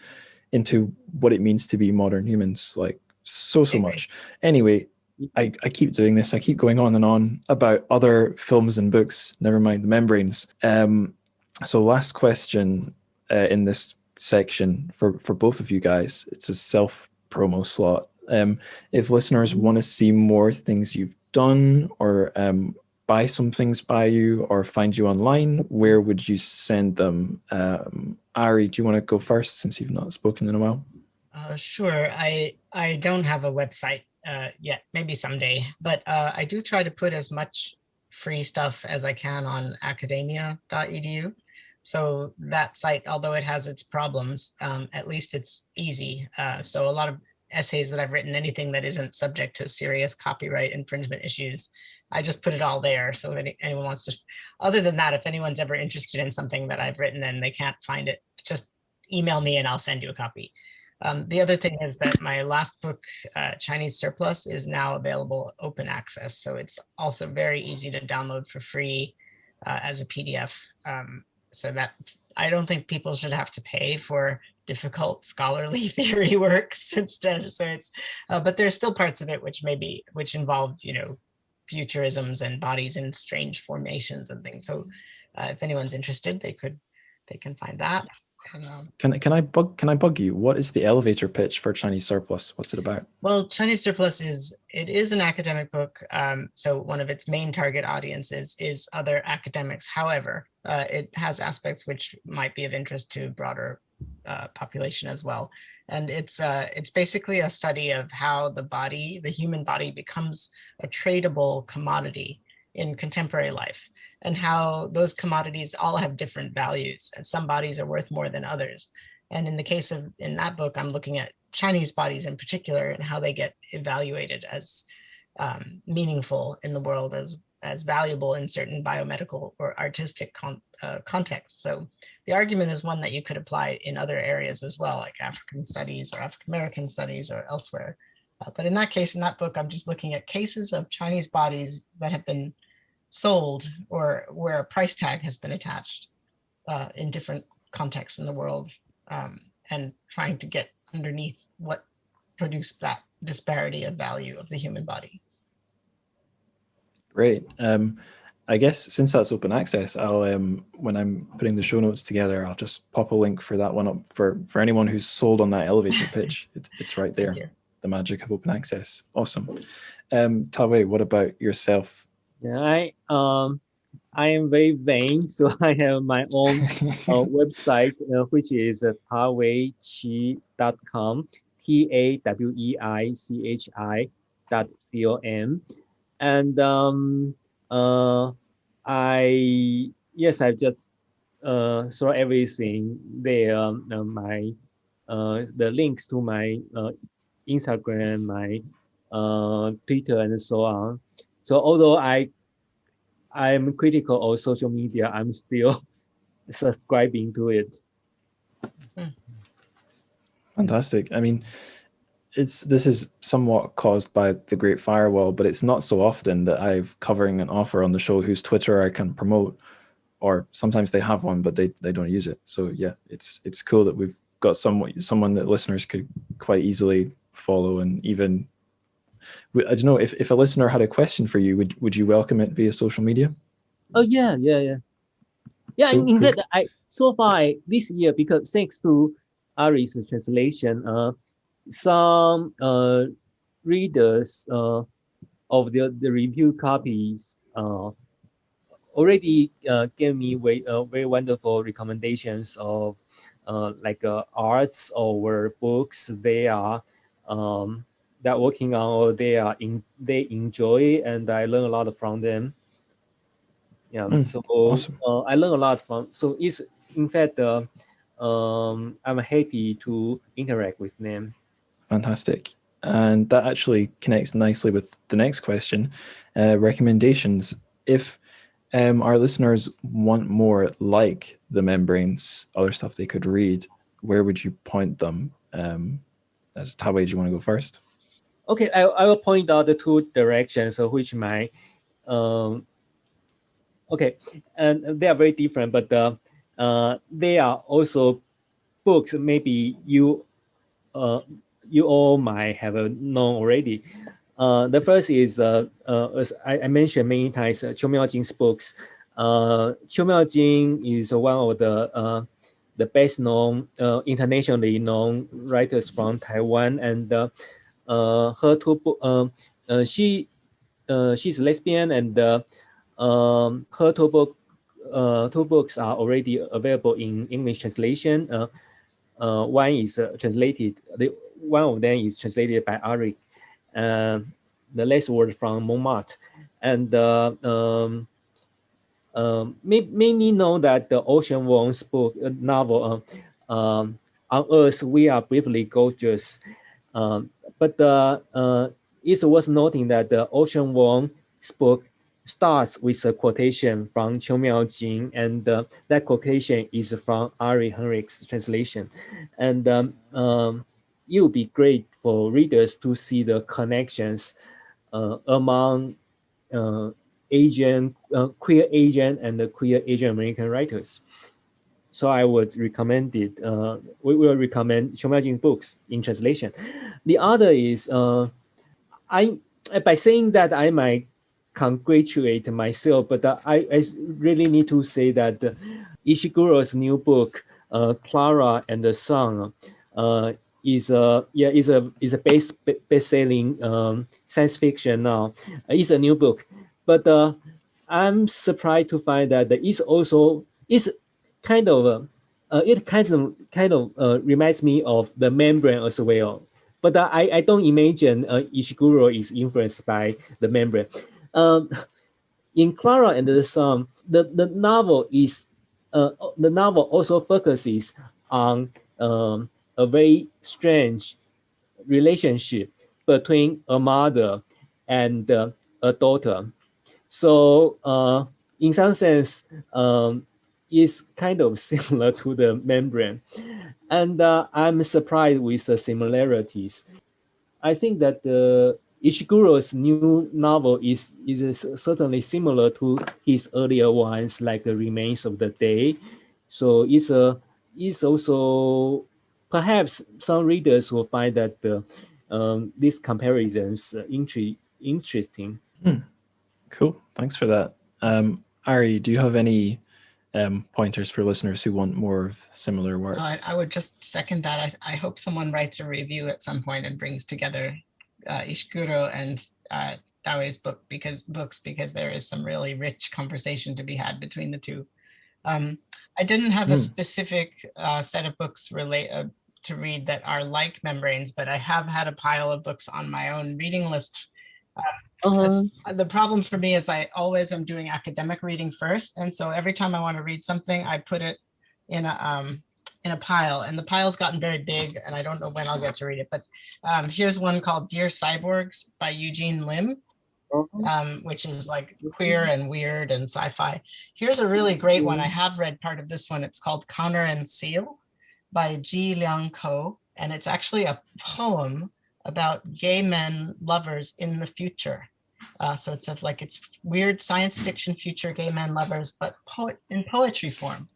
S1: into what it means to be modern humans, like so
S3: I agree.
S1: much. Anyway, I keep doing this. I keep going on and on about other films and books. Never mind the membranes. So last question in this section for both of you guys. It's a self promo slot. If listeners want to see more things you've done, or buy some things by you, or find you online, where would you send them? Ari, do you want to go first, since you've not spoken in a while?
S3: Sure. I don't have a website yet. Maybe someday, but I do try to put as much free stuff as I can on academia.edu. So that site, although it has its problems, at least it's easy. So a lot of essays that I've written, anything that isn't subject to serious copyright infringement issues, I just put it all there. So if anyone wants to, other than that, if anyone's ever interested in something that I've written and they can't find it, just email me and I'll send you a copy. The other thing is that my last book, Chinese Surplus, is now available open access. So it's also very easy to download for free as a PDF. So that I don't think people should have to pay for difficult scholarly theory works instead. So it's, but there's still parts of it which involve, futurisms and bodies in strange formations and things. So if anyone's interested, they can find that. And,
S1: Can I bug you? What is the elevator pitch for Chinese Surplus? What's it about?
S3: well, Chinese Surplus is an academic book. So one of its main target audiences is other academics. However, it has aspects which might be of interest to broader population as well. And it's basically a study of how the human body becomes a tradable commodity in contemporary life, and how those commodities all have different values, and some bodies are worth more than others. And in that book, I'm looking at Chinese bodies in particular and how they get evaluated as meaningful in the world, as as valuable in certain biomedical or artistic contexts. So the argument is one that you could apply in other areas as well, like African studies or African American studies or elsewhere. But in that case, in that book, I'm just looking at cases of Chinese bodies that have been sold or where a price tag has been attached in different contexts in the world, and trying to get underneath what produced that disparity of value of the human body.
S1: Great. I guess since that's open access, I'll when I'm putting the show notes together, I'll just pop a link for that one up for anyone who's sold on that elevator pitch. It's right there. The magic of open access. Awesome. Ta-wei, what about yourself?
S2: Yeah, I am very vain, so I have my own website, which is taweichi.com, TAWEICHI.com. And I just saw everything there. My the links to my Instagram, my Twitter, and so on. So although I'm critical of social media, I'm still subscribing to it.
S1: Fantastic. I mean, this is somewhat caused by the Great Firewall, but it's not so often that I'm covering an author on the show whose Twitter I can promote, or sometimes they have one, but they don't use it. So yeah, it's cool that we've got someone that listeners could quite easily follow. And even, I don't know, if a listener had a question for you, would you welcome it via social media?
S2: Oh yeah. Cool, in fact, so far this year, because thanks to Ari's translation, some readers of the review copies already gave me very wonderful recommendations of like arts or books they are working on, or they enjoy, and I learn a lot from them. Yeah, so
S1: awesome.
S2: I learn a lot from. So it's in fact I'm happy to interact with them.
S1: Fantastic. And that actually connects nicely with the next question. Recommendations. If our listeners want more like the membranes, other stuff they could read, where would you point them? As Ta-wei, do you want to go first?
S2: Okay, I will point out the two directions which my okay, and they are very different, but they are also books maybe you all might have known already. The first is as I mentioned many times, Qiu Miaojing's books. Qiu Miaojing is one of the best known, internationally known writers from Taiwan, and her two she's lesbian, and her two books are already available in English translation. One is translated. One of them is translated by Ari. The last word from Montmartre, and many know that the Ocean Vuong's book novel On Earth We Are Briefly Gorgeous, but it's worth noting that the Ocean Vuong's book starts with a quotation from Qiu Miaojing, and that quotation is from Ari Heinrich's translation. And it would be great for readers to see the connections among queer Asian and the queer Asian American writers. So I would recommend it. We will recommend Qiu Miaojing's books in translation. The other is I by saying that I might congratulate myself, but I really need to say that Ishiguro's new book, Clara and the Sun, is a best-selling science fiction now. It's a new book, but I'm surprised to find that it's kind of it kind of reminds me of the membrane as well. But I don't imagine Ishiguro is influenced by the membrane. In Clara and the Sun, the novel also focuses on a very strange relationship between a mother and a daughter. So in some sense, it's kind of similar to the membrane. And I'm surprised with the similarities. I think that Ishiguro's new novel is certainly similar to his earlier ones, like The Remains of the Day. So it's also perhaps some readers will find that these comparisons interesting.
S1: Cool. Thanks for that. Ari, do you have any pointers for listeners who want more of similar works?
S3: I would just second that. I hope someone writes a review at some point and brings together Ishiguro and Ta-wei's books because there is some really rich conversation to be had between the two. I didn't have a specific set of books to read that are like membranes, but I have had a pile of books on my own reading list. The problem for me is I always am doing academic reading first, and so every time I want to read something, I put it in a pile, and the pile's gotten very big, and I don't know when I'll get to read it. But here's one called Dear Cyborgs by Eugene Lim, which is like queer and weird and sci-fi. Here's a really great one. I have read part of this one. It's called Connor and Seal by Ji Liang Ko, and it's actually a poem about gay men lovers in the future. So it's it's weird science fiction future gay men lovers, but in poetry form.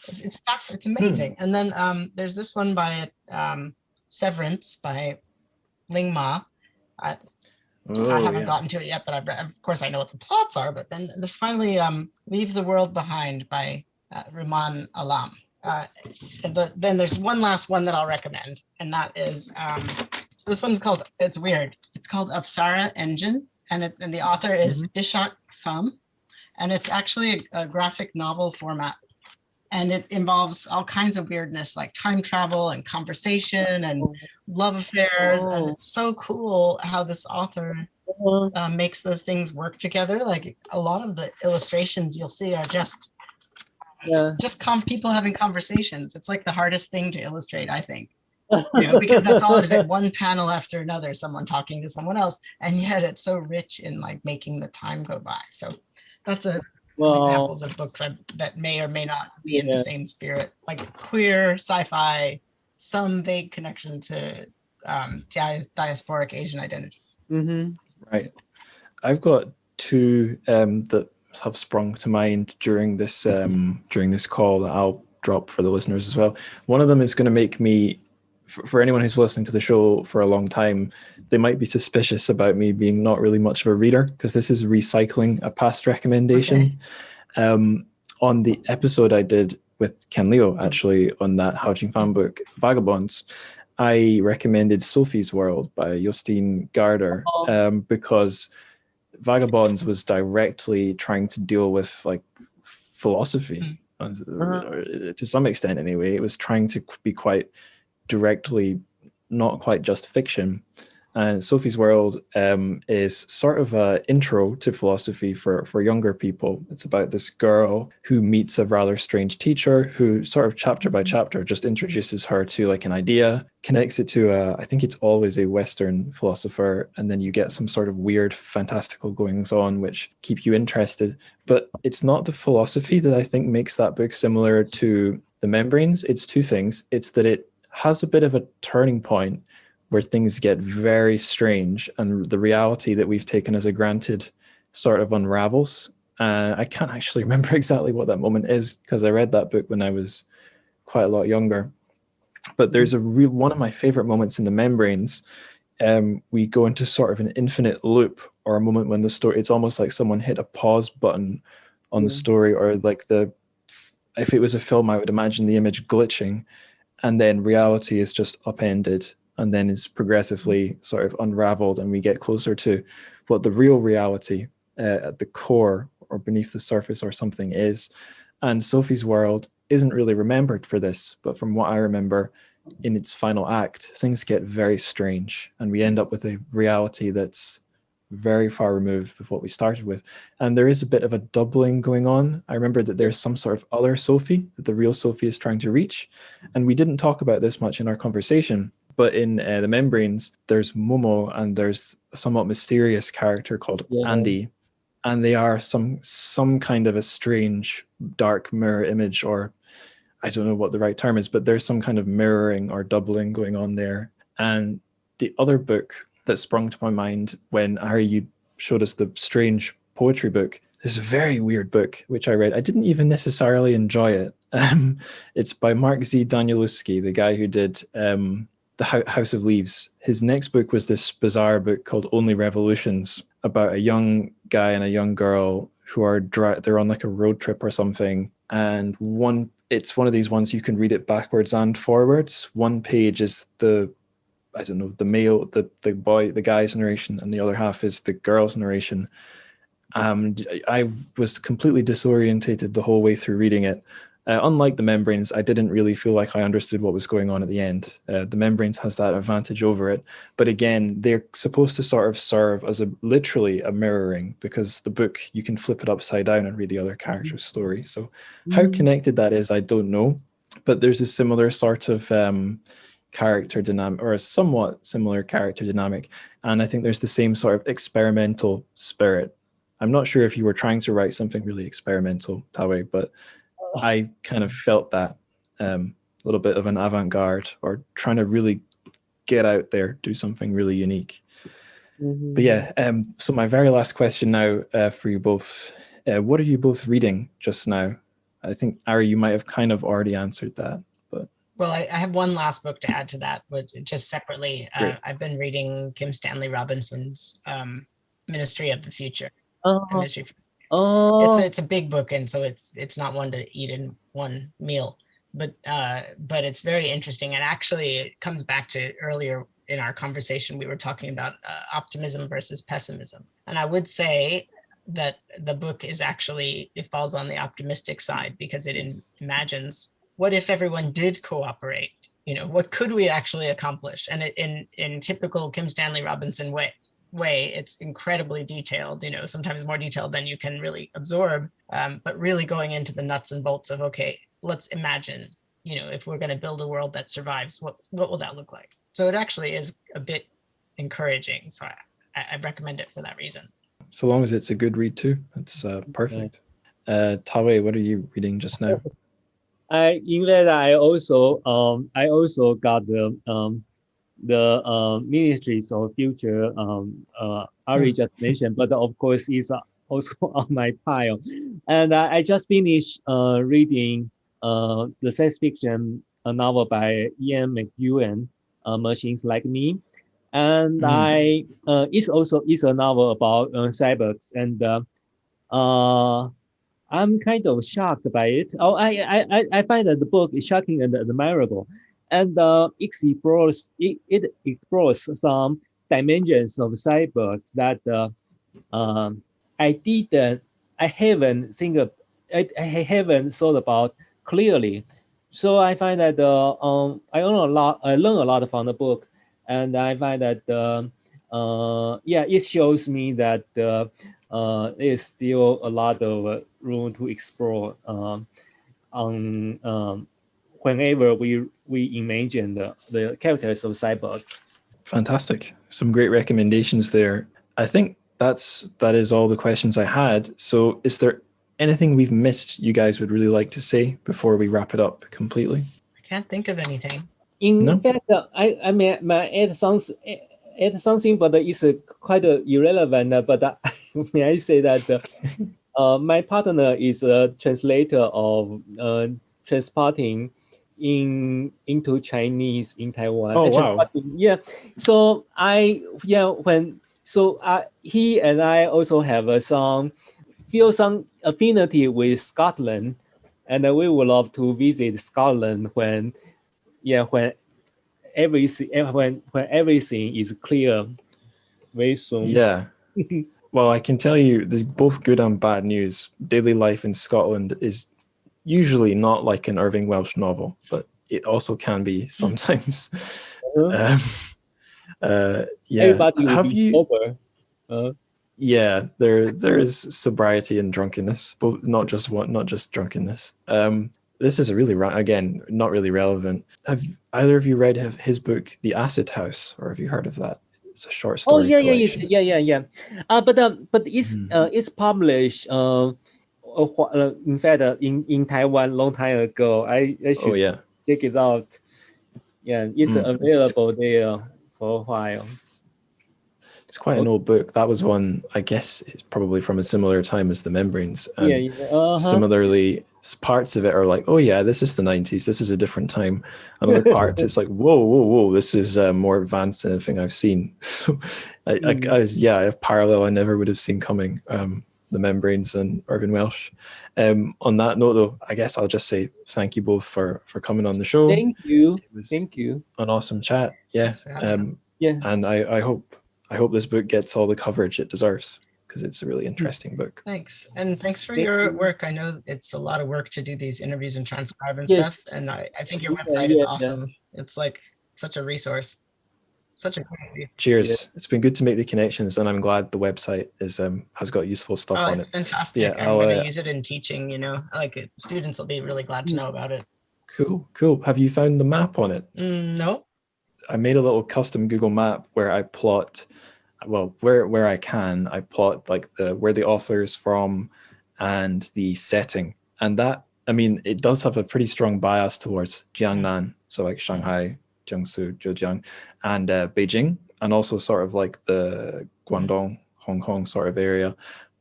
S3: It's amazing. And then there's this one by Severance by Ling Ma. I haven't gotten to it yet, but of course I know what the plots are. But then there's finally Leave the World Behind by Ruman Alam. Then there's one last one that I'll recommend, and that is this one's called, it's weird, it's called Apsara Engine, and the author is Ishak Sam, and it's actually a graphic novel format, and it involves all kinds of weirdness like time travel and conversation and love affairs, and it's so cool how this author makes those things work together. Like a lot of the illustrations you'll see are just people having conversations. It's like the hardest thing to illustrate, I think. Because that's all it is, at one panel after another, someone talking to someone else, and yet it's so rich in like making the time go by. So that's some examples of books that may or may not be in the same spirit, like queer sci-fi, some vague connection to diasporic Asian identity.
S1: Right. I've got two that have sprung to mind during this call that I'll drop for the listeners as well. One of them is going to make me, for anyone who's listening to the show for a long time, they might be suspicious about me being not really much of a reader, because this is recycling a past recommendation. On the episode I did with Ken Leo, actually, on that Hao Jingfan book, Vagabonds, I recommended Sophie's World by Justine Garder, because Vagabonds was directly trying to deal with like philosophy, to some extent anyway. It was trying to be quite directly, not quite just fiction. And Sophie's World is sort of an intro to philosophy for younger people. It's about this girl who meets a rather strange teacher who sort of chapter by chapter just introduces her to like an idea, connects it to I think it's always a Western philosopher, and then you get some sort of weird fantastical goings on which keep you interested. But it's not the philosophy that I think makes that book similar to The Membranes. It's two things. It's that it has a bit of a turning point where things get very strange and the reality that we've taken as a granted sort of unravels. I can't actually remember exactly what that moment is, because I read that book when I was quite a lot younger. But there's one of my favorite moments in The Membranes. We go into sort of an infinite loop, or a moment when the story, it's almost like someone hit a pause button on the story, or like if it was a film, I would imagine the image glitching, and then reality is just upended and then is progressively sort of unraveled, and we get closer to what the real reality at the core or beneath the surface or something is. And Sophie's World isn't really remembered for this, but from what I remember, in its final act, things get very strange, and we end up with a reality that's very far removed with what we started with. And there is a bit of a doubling going on. I remember that there's some sort of other Sophie that the real Sophie is trying to reach. And we didn't talk about this much in our conversation, but in The Membranes, there's Momo, and there's a somewhat mysterious character called Andy. and they are some kind of a strange dark mirror image, or I don't know what the right term is, but there's some kind of mirroring or doubling going on there. And the other book that sprung to my mind when Harry, you showed us the strange poetry book, there's a very weird book which I read. I didn't even necessarily enjoy it. It's by Mark Z. Danielewski, the guy who did the House of Leaves. His next book was this bizarre book called Only Revolutions, about a young guy and a young girl who are they're on like a road trip or something, and it's one of these ones you can read it backwards and forwards. One page is I don't know, the boy, the guy's narration, and the other half is the girl's narration. I was completely disorientated the whole way through reading it. Unlike the Membranes, I didn't really feel like I understood what was going on at the end. The Membranes has that advantage over it, but again, they're supposed to sort of serve as literally a mirroring, because the book, you can flip it upside down and read the other character's story. So how connected that is, I don't know, but there's a similar sort of character dynamic, or a somewhat similar character dynamic, and I think there's the same sort of experimental spirit. I'm not sure if you were trying to write something really experimental, Ta-wei, but I kind of felt that little bit of an avant-garde, or trying to really get out there, do something really unique. But yeah, so my very last question now for you both. What are you both reading just now? I think, Ari, you might have kind of already answered that. But
S3: well, I have one last book to add to that, but just separately. I've been reading Kim Stanley Robinson's Ministry of the Future. It's a big book, and so it's not one to eat in one meal, but it's very interesting. And actually, it comes back to earlier in our conversation, we were talking about optimism versus pessimism, and I would say that the book is actually, it falls on the optimistic side, because it imagines, what if everyone did cooperate? What could we actually accomplish? And in typical Kim Stanley Robinson way, it's incredibly detailed, sometimes more detailed than you can really absorb, but really going into the nuts and bolts of, okay, let's imagine, if we're going to build a world that survives, what will that look like? So it actually is a bit encouraging. So I recommend it for that reason.
S1: So long as it's a good read too, that's perfect. Ta-wei, what are you reading just now?
S2: In that I also got the Ministries of Future Ari just mentioned, but of course it's also on my pile. And I just finished reading the science fiction novel by Ian McEwan, Machines Like Me. And it's a novel about cyborgs, and I'm kind of shocked by it. I find that the book is shocking and admirable, and it explores some dimensions of cyborgs that I haven't I haven't thought about clearly. So I find that I learn a lot from the book, and I find that it shows me that there's still a lot of room to explore on whenever we imagine the characters of cyborgs.
S1: Fantastic. Some great recommendations there. I think that is all the questions I had. So is there anything we've missed you guys would really like to say before we wrap it up completely?
S3: I can't think of anything.
S2: In fact, I may add something, but it's quite irrelevant. But may I say that my partner is a translator of transporting into Chinese in Taiwan.
S1: Oh wow!
S2: Yeah. So he and I also have feel some affinity with Scotland, and we would love to visit Scotland when everything is clear very soon.
S1: Yeah. Well, I can tell you there's both good and bad news. Daily life in Scotland is usually not like an Irving Welsh novel, but it also can be sometimes.
S2: Everybody will be sober.
S1: Yeah, there is sobriety and drunkenness, but not just drunkenness. This is again not really relevant. Have either of you read his book, The Acid House, or have you heard of that? It's a short
S2: Oh
S1: story
S2: yeah,
S1: collection.
S2: yeah. But it's published. In fact, in Taiwan, long time ago, I
S1: Oh
S2: should
S1: yeah.
S2: check it out. Yeah, it's available there for a while.
S1: It's quite an old book. That was one, I guess, it's probably from a similar time as The Membranes. And similarly, parts of it are like, oh yeah, this is the 90s. This is a different time. Another part, it's like, whoa. This is more advanced than anything I've seen. So I have parallel I never would have seen coming. The Membranes and Irvin Welsh. On that note, though, I guess I'll just say thank you both for coming on the show.
S2: Thank you.
S1: It was
S2: Thank you.
S1: an awesome chat. Yeah.
S3: Thanks for having us.
S2: Yeah.
S1: And I hope this book gets all the coverage it deserves, because it's a really interesting book.
S3: Thanks. And thanks for your work. I know it's a lot of work to do these interviews and transcribe and
S2: Yes.
S3: stuff. And I think your website is awesome. It's like such a resource. Such a great resource.
S1: Cheers. Yeah. It's been good to make the connections, and I'm glad the website is has got useful stuff on it.
S3: It's fantastic. Yeah, I'm going to use it in teaching, like students will be really glad to know about it.
S1: Cool. Have you found the map on it?
S3: No.
S1: I made a little custom Google map where I plot, well, where I can, I plot like where the author is from and the setting. And that, I mean, it does have a pretty strong bias towards Jiangnan, so like Shanghai, Jiangsu, Zhejiang, and Beijing, and also sort of like the Guangdong, Hong Kong sort of area.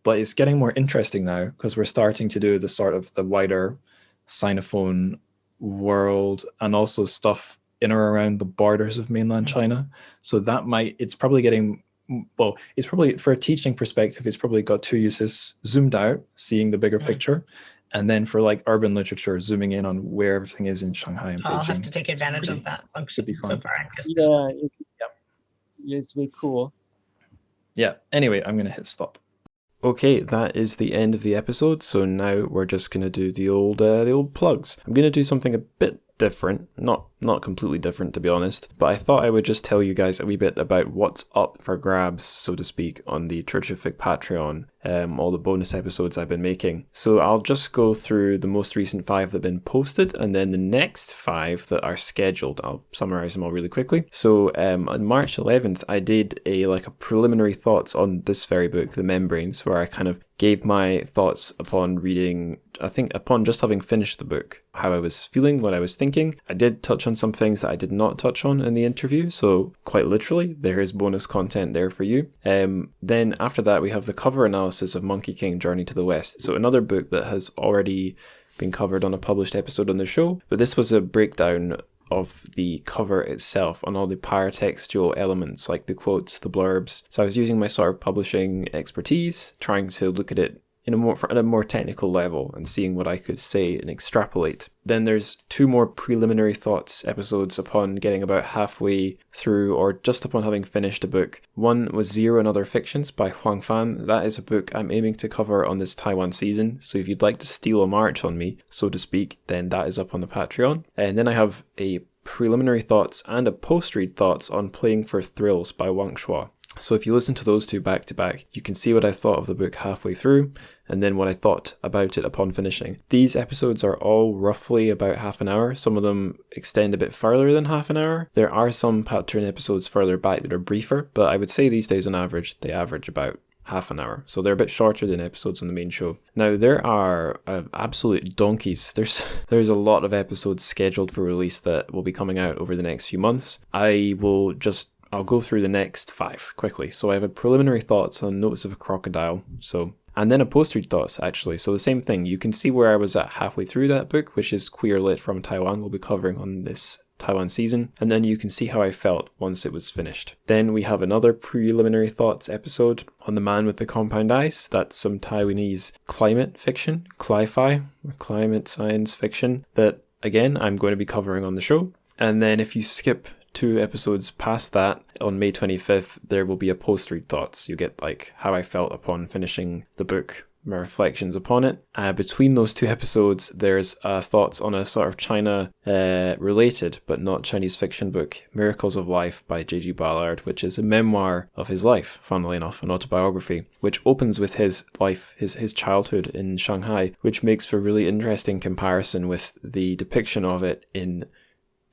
S1: But it's getting more interesting now because we're starting to do the sort of the wider Sinophone world and also stuff in or around the borders of mainland China. So it's probably getting, well, it's probably, for a teaching perspective, it's probably got two uses: zoomed out, seeing the bigger picture, and then for like urban literature, zooming in on where everything is in Shanghai and Beijing.
S3: I'll have to take advantage of that function.
S1: Should be fun.
S3: So far,
S2: it's really cool.
S1: Yeah, anyway, I'm going to hit stop. Okay, that is the end of the episode. So now we're just going to do the old plugs. I'm going to do something a bit different, not completely different to be honest, but I thought I would just tell you guys a wee bit about what's up for grabs, so to speak, on the TrChFic Patreon, all the bonus episodes I've been making. So I'll just go through the most recent 5 that have been posted, and then the next 5 that are scheduled. I'll summarize them all really quickly. So on March 11th, I did a preliminary thoughts on this very book, The Membranes, where I kind of gave my thoughts upon reading, I think upon just having finished the book, how I was feeling, what I was thinking. I did touch on some things that I did not touch on in the interview, so quite literally, there is bonus content there for you. Then after that, we have the cover analysis of Monkey King Journey to the West. So another book that has already been covered on a published episode on the show, but this was a breakdown of the cover itself on all the paratextual elements like the quotes, the blurbs. So I was using my sort of publishing expertise, trying to look at it at a more technical level and seeing what I could say and extrapolate. Then there's 2 more preliminary thoughts episodes upon getting about halfway through or just upon having finished a book. One was Zero and Other Fictions by Huang Fan. That is a book I'm aiming to cover on this Taiwan season, so if you'd like to steal a march on me, so to speak, then that is up on the Patreon. And then I have a preliminary thoughts and a post-read thoughts on Playing for Thrills by Wang Shuo. So if you listen to those 2 back to back, you can see what I thought of the book halfway through, and then what I thought about it upon finishing. These episodes are all roughly about half an hour. Some of them extend a bit further than half an hour. There are some pattern episodes further back that are briefer, but I would say these days on average, they average about half an hour. So they're a bit shorter than episodes on the main show. Now, there are absolute donkeys. There's a lot of episodes scheduled for release that will be coming out over the next few months. I'll go through the next 5 quickly. So I have a preliminary thoughts on Notes of a Crocodile. And then a post-read thoughts, actually. So the same thing. You can see where I was at halfway through that book, which is Queer Lit from Taiwan. We'll be covering on this Taiwan season. And then you can see how I felt once it was finished. Then we have another preliminary thoughts episode on The Man with the Compound Eyes. That's some Taiwanese climate fiction, cli-fi, or climate science fiction, that, again, I'm going to be covering on the show. And then if you skip 2 episodes past that, on May 25th, there will be a post-read thoughts. You get how I felt upon finishing the book, my reflections upon it. Between those 2 episodes, there's thoughts on a sort of China related but not Chinese fiction book, Miracles of Life by J.G. Ballard, which is a memoir of his life, funnily enough, an autobiography, which opens with his life, his childhood in Shanghai, which makes for a really interesting comparison with the depiction of it in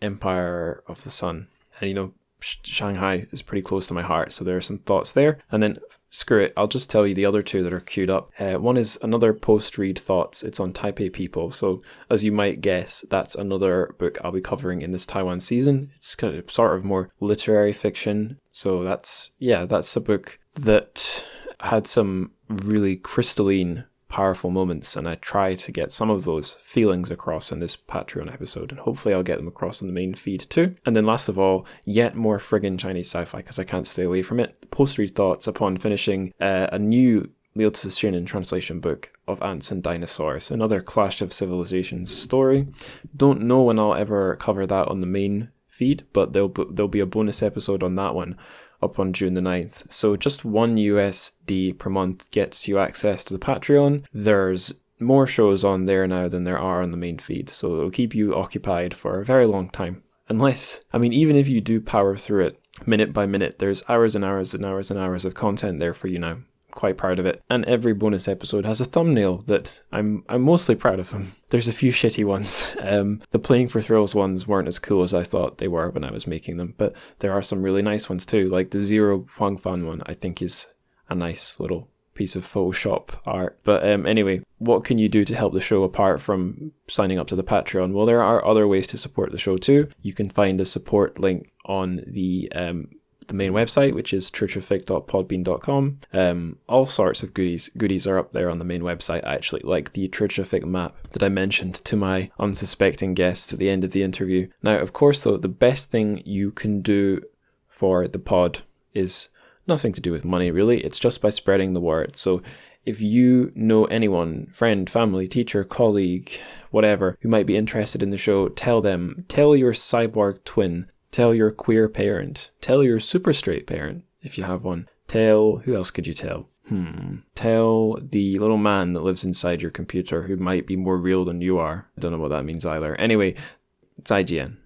S1: Empire of the Sun. And Shanghai is pretty close to my heart, so there are some thoughts there. And then, screw it, I'll just tell you the other two that are queued up. One is another post-read thoughts. It's on Taipei people. So as you might guess, that's another book I'll be covering in this Taiwan season. It's kind of sort of more literary fiction. So that's a book that had some really crystalline, powerful moments, and I try to get some of those feelings across in this Patreon episode, and hopefully I'll get them across in the main feed too. And then last of all, yet more friggin' Chinese sci-fi, because I can't stay away from it. Post-read thoughts upon finishing a new Liu Cixin translation book of Ants and Dinosaurs, another Clash of Civilizations story. Don't know when I'll ever cover that on the main feed, but there'll be a bonus episode on that one up on June the 9th. So just $1 per month gets you access to the Patreon. There's more shows on there now than there are on the main feed, so it'll keep you occupied for a very long time. Unless, even if you do power through it minute by minute, there's hours and hours and hours and hours of content there for you now. Quite proud of it. And every bonus episode has a thumbnail that I'm mostly proud of them. There's a few shitty ones. The Playing for Thrills ones weren't as cool as I thought they were when I was making them, but there are some really nice ones too. Like the Zero Huangfan one, I think is a nice little piece of Photoshop art. But anyway, what can you do to help the show apart from signing up to the Patreon? Well, there are other ways to support the show too. You can find a support link on the main website, which is TrChFic.podbean.com. All sorts of goodies are up there on the main website, actually, like the TrChFic map that I mentioned to my unsuspecting guests at the end of the interview. Now, of course, though, the best thing you can do for the pod is nothing to do with money, really. It's just by spreading the word. So if you know anyone, friend, family, teacher, colleague, whatever, who might be interested in the show, tell them. Tell your cyborg twin. Tell your queer parent. Tell your super straight parent, if you have one. Tell, who else could you tell? Tell the little man that lives inside your computer who might be more real than you are. I don't know what that means either. Anyway, 再见.